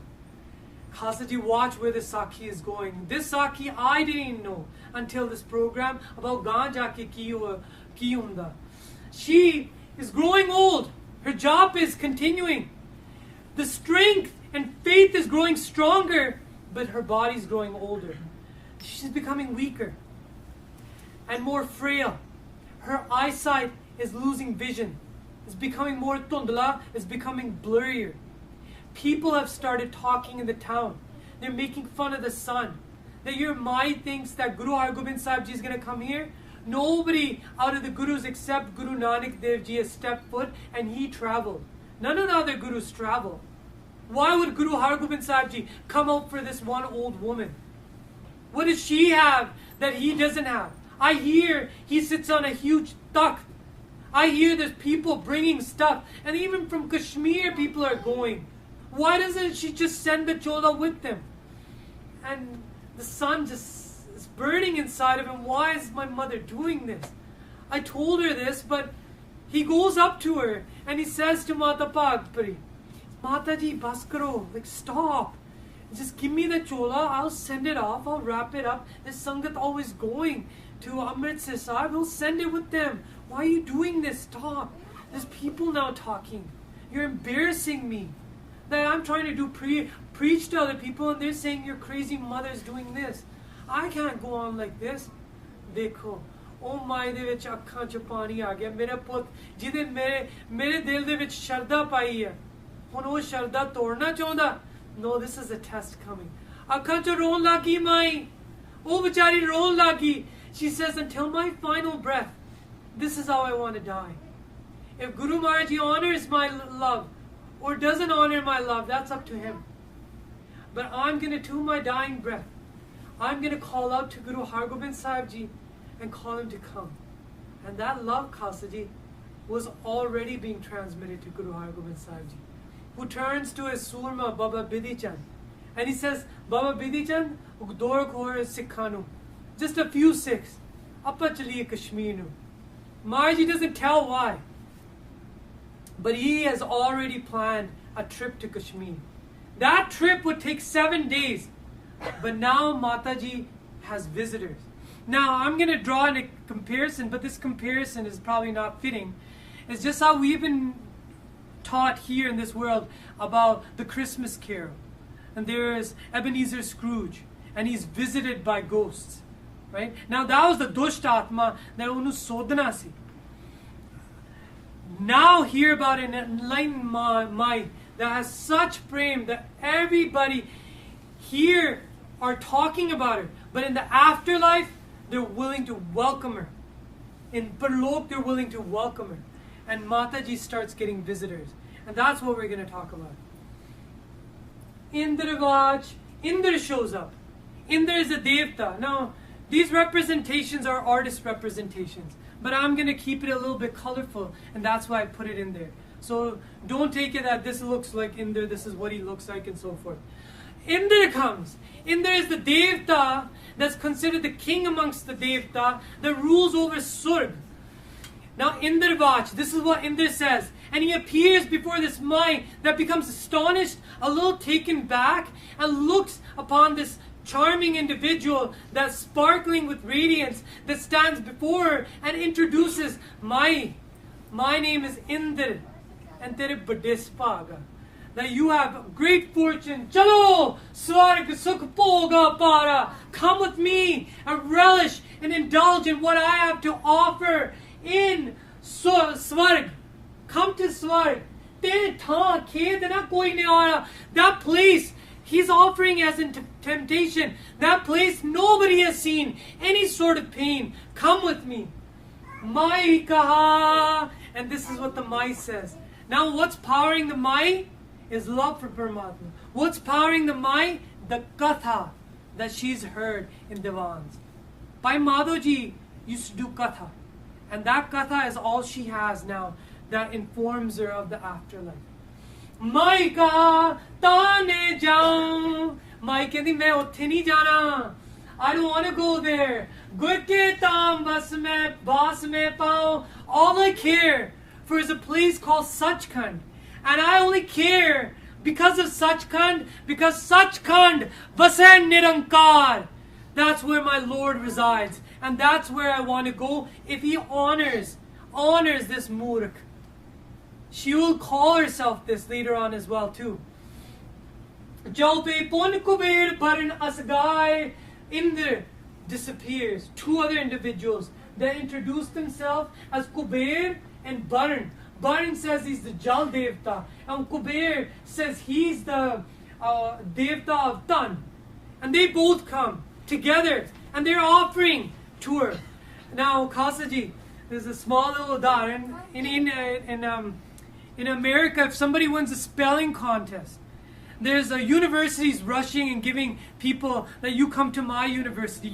Khasa Ji, watch where this Sakhi is going. This Sakhi I didn't know until this program about Gaan Jaake ki hunda. She is growing old. Her job is continuing. The strength and faith is growing stronger, but her body's growing older. She's becoming weaker and more frail. Her eyesight is losing vision. It's becoming more tundla, it's becoming blurrier. People have started talking in the town. They're making fun of the sun. That your Mai thinks that Guru Hargobind Sahib Ji is going to come here. Nobody out of the Gurus except Guru Nanak Dev Ji has stepped foot and he traveled. None of the other Gurus travel. Why would Guru Hargobind Sahib Ji come out for this one old woman? What does she have that he doesn't have? I hear he sits on a huge takht. I hear there's people bringing stuff. And even from Kashmir people are going. Why doesn't she just send the chola with them? And the sun just is burning inside of him. Why is my mother doing this? I told her this, but he goes up to her and he says to Mata Pagpuri, Mataji, bas karo, like stop. Just give me the chola, I'll send it off, I'll wrap it up. There's Sangat always going to Amritsar Sahib, we'll send it with them. Why are you doing this? Stop. There's people now talking. You're embarrassing me. That I'm trying to do preach to other people and they're saying your crazy mother's doing this. I can't go on like this. Dekho. Oh my de vich akhan ch pani aa gaya. Mera put jide mere dil de vich sharda pai hai. Hun oh sharda torna chaunda. No, this is a test coming. Akhan ch ron lagi mai. Oh bechari ron lagi. She says, until my final breath, this is how I want to die. If Guru Maharaj honors my love or doesn't honor my love, that's up to him. But I'm going to, to my dying breath, I'm going to call out to Guru Hargobind Sahib Ji and call him to come. And that love, Khalsa was already being transmitted to Guru Hargobind Sahib Ji, who turns to his Surma, Baba Bidhi Chand. And he says, Baba Bidhi Chand, Dor Khor Sikhanu. Just a few Sikhs. Appa chaliye Kashmir nu. Maharaji doesn't tell why. But he has already planned a trip to Kashmir. That trip would take 7 days. But now Mataji has visitors. Now I'm going to draw a comparison, but this comparison is probably not fitting. It's just how we've been taught here in this world about the Christmas Carol. And there is Ebenezer Scrooge, and he's visited by ghosts. Right? Now that was the Dusht Atma that unu sodhana si. Now hear about an enlightened mind that has such prem that everybody here are talking about her. But in the afterlife, they're willing to welcome her. In Parlok, they're willing to welcome her. And Mataji starts getting visitors. And that's what we're going to talk about. Indra shows up. Indra is a Devta. Now, these representations are artist representations. But I'm going to keep it a little bit colorful. And that's why I put it in there. So don't take it that this looks like Indra, this is what he looks like, and so forth. Indra comes. Indra is the Devta that's considered the king amongst the Devta that rules over Surg. Now Indra Vach, this is what Indra says. And he appears before this mind that becomes astonished, a little taken back, and looks upon this charming individual that's sparkling with radiance that stands before her and introduces, my name is Indra, and tere bade spaga. That you have great fortune. Chalo, Swarg Sukh Poga Para. Come with me and relish and indulge in what I have to offer in Swarg. Come to Swarg. That place he's offering as a temptation. That place nobody has seen any sort of pain. Come with me. Mai kaha. And this is what the Mai says. Now what's powering the Mai? Is love for Paramatma. What's powering the Mai? The Katha that she's heard in Divans. Bhai Madhoji used to do Katha. And that Katha is all she has now that informs her of the afterlife. Mai kaha tane jaun. Mai kendi main utthe nahi jana. I don't want to go there. Gur ke tam bas mein pao. All I care for is a place called Sachkhand. And I only care because of Sachkhand, because Sachkhand vasai nirankar. That's where my Lord resides. And that's where I want to go if he honors this Murk. She will call herself this later on as well too. Jalpe pon kuber baran asgai. Indra disappears. Two other individuals that introduce themselves as Kuber and Baran. Baran says he's the Jal Devta, and Kuber says he's the Devta of Tan. And they both come together, and they're offering to her. Now, Khasaji, there's a small little udaharan. In America, if somebody wins a spelling contest, there's universities rushing and giving people that you come to my university,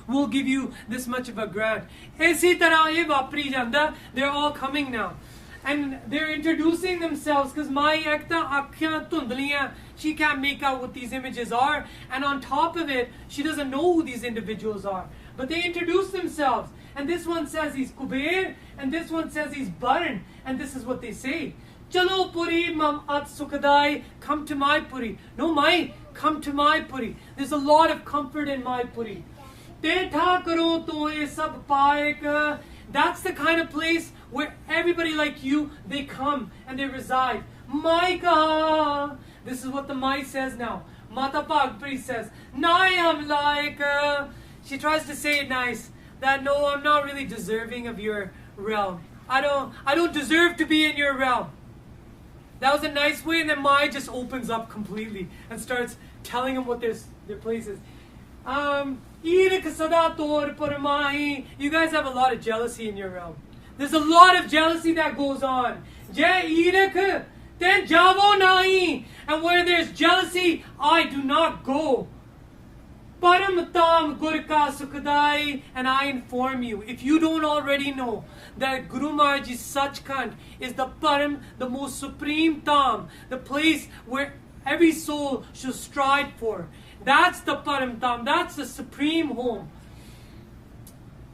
we'll give you this much of a grant. Aisi tarah ye vapri janda, they're all coming now. And they're introducing themselves because my ekta akhyan tundliyan, she can't make out what these images are. And on top of it, she doesn't know who these individuals are. But they introduce themselves. And this one says he's Kuber, and this one says he's Baran. And this is what they say. Chalo Puri mam at sukadai, come to my Puri. No, Mai, come to my Puri. There's a lot of comfort in my Puri. Tetha karo to ye sab paek. That's the kind of place where everybody like you, they come and they reside. Mai kaha. This is what the Mai says now. Mata Pagpri says, Nayam like. She tries to say it nice. That no, I'm not really deserving of your realm. I don't deserve to be in your realm. That was a nice way, and then Mai just opens up completely and starts telling him what their place is. You guys have a lot of jealousy in your realm. There's a lot of jealousy that goes on. And where there's jealousy, I do not go. And I inform you, if you don't already know, that Guru Maharaji's Sachkhand is the Param, the most supreme Tam, the place where every soul should strive for. That's the Param Tam, that's the supreme home.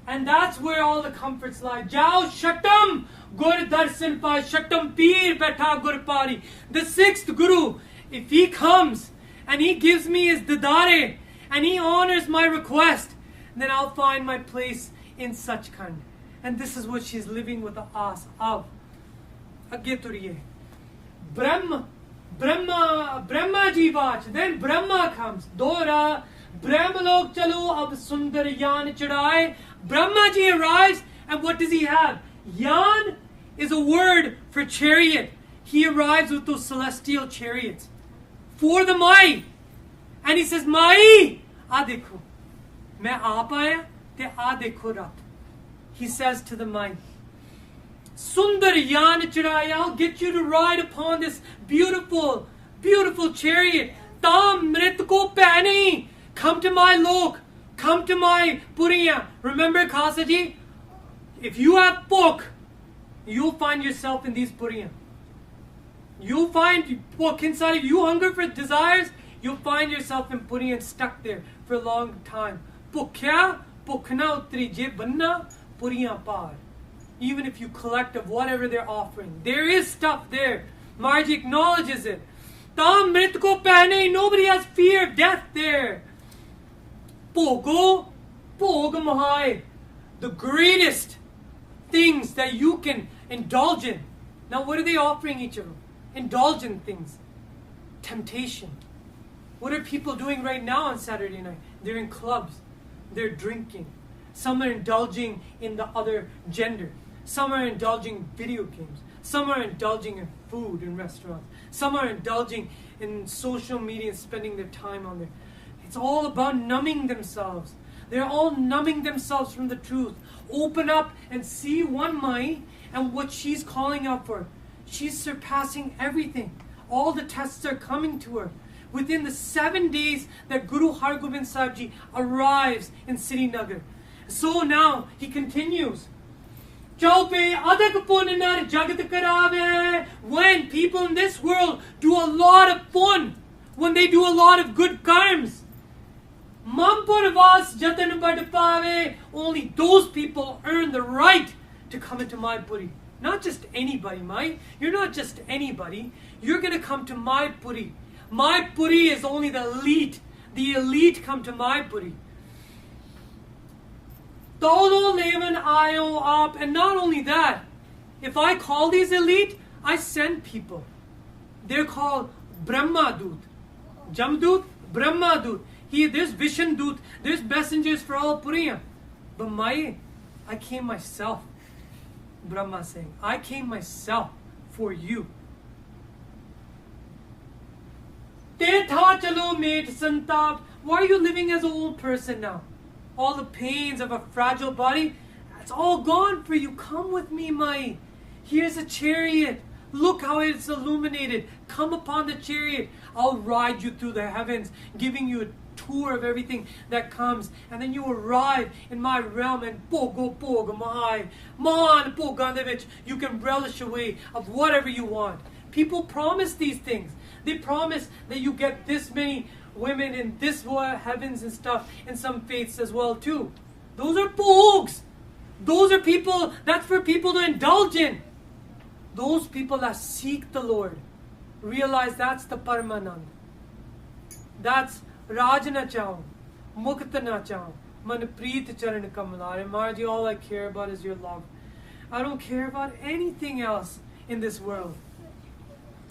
And that's where all the comforts lie. Jao Shatam Gur Darsan Pa Shatam Peer Betha Gur Pari. The sixth Guru, if he comes and he gives me his didare and he honors my request, then I'll find my place in Sachkhand. And this is what she's living with the aas of. Agge turiye. Brahma Jivaj. Then Brahma comes. Dora Brahmalok chalo ab sundar yan chadai. Brahma ji arrives, and what does he have? Yan is a word for chariot. He arrives with those celestial chariots for the Mai. And he says, Mai, aa dekho. Main aap aaya, te aa dekho Rab. He says to the Mai, Sundar yan chadai, I'll get you to ride upon this beautiful, beautiful chariot. Tam mrit ko pehne. Come to my lok. Come to my puriya. Remember, Khasaji, if you have book, you'll find yourself in these puriya. You'll find book inside of you. Hunger for desires, you'll find yourself in puriya and stuck there for a long time. Bhukkya, bhukkna utri je banna puriya par. Even if you collect of whatever they're offering, there is stuff there. Marji acknowledges it. Tam mrit ko pehne. Nobody has fear of death there. Bhogo, bhog mahai. The greatest things that you can indulge in. Now what are they offering each of them? Indulgent things. Temptation. What are people doing right now on Saturday night? They're in clubs. They're drinking. Some are indulging in the other gender. Some are indulging in video games. Some are indulging in food in restaurants. Some are indulging in social media and spending their time on there. It's all about numbing themselves. They're all numbing themselves from the truth. Open up and see one Mai and what she's calling out for. She's surpassing everything. All the tests are coming to her. Within the 7 days that Guru Hargobind Sahib Ji arrives in Srinagar. So now he continues. When people in this world do a lot of fun, when they do a lot of good karms, only those people earn the right to come into my puri. Not just anybody, Mai. You're not just anybody. You're going to come to my puri. My puri is only the elite. The elite come to my puri. And not only that, if I call these elite, I send people. They're called Brahma Dut. Jamdut, Brahma Dut. There's Vishan Dut. There's messengers for all Puriya. But I came myself. Brahma saying, I came myself for you. Why are you living as an old person now? All the pains of a fragile body, it's all gone for you. Come with me, Mai. Here's a chariot. Look how it's illuminated. Come upon the chariot. I'll ride you through the heavens, giving you a tour of everything that comes. And then you arrive in my realm and you can relish away of whatever you want. People promise these things. They promise that you get this many women in this heavens and stuff in some faiths as well too. Those are bhogs. Those are people, that's for people to indulge in. Those people that seek the Lord realize that's the Paramanand. That's Rajna Chao, Muktana Chao, Manpreet Charan Kamalare. Marji, all I care about is your love. I don't care about anything else in this world.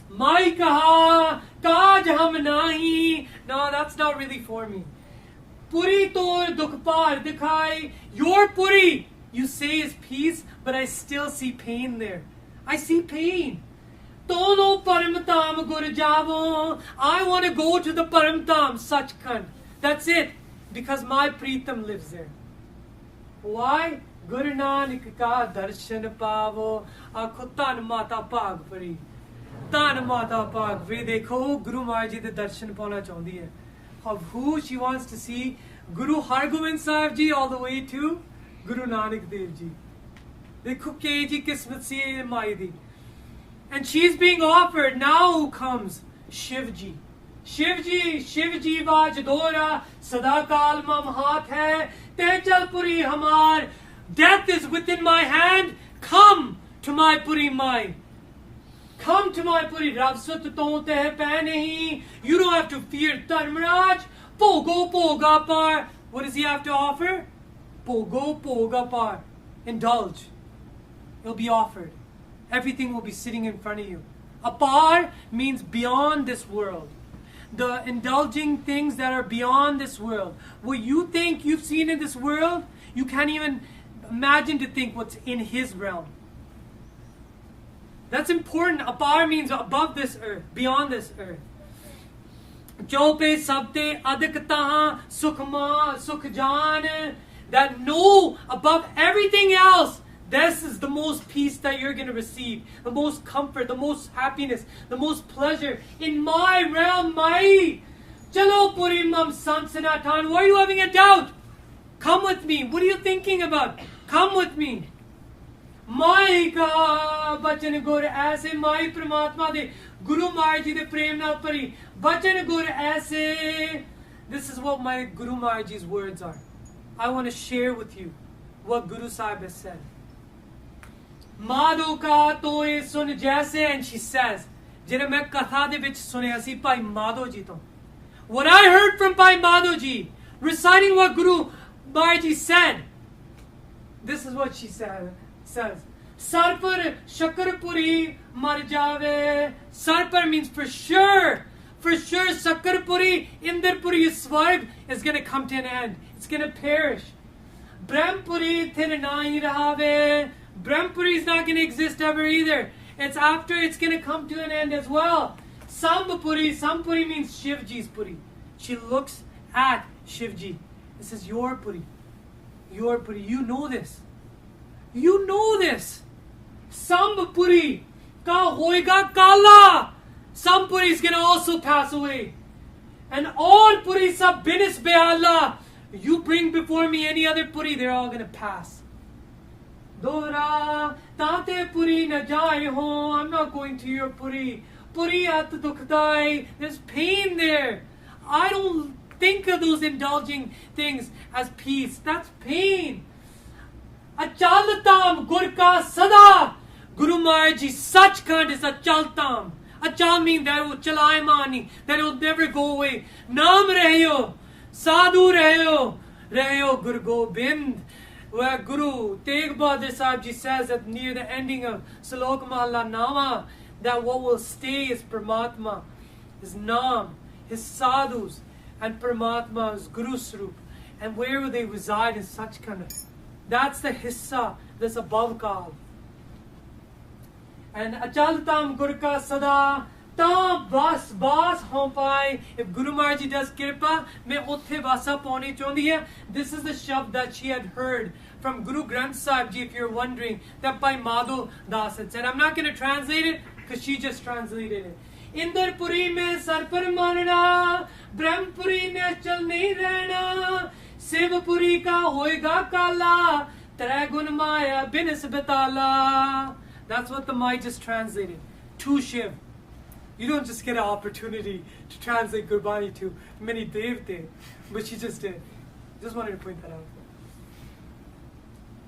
Mai kaha, kaj hum nahi. No, that's not really for me. Puri tor dukpar dikhai. Your puri, you say is peace, but I still see pain there. I see pain. Tono paramtam gur javo. I want to go to the paramtam, Sachkhand. That's it. Because my Pritam lives there. Why? Guru Nanak ka darshan pavo. Akhutan mata pag pari. Tan mata pag. We dekho Guru Maharaj Ji the darshan pauna chahndi hai. Of who she wants to see? Guru Hargobind Sahib Ji all the way to Guru Nanak Dev Ji. Dekho ke ji kismat se mai di. And she's being offered. Now who comes? Shivji. Shivji vaj dora sadakal mam haath hai te chal puri hamar Death is within my hand. Come to my puri mai. Come to my puri. Ravsat tonte hai nahi. You don't have to fear Dharmaraj. Pogo poga par. What does he have to offer? Pogo poga par. Indulge. It'll be offered. Everything will be sitting in front of you. Apar means beyond this world. The indulging things that are beyond this world. What you think you've seen in this world, you can't even imagine to think what's in his realm. That's important. Apar means above this earth, beyond this earth. Jope sabte adiktaha sukhma sukhjan. That know above everything else, this is the most peace that you're going to receive. The most comfort, the most happiness, the most pleasure. In my realm, mai. Chalo puri mam sansanatan. Why are you having a doubt? Come with me. What are you thinking about? Come with me. Mai ka bachan gur aise mai Paramatma de Guru Maharaj ji de prem na pari. Bachan gur aise. This is what my Guru Maharaj ji's words are. I want to share with you what Guru Sahib has said. Madho ka toye sun jaise, and she says, jira main katha de vich sunaya si Bhai Madho ji to. What I heard from Bhai Madho ji, reciting what Guru Maharaj ji said, this is what she says. Sar par shakar puri mar jave. Sar par means for sure. For sure, Sakar Puri, Indar Puri, Svarg is going to come to an end. It's going to perish. Brahmpuri thir nahi rahave. Brahmpuri is not going to exist ever either. It's after it's going to come to an end as well. Sambapuri means Shivji's Puri. She looks at Shivji. This is your Puri. Your Puri. You know this. You know this. Sambapuri ka hoega kala. Some puris can also pass away. And all puris sab binis behala. You bring before me any other puri, they're all going to pass. Dora tate puri na jai ho. I'm not going to your puri. Puri at dukhdai. There's pain there. I don't think of those indulging things as peace. That's pain. Achalatam gurka sada. Guru Maharaj ji Sachkhand is achaltam. Achal means that it will chalai mani, that it will never go away. Naam rahiyo, sadhu rahiyo Guru Gobind. Where Guru Tegh Bahadur Sahib ji says that near the ending of Salok Mahalla Nama, that what will stay is Paramatma, his Naam, his sadhus, and Paramatma's Guru Swarup. And where will they reside in Sachkhand? That's the Hissa that's above God. And Achaltam Gurka Sada Ta Bas Hom Pai. If Guru Maharaj ji does Kirpa, me Utthe Vasa Pauni Chondi hai. This is the shabd that she had heard from Guru Granth Sahib ji, if you're wondering, that Bhai Madho Das had said. I'm not going to translate it because she just translated it. Indar Puri mein sar par marna, Brahmpuri ne chal nahi rehna, Sevapuri ka hoega kala, Tre gun maya binis betala. That's what the Mai just translated. To Shiv. You don't just get an opportunity to translate Gurbani to many Devte, but she just did. Just wanted to point that out.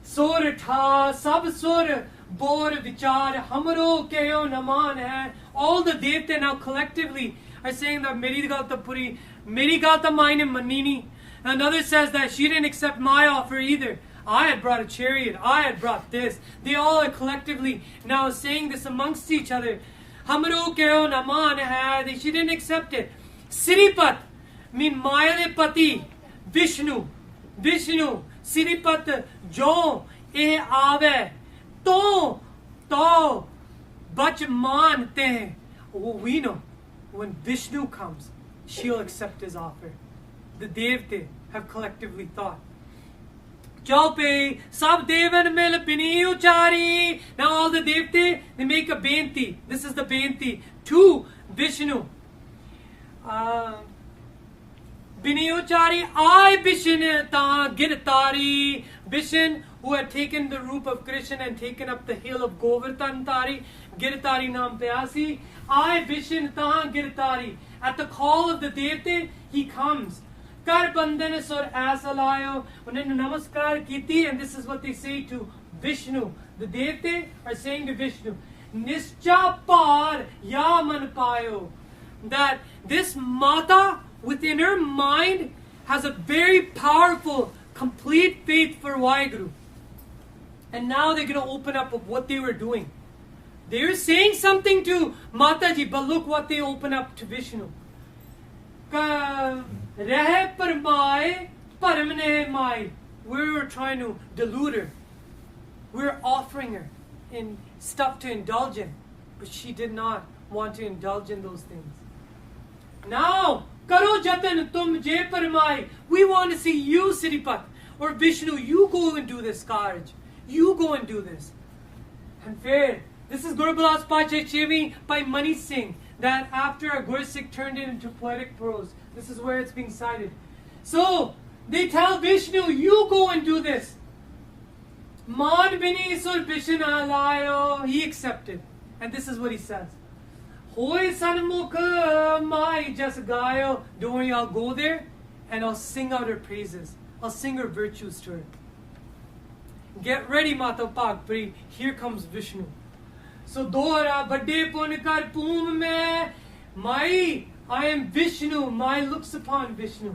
Sur tha, sab sur, bor vichar, hamaro keo naman hai. All the Devte now collectively are saying that Meri Gata Puri, Meri Gata Maine Manini. Another says that she didn't accept my offer either. I had brought a chariot. I had brought this. They all are collectively now saying this amongst each other. Hamaro keo naman hai. She didn't accept it. Siripat mean Mayale Pati. Vishnu. Siripat jo e ave. To bach mante hai. We know when Vishnu comes, she'll accept his offer. The Devte have collectively thought. Chaupe, sab devan mil bini uchari. Now all the Devte, they make a benti. This is the benti to Vishnu. Bini uchari, I Bishin ta girtari. Bishin, who had taken the roop of Krishna and taken up the hill of Govardhan Tari, Girtari Nam Pyasi. I Bishin ta girtari. At the call of the Devte, he comes. Kar bandhan sur aisa layo. Unhone namaskar kiti, and this is what they say to Vishnu. The Devte are saying to Vishnu, Nischa par ya man payo. That this Mata within her mind has a very powerful, complete faith for Waheguru. And now they're going to open up of what they were doing. They were saying something to Mataji, but look what they open up to Vishnu. Rahe parmaye paramne mai. We were trying to delude her. We were offering her in stuff to indulge in, but she did not want to indulge in those things. Now, karo jatan tum je parmai. We want to see you, Siripat, or Vishnu. You go and do this carriage. You go and do this. And fair. This is Guru Bilas Pache Chevi by Mani Singh. That after a Gursikh turned it into poetic prose. This is where it's being cited. So, they tell Vishnu, you go and do this. Man bini sur bishna layo. He accepted. And this is what he says. Hoy sanmukh mai jas gayo. Don't worry, I'll go there and I'll sing out her praises. I'll sing her virtues to her. Get ready, Mata Pagpri. Here comes Vishnu. So Dora Bade Ponikar Poom me. Mai, I am Vishnu. Mai looks upon Vishnu.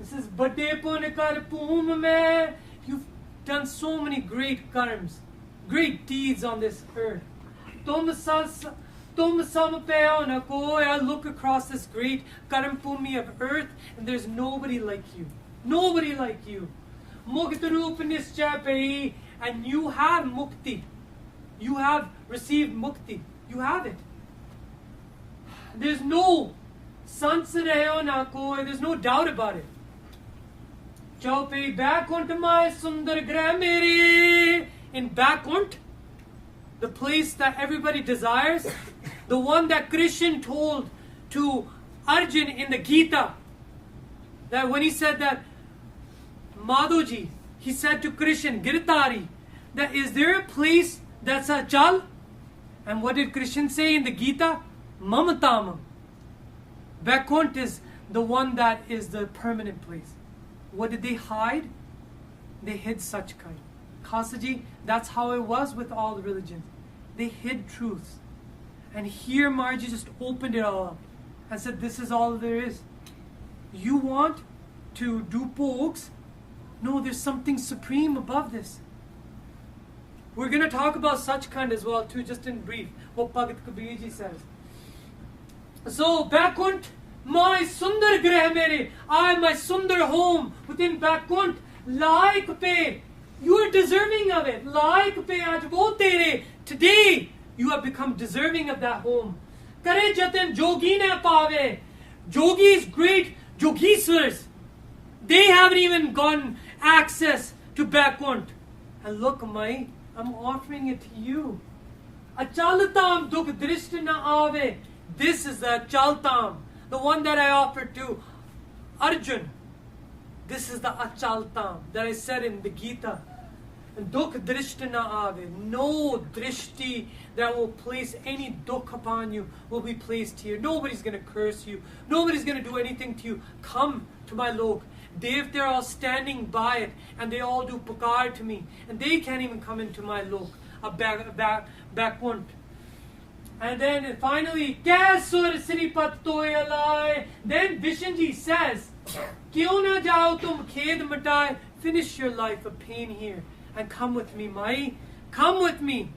This is Bade Ponikar Poom me. You've done so many great karms, great deeds on this earth. Tum sam peo na koi. I look across this great karam bhumi of earth, and there's nobody like you. Nobody like you. Muktarup nischay pei, and you have mukti. You have received mukti. You have it. There's no sansarayo na koi. There's no doubt about it. Chaupe Bakunt my Sundar Gramere. In Bakunt, the place that everybody desires, the one that Krishna told to Arjun in the Gita, that when he said that Madhuji, he said to Krishna, Giritari, that is there a place that's a chal? And what did Krishna say in the Gita? Mamatam. Vaikunt is the one that is the permanent place. What did they hide? They hid Sachkai. Khasaji, that's how it was with all the religions. They hid truths. And here Marji just opened it all up and said, this is all there is. You want to do pokes? No, there's something supreme above this. We're going to talk about Sachkhand as well too, just in brief, what Bhagat Kabirji says. So, Vaikunt, my Sundar Grah mere, I, my Sundar home within Vaikunt, like pe, you are deserving of it. Like pe, aaj wo tere, today you have become deserving of that home. Kare jatan jogi na pave. Yogis, great Yogiswars, they haven't even gotten access to Vaikunt. And look, Mai, I'm offering it to you. Achalatam dukh drishti na ave. This is the Achaltam, the one that I offered to Arjun. This is the Achaltam that I said in the Gita. Dukh drishti na ave. No drishti that will place any dukh upon you will be placed here. Nobody's going to curse you. Nobody's going to do anything to you. Come to my lok. Dev, they're all standing by it, and they all do pukar to me, and they can't even come into my lok, Vaikunt. And then finally, Kaisur Sripat Toyalai. Then Vishanji says, Kyun na jao tum khed mataye. Finish your life of pain here and come with me, Mai. Come with me.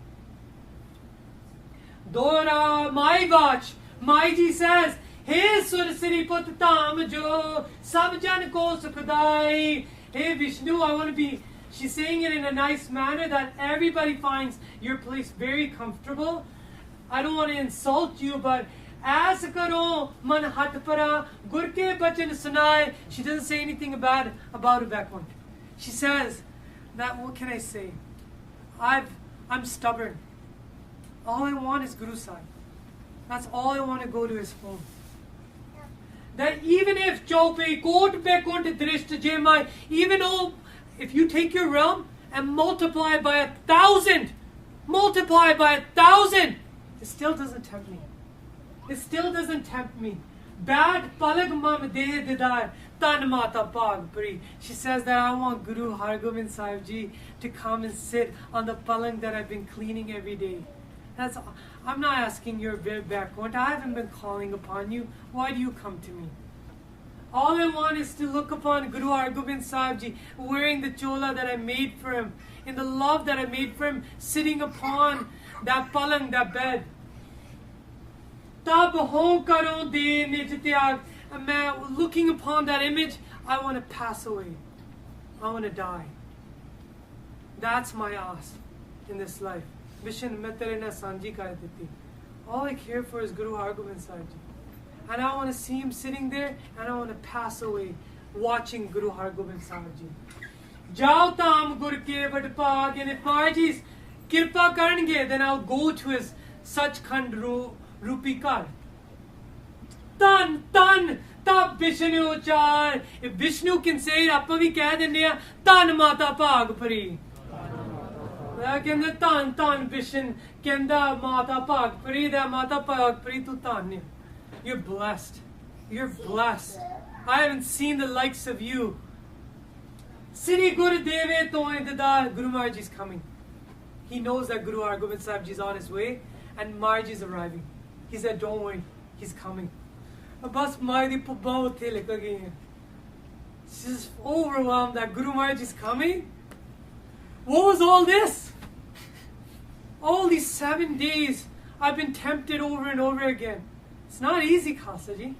Dora Mai Vach. Maiji says, Hey Sur Sripat Tam Jo Sab Jan Ko Sukhdai. Hey Vishnu, I want to be. She's saying it in a nice manner that everybody finds your place very comfortable. I don't want to insult you, but as karo man hat para gur ke bachan sunai. She doesn't say anything bad about Vaikunt. She says that, what can I say? I'm stubborn. All I want is Guru Sahib. That's all I want to go to his home. That even if Chaupe Kot Vaikunt Drishta Jemai, even though if you take your realm and multiply by 1,000, it still doesn't tempt me. It still doesn't tempt me. Bad palag mam deh didar. Tan Mata Pagpuri. She says that I want Guru Hargobind Sahib Ji to come and sit on the palang that I've been cleaning every day. I'm not asking your background. I haven't been calling upon you. Why do you come to me? All I want is to look upon Guru Hargobind Sahib Ji wearing the chola that I made for him, in the love that I made for him, sitting upon that palang, that bed. Tab ho karo de nij tyag. Looking upon that image, I want to pass away. I want to die. That's my ask in this life. Vishan Metarina Sanji Kar Diti. All I care for is Guru Hargobind Sahib Ji. And I want to see him sitting there, and I want to pass away watching Guru Hargobind Sahib Ji. Jao tam gur ke vadpag, and if Maharji's kirpa karnge, then I'll go to his Sachkhand Rupi Kar. Tan, tan, tab Vishnu char. If Vishnu can say it, appa vi keh denne a, tan mata Pagpuri. Kenda tan, tan Vishnu, kenda mata Pagpuri, da mata Pagpuri tu tan. You're blessed. You're blessed. I haven't seen the likes of you. Sri Guru Deve to Indada, Guru Maharaj is coming. He knows that Guru Hargobind Sahib Ji is on his way, and Maharaj is arriving. He said, don't worry, he's coming. Bas Maharaj di pubba utte likha gayi hai. She's overwhelmed that Guru Maharaj is coming. What was all this? All these 7 days, I've been tempted over and over again. It's not easy, Khasa Ji.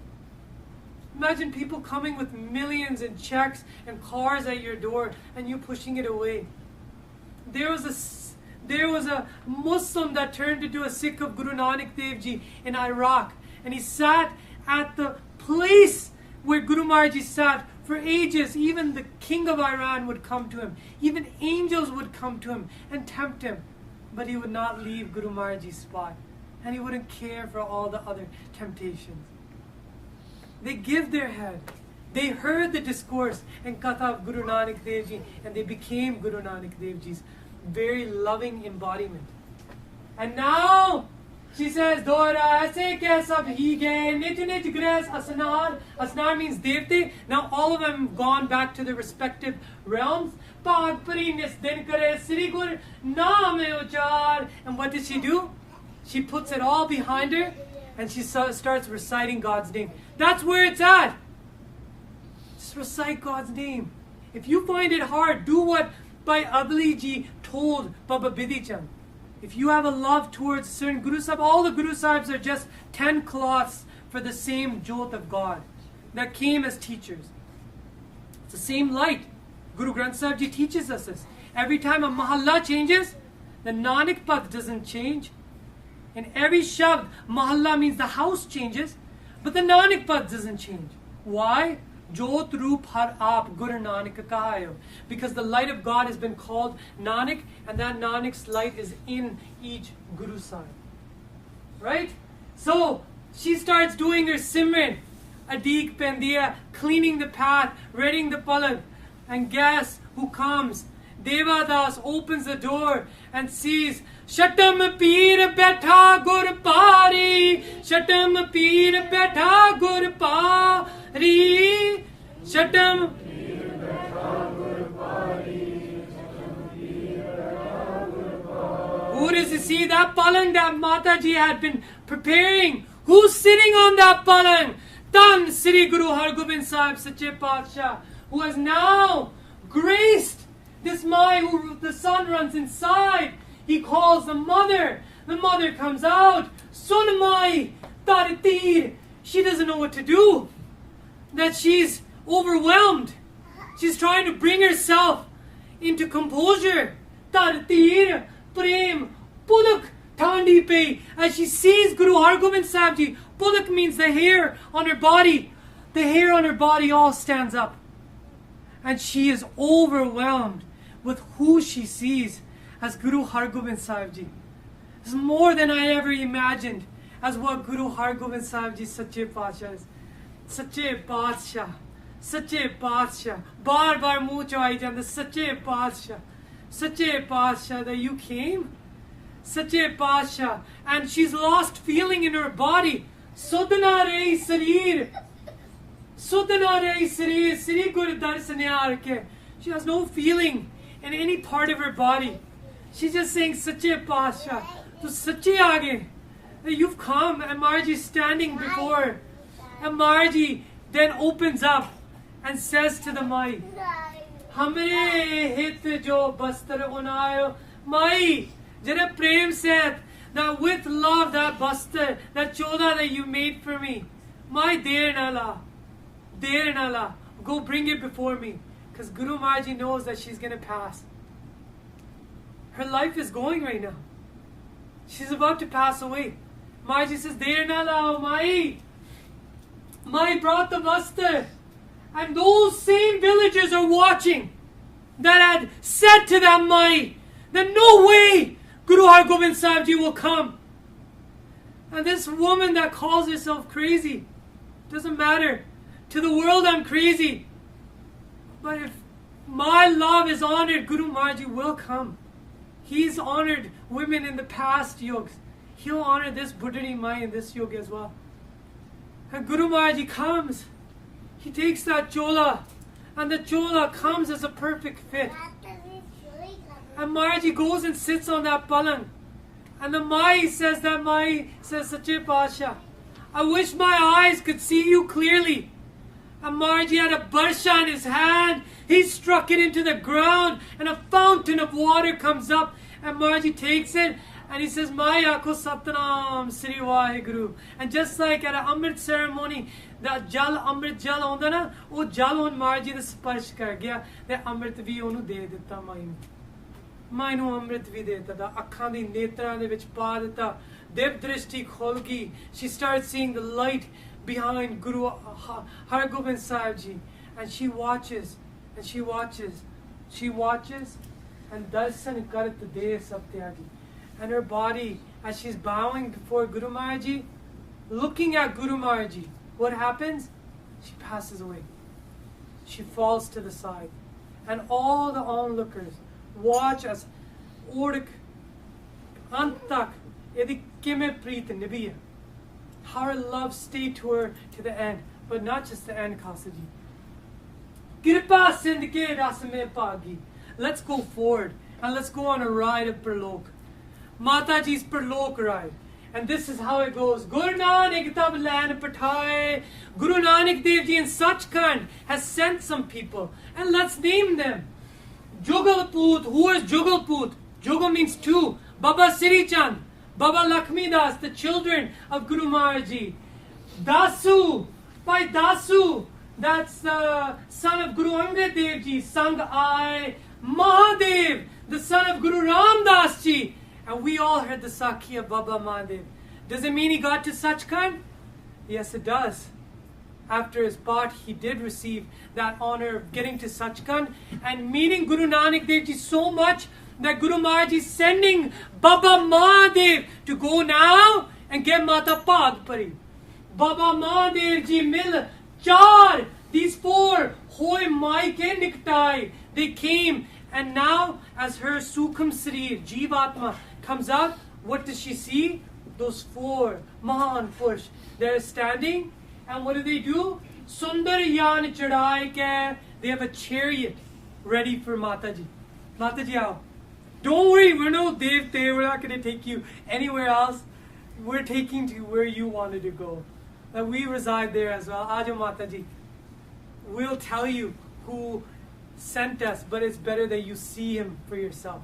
Imagine people coming with millions in checks and cars at your door, and you pushing it away. There was a Muslim that turned into a Sikh of Guru Nanak Dev Ji in Iraq, and he sat at the place where Guru Maharaj Ji sat for ages. Even the king of Iran would come to him. Even angels would come to him and tempt him. But he would not leave Guru Maharaj Ji's spot. And he wouldn't care for all the other temptations. They give their head. They heard the discourse and katha of Guru Nanak Dev Ji, and they became Guru Nanak Dev Ji's very loving embodiment. And now, she says, Dora aise ke sab hi gaye, nij nij gres asnar. Asnar means devte. Now all of them have gone back to their respective realms. Pagpuri nis din kare Sri Guru naam uchar. And what did she do? She puts it all behind her, and she starts reciting God's name. That's where it's at. Just recite God's name. If you find it hard, do what Bhai Adli Ji told Baba Bidhi Chand. If you have a love towards certain Guru Sahib, all the Guru Sahibs are just 10 cloths for the same Jyot of God that came as teachers. It's the same light. Guru Granth Sahib Ji teaches us this. Every time a mahalla changes, the Nanak Pad doesn't change. In every shabd, mahalla means the house changes, but the Nanak Pad doesn't change. Why? Jot Roop Har Aap Guru Nanak Kahayo. Because the light of God has been called Nanak, and that Nanak's light is in each Guru Sahib. Right? So, she starts doing her Simran, Adik Pendiya, cleaning the path, reading the palag. And guess who comes? Devadas opens the door and sees Shatam Peer Betha Gur Pari. Shatam Peer Betha Gur Pari. Shatam Peer Betha Gur Pari. Who does he see? That palang that Mataji had been preparing. Who's sitting on that palang? Tan Sri Guru Hargobind Sahib Sache Patsha, who has now graced this Mai who the sun runs inside. He calls the mother. The mother comes out. Sun Mai Taritir. She doesn't know what to do. That she's overwhelmed. She's trying to bring herself into composure. Taritir Prem Pulak Thandi Pe. As she sees Guru Hargobind Sahib Ji, Pulak means the hair on her body. The hair on her body all stands up. And she is overwhelmed with who she sees as Guru Hargobind Sahib Ji. It's more than I ever imagined as what Guru Hargobind Sahib Ji Sache Paatshah is. Sache Paatshah. Sache Paatshah. Bar bar muh cho aayi janda. Sache Paatshah. Sache Paatshah, that you came. Sache Paatshah. And she's lost feeling in her body. Sudna rei sarir. She has no feeling in any part of her body. She's just saying, Sache Pasha, tu Sache Aage. You've come, and Marji standing before her. And Marji then opens up and says to the Mai, Hamre hit jo bastar unayo. Mai, jara prem set, that with love, that bastar, that choda that you made for me. Mai der nala, go bring it before me. Because Guru Marji knows that she's going to pass. Her life is going right now. She's about to pass away. Marji says, Der nala, Mai. Mai brought the bastar. And those same villagers are watching that had said to that Mai that no way Guru Har Gobind Sahib Ji will come. And this woman that calls herself crazy, doesn't matter. To the world I'm crazy. But if my love is honored, Guru Marji will come. He's honored women in the past yugs. He'll honor this Buddhari Mai in this yuga as well. And Guru Marji comes. He takes that chola, and the chola comes as a perfect fit. And Marji goes and sits on that palang. And the Mai says, Sache Pasha, I wish my eyes could see you clearly. And Marji had a barsha in his hand. He struck it into the ground, and a fountain of water comes up. And Marji takes it, and he says, Maya ko Satnam Sri Vaheguru. And just like at an Amrit ceremony, that Jal Amrit Jal honda na, oh Jal on Marji the sparsh kar gaya, the Amrit vi onu de ditta Mai. Mai nu Amrit vi de ditta, akhan di netran de vich pa ditta, dev drishti khol gi. She starts seeing the light behind Guru Har Gobind Sahib Ji. And she watches, and she watches, and darsan karat de Satyagi. And her body, as she's bowing before Guru Maharaj, looking at Guru Maharaj, what happens? She passes away. She falls to the side. And all the onlookers watch as Ordik Antak Edi Kime Preet Nibiya. How her love stayed to her to the end. But not just the end, Kasaji. Kirpa Sindhke Rasame Pagi. Let's go forward and let's go on a ride of Parlok. Mataji's Parlok ride. And this is how it goes. Guru Nanak Tab Land Pathaye. Guru Nanak Dev Ji in Sachkhand has sent some people. And let's name them. Jugalput. Who is Jugalput? Jugal means two. Baba Siri Chand. Baba Lakshmi Das, the children of Guru Maharaj Ji. Dasu. By Dasu. That's the son of Guru Angad Dev Ji. Sang Ai. Mahadev, the son of Guru Ram Das Ji. And we all heard the Sakhi of Baba Mahadev. Does it mean he got to Sachkhand? Yes, it does. After his part, he did receive that honor of getting to Sachkhand and meeting Guru Nanak Dev Ji so much that Guru Maharaj is sending Baba Mahadev to go now and get Mata Padpari. Baba Mahadev Ji mil char, these four, hoy mai ke niktai. They came, and now as her Sukham Sarir, Jivatma, comes out, what does she see? Those four Mahan Purush. They're standing, and what do? Sundar Yan Chadai ke. They have a chariot ready for Mataji. Mataji, aao. Don't worry, we're no Devte, we're not going to take you anywhere else. We're taking to where you wanted to go. And we reside there as well. Aajo Mataji. We'll tell you who sent us, but it's better that you see him for yourself.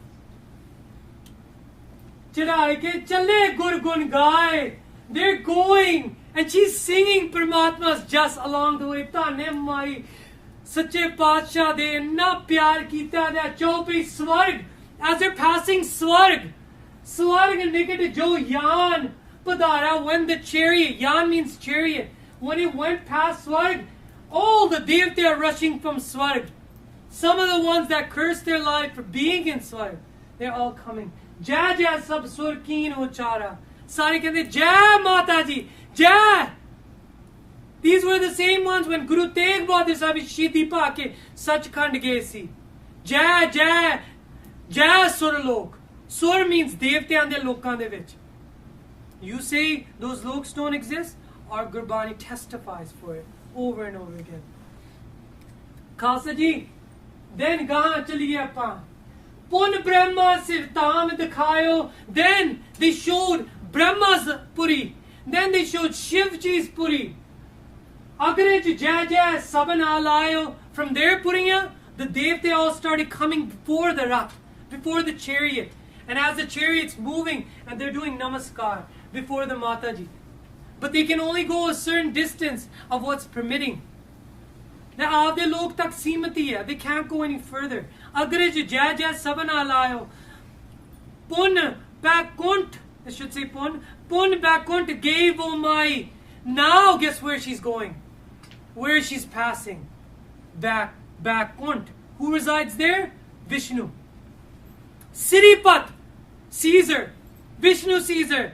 Chadai ke chale gur gun gaye. They're going, and she's singing Paramatma's just along the way. Tane mai Sache Paatshah de inna pyar kita da chaupi swarg. As they're passing Swarg nikate jo Yan Padara, when the chariot, Yan means chariot, when it went past Swarg, all the Devta are rushing from Swarg. Some of the ones that cursed their life for being in Swarg, they're all coming. Jai Jai Sab Surkeen Uchara. Sari kehte Jai Mataji, Jai. These were the same ones when Guru Tegh Bahadur Sahib Shidi pa ke Sachkhand gaye si. Jai Jai Jai Surlok. Sur means Devte and the Lokan de vich. You say those loks don't exist? Our Gurbani testifies for it. over and over again. Khalsa ji, then gahan chaliye apan. Pun Brahma sirtam dikhayo. Then they showed Brahma's puri. Then they showed Shivji's puri. Agraj jai jai saban alayo. From their puriya, the Devta all started coming before the Rath, before the chariot. And as the chariot's moving, and they're doing namaskar before the Mataji. But they can only go a certain distance of what's permitting. Now, aadhe log tak seemati hai. They can't go any further. Agraj jai jai saban alayo. Pun bakunt, I should say pun. Pun bakunt gave O Mai. Now guess where she's going? Where she's passing? Bakunt. Who resides there? Vishnu. Siripat, Caesar. Vishnu Caesar.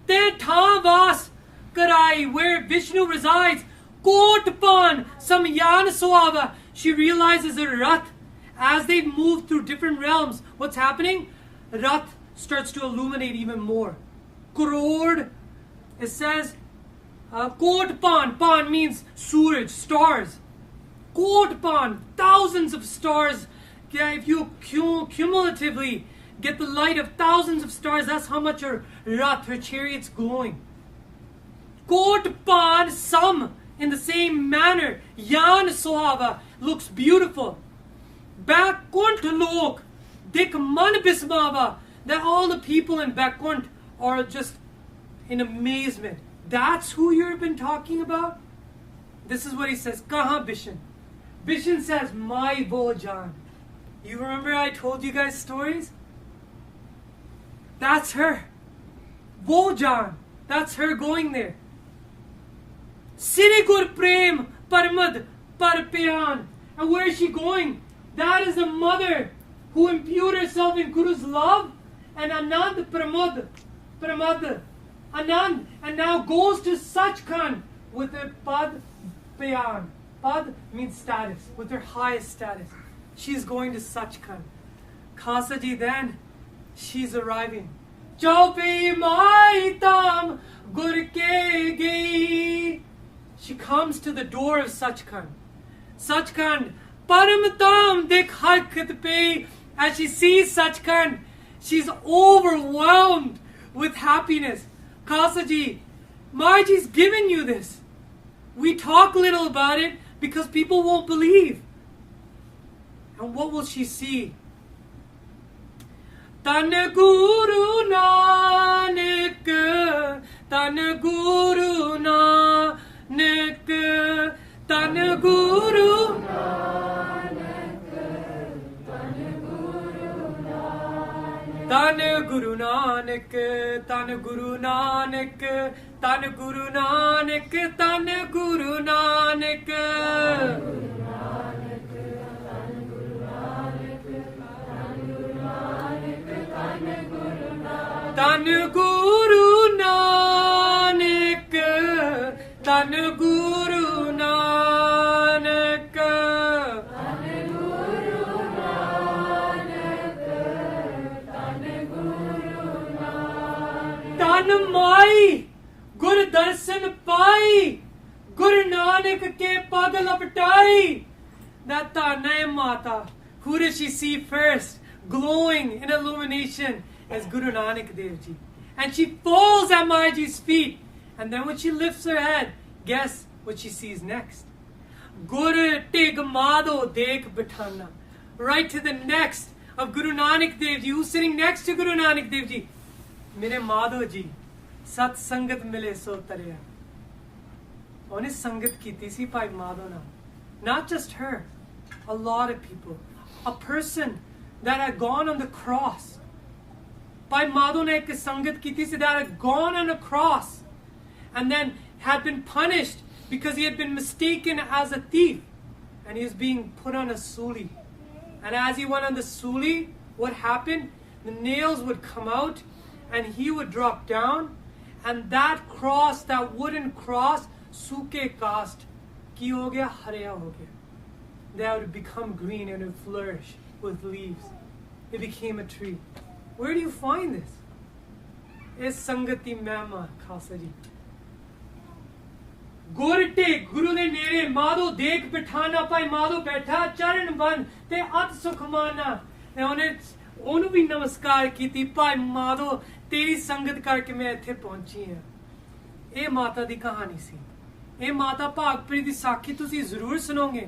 Te tha vas karai, where Vishnu resides. Kotpan, samyan soava. She realizes her Rath. As they move through different realms, what's happening? Rath starts to illuminate even more. Kurod, it says, Kotpan, pan means Suraj, stars. Kotpan, thousands of stars. Yeah, if you cumulatively get the light of thousands of stars, that's how much her Rath, her chariot's glowing. Kotpan, some, in the same manner. Yan Sohava, looks beautiful. Bakunt lok, dik man bismava. That all the people in Bakunt are just in amazement. That's who you've been talking about? This is what he says. Kaha Bishan? Bishan says, my Bojan. You remember I told you guys stories? That's her. Bojan. That's her going there. Sirigur Prem Parmad Parpyan. And where is she going? That is the mother who imbued herself in Guru's love and Anand Pramad. Anand, and now goes to Sachkhand with her Pad Payan. Pad means status, with her highest status. She's going to Sachkhand. Khalsa ji, then she's arriving. Chaupe mai tam gur ke gayi. She comes to the door of Sachkhand. Sachkhand, param tam dekh harkat pe. As she sees Sachkhand, she's overwhelmed with happiness. Khalsa ji, Marji's given you this. We talk little about it because people won't believe. And what will she see? Tan Guru Nanak, Tan Guru Nanak, Tan Guru Tan Guru Nanak, Tan Guru Nanak, Tan Guru Nanak, Tan Guru Nanak. Tan Guru Nanak, Tan Guru Nanak, Tan Mai, Gur Darshan Pai, Guru Nanak ke pag laptai. That Tanay Mata, who did she see first, glowing in illumination? As Guru Nanak Dev Ji. And she falls at Marji's feet. And then when she lifts her head, guess what she sees next? Guru Teg Mado Dek Batana. Right to the next of Guru Nanak Dev Ji. Who's sitting next to Guru Nanak Dev Ji? Mere Madho Ji. Sat Sangat Mile So Tarya. Only Sangat Kiti Si Bhai Madho na. Not just her. A lot of people. A person that had gone on the cross. Bhai Madho ne ek sangat ki thi that had gone on a cross and then had been punished because he had been mistaken as a thief and he was being put on a suli. And as he went on the suli, what happened? The nails would come out and he would drop down, and that cross, that wooden cross, suke cast, ki ho gaya, harya ho gaya. That would become green and it would flourish with leaves. It became a tree. Where do you find this? Is Sangati Mama, Khalsa ji. Gorte गुरु ने नेरे माधो देख बिठाना पाई माधो बैठा चरण बन ते अत सुख माना ते ਉਹਨੂੰ ਵੀ ਨਮਸਕਾਰ ਕੀਤੀ ਭਾਈ ਮਾਧੋ ਤੇਰੀ ਸੰਗਤ ਕਰਕੇ ਮੈਂ ਇੱਥੇ ਪਹੁੰਚੀ ਹਾਂ ਇਹ ਮਾਤਾ ਦੀ ਕਹਾਣੀ ਸੀ ਇਹ ਮਾਤਾ ਭਾਗਪੁਰੀ ਦੀ ਸਾਖੀ ਤੁਸੀਂ ਜ਼ਰੂਰ ਸੁਣੋਗੇ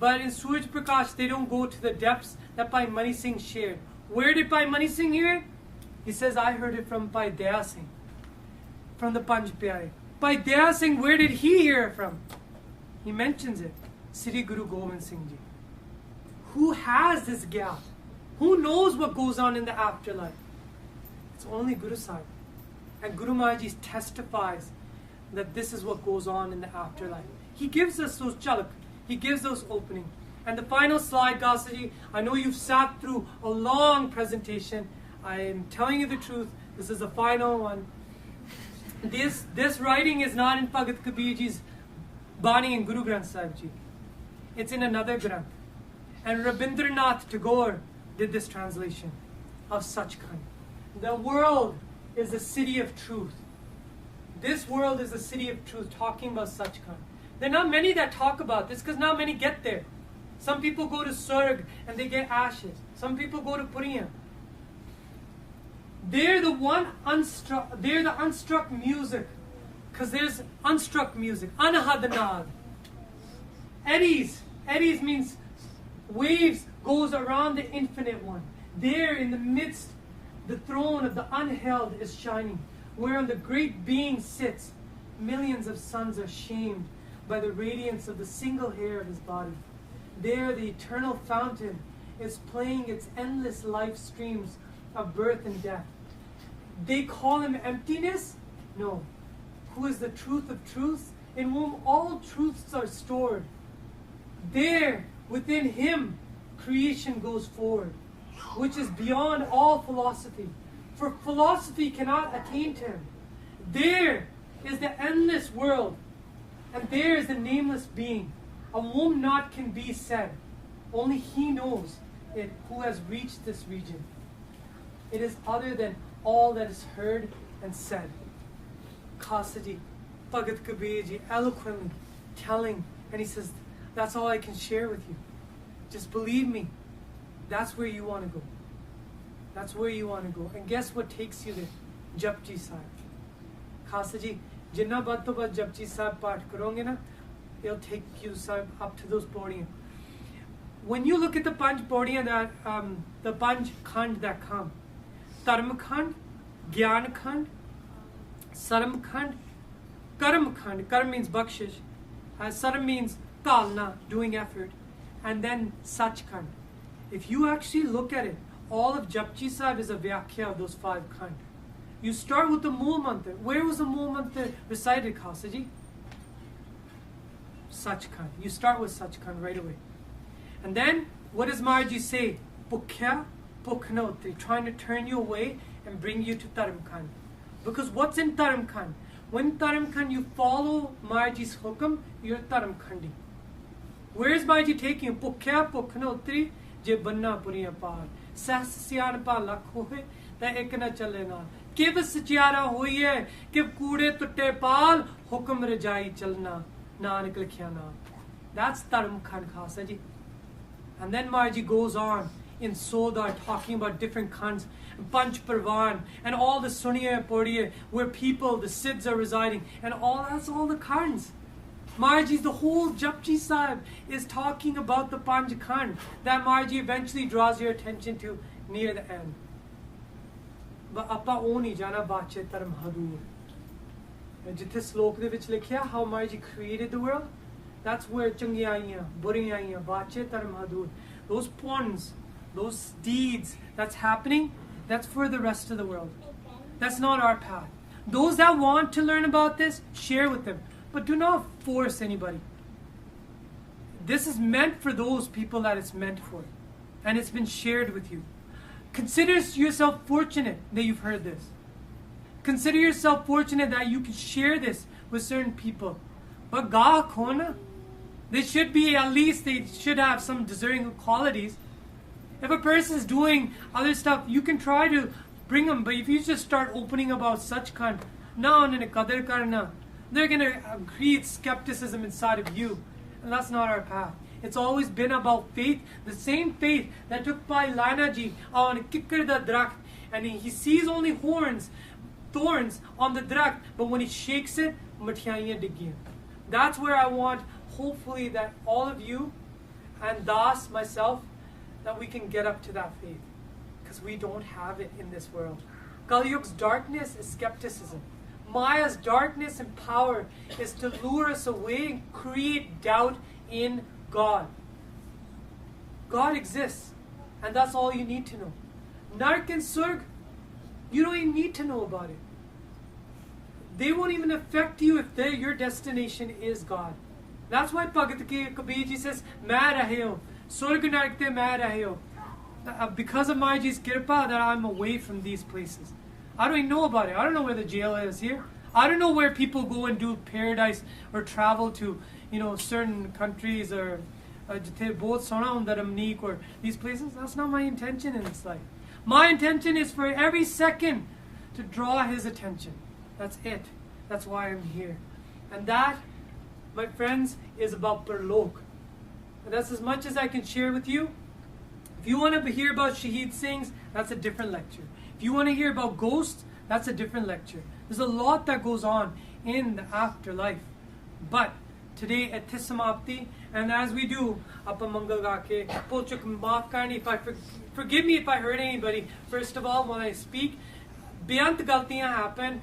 but in Suraj Prakash they don't go to the depths that Bhai Mani Singh shared where did Bhai Mani Singh hear it he says I heard it from Bhai Daya Singh from the Panj Pyare Bhai Daya Singh where did he hear it from he mentions it Sri Guru Gobind Singh Ji who has this gap who knows what goes on in the afterlife? It's only Guru Sahib. And Guru Maharaj testifies that this is what goes on in the afterlife. He gives us those chalak. He gives those opening. And the final slide, Gasaji, I know you've sat through a long presentation. I am telling you the truth. This is the final one. This writing is not in Bhagat Kabir Ji's Bani and Guru Granth Sahib Ji. It's in another Granth. And Rabindranath Tagore did this translation of Sachkhand. The world is the city of truth. This world is the city of truth, talking about Sachkhand. There are not many that talk about this because not many get there. Some people go to Surrey and they get ashes. Some people go to Puriya. They're the unstruck music because there's unstruck music. Anahadanad. Eddies means waves goes around the infinite one. There in the midst, the throne of the unheld is shining, whereon the great being sits. Millions of suns are shamed by the radiance of the single hair of his body. There the eternal fountain is playing its endless life streams of birth and death. They call him emptiness? No. Who is the truth of truths, in whom all truths are stored. There, within him, creation goes forward, which is beyond all philosophy, for philosophy cannot attain to him. There is the endless world, and there is the nameless being, of whom naught can be said. Only he knows it who has reached this region. It is other than all that is heard and said. Khasaji, Bhagat Kabir Ji, eloquently telling, and he says, that's all I can share with you. Just believe me. That's where you want to go. That's where you want to go. And guess what takes you there? Japji Sahib. Khasa ji, jinna bad to bad Japji Sahib path karonge na, it'll take you Sahib up to those podium. When you look at the Panch podium that, the Panch Khand that come, Dharm Khand, Gyan Khand, Saram Khand, Karam Khand. Karam means bakshish. Saram means talna, doing effort. And then Sachkhand. If you actually look at it, all of Japji Sahib is a vyakhya of those 5 khand. You start with the Mool Mantra. Where was the Mool Mantra recited, Khasaji? Sachkhand. You start with Sachkhand right away. And then, what does Maharji say? Pukhya, Pukhnotri, trying to turn you away and bring you to Dharamkhand. Because what's in Dharamkhand? When Dharamkhand you follow Maharji's hukam, you're Dharamkhandi. Where is Maharji taking you? Pukhya, Pukhnotri, je banna puriya par. Sahs siyaan pa lakh hoye, ta ek na chale na. Kiv sachiara hoyi hai, kiv kude tutte pal, hukum rajai chalna, nanak likhya na. That's Dharamkhand Khasaji. And then Maharji goes on in Sodar talking about different khans, Panch Parvan, and all the Suniya Podiya, where people, the Siddhs are residing, and all that's all the khans. Maharji's, the whole Japji Sahib is talking about the Panch Khand that Maharji eventually draws your attention to near the end. But Appa Oni Jana Bache Taram Hadur. Jithe slok de vich likhya how Maharji created the world, that's where Changyaiyan, Buriyaiyan, Bache Taram Hadur, those pawns, those deeds that's happening, that's for the rest of the world. That's not our path. Those that want to learn about this, share with them. But do not force anybody. This is meant for those people that it's meant for. And it's been shared with you. Consider yourself fortunate that you've heard this. Consider yourself fortunate that you can share this with certain people. But ga khona, they should be, at least they should have some deserving qualities. If a person is doing other stuff, you can try to bring them. But if you just start opening about such kind, na unne qadar karna, they're going to create skepticism inside of you. And that's not our path. It's always been about faith, the same faith that took Bhai Lana Ji on Kikkar da Drakht, and he sees only thorns on the drakht, but when he shakes it, mathiyaiyaan diggiyan. That's where I want, hopefully, that all of you and Das, myself, that we can get up to that faith. Because we don't have it in this world. Kalyug's darkness is skepticism. Maya's darkness and power is to lure us away and create doubt in God. God exists, and that's all you need to know. Nark and Surg, you don't even need to know about it. They won't even affect you if your destination is God. That's why Bhagat Kabir Ji says, "Main rahe ho, Surg nark te main rahe ho." Because of Mayaji's kirpa, that I'm away from these places. I don't even know about it. I don't know where the jail is here. I don't know where people go and do paradise or travel to, certain countries or both Sona or these places. That's not my intention in this life. My intention is for every second to draw His attention. That's it. That's why I'm here. And that, my friends, is about Parlok. And that's as much as I can share with you. If you want to hear about Shaheed Singhs, that's a different lecture. If you want to hear about ghosts, that's a different lecture. There's a lot that goes on in the afterlife. But today at Tissamapti, and as we do, Appa Mangal Gake, Polchuk Maaf Karni, forgive me if I hurt anybody. First of all, when I speak, Beyant Galtiyan happen.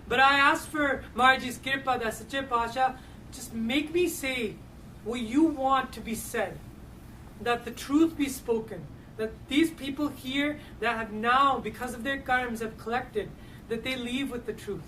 But I ask for Marji's Kirpa, that Sache Pasha, just make me say what you want to be said. That the truth be spoken. That these people here that have now, because of their karmas, have collected, that they leave with the truth.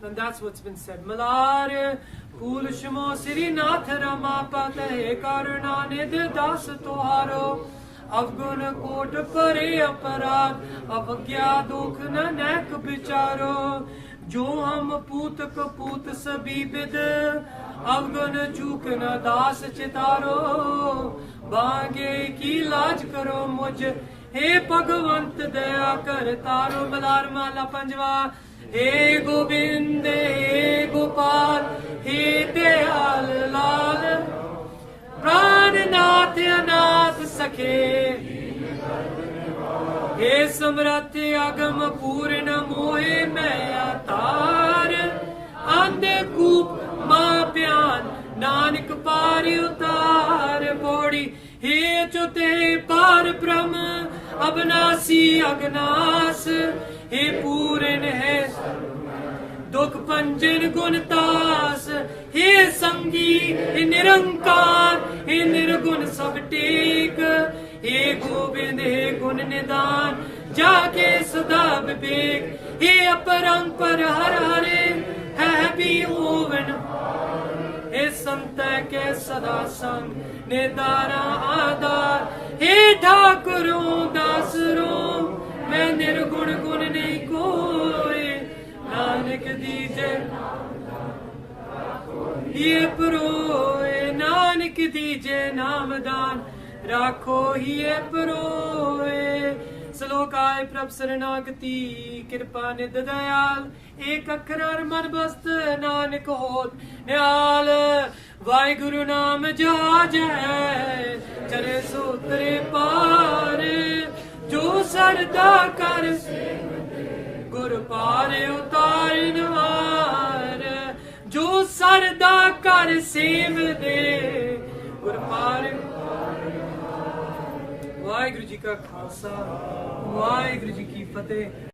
And that's what's been said. Malare Phul Shmo Sri Nath Rama Patahe Karuna Nid Das Toharo Avgun Kot Pare Aparad Avagya Dukh Nanak Bicharo Jo Hum Put Kaput Sabi Bid Avgun Chukna Das Chitaro Bange Ki Laj Karo Muj He Bhagavant Daya Kar Taro Malar Mala Panjwa He Gobind, He Gopal, He Dayal Lal, Prananath Anath Sakhe, He Samrat Agam Purna Mohe Maya Tar, Ande Koop Ma Pyan, Nanak Pari Utar Bodi, He Chote Par Brahm, Abnasi Agnas, He Puran hai Dukh Panjan Guntas He Sangi He Nirankar He Nirgun Sabtek He Gobind He Gun Nidan Jake Sada Vivek He Aparang Par Har Hare Happy Oven He Santa Ke Sada Sang Nidara Adar He Thakurun Dasron मैं निर्गुण गुण नहीं कोई नानक दीजे ये परोए नानक दीजे नामदान राखो ये परोए सलोकाय प्रभ शरणागति कृपा निध दयाल एक अखर मन बस्त नानक होत न्याल वाहिगुरु नाम जहाज है चले सूत्रे पार जो सरदा कर गुर पार उतारन वार जो सरदा कर सेव दे गुर पार वाहिगुरु जी का खालसा वाहिगुरु जी की फतेह।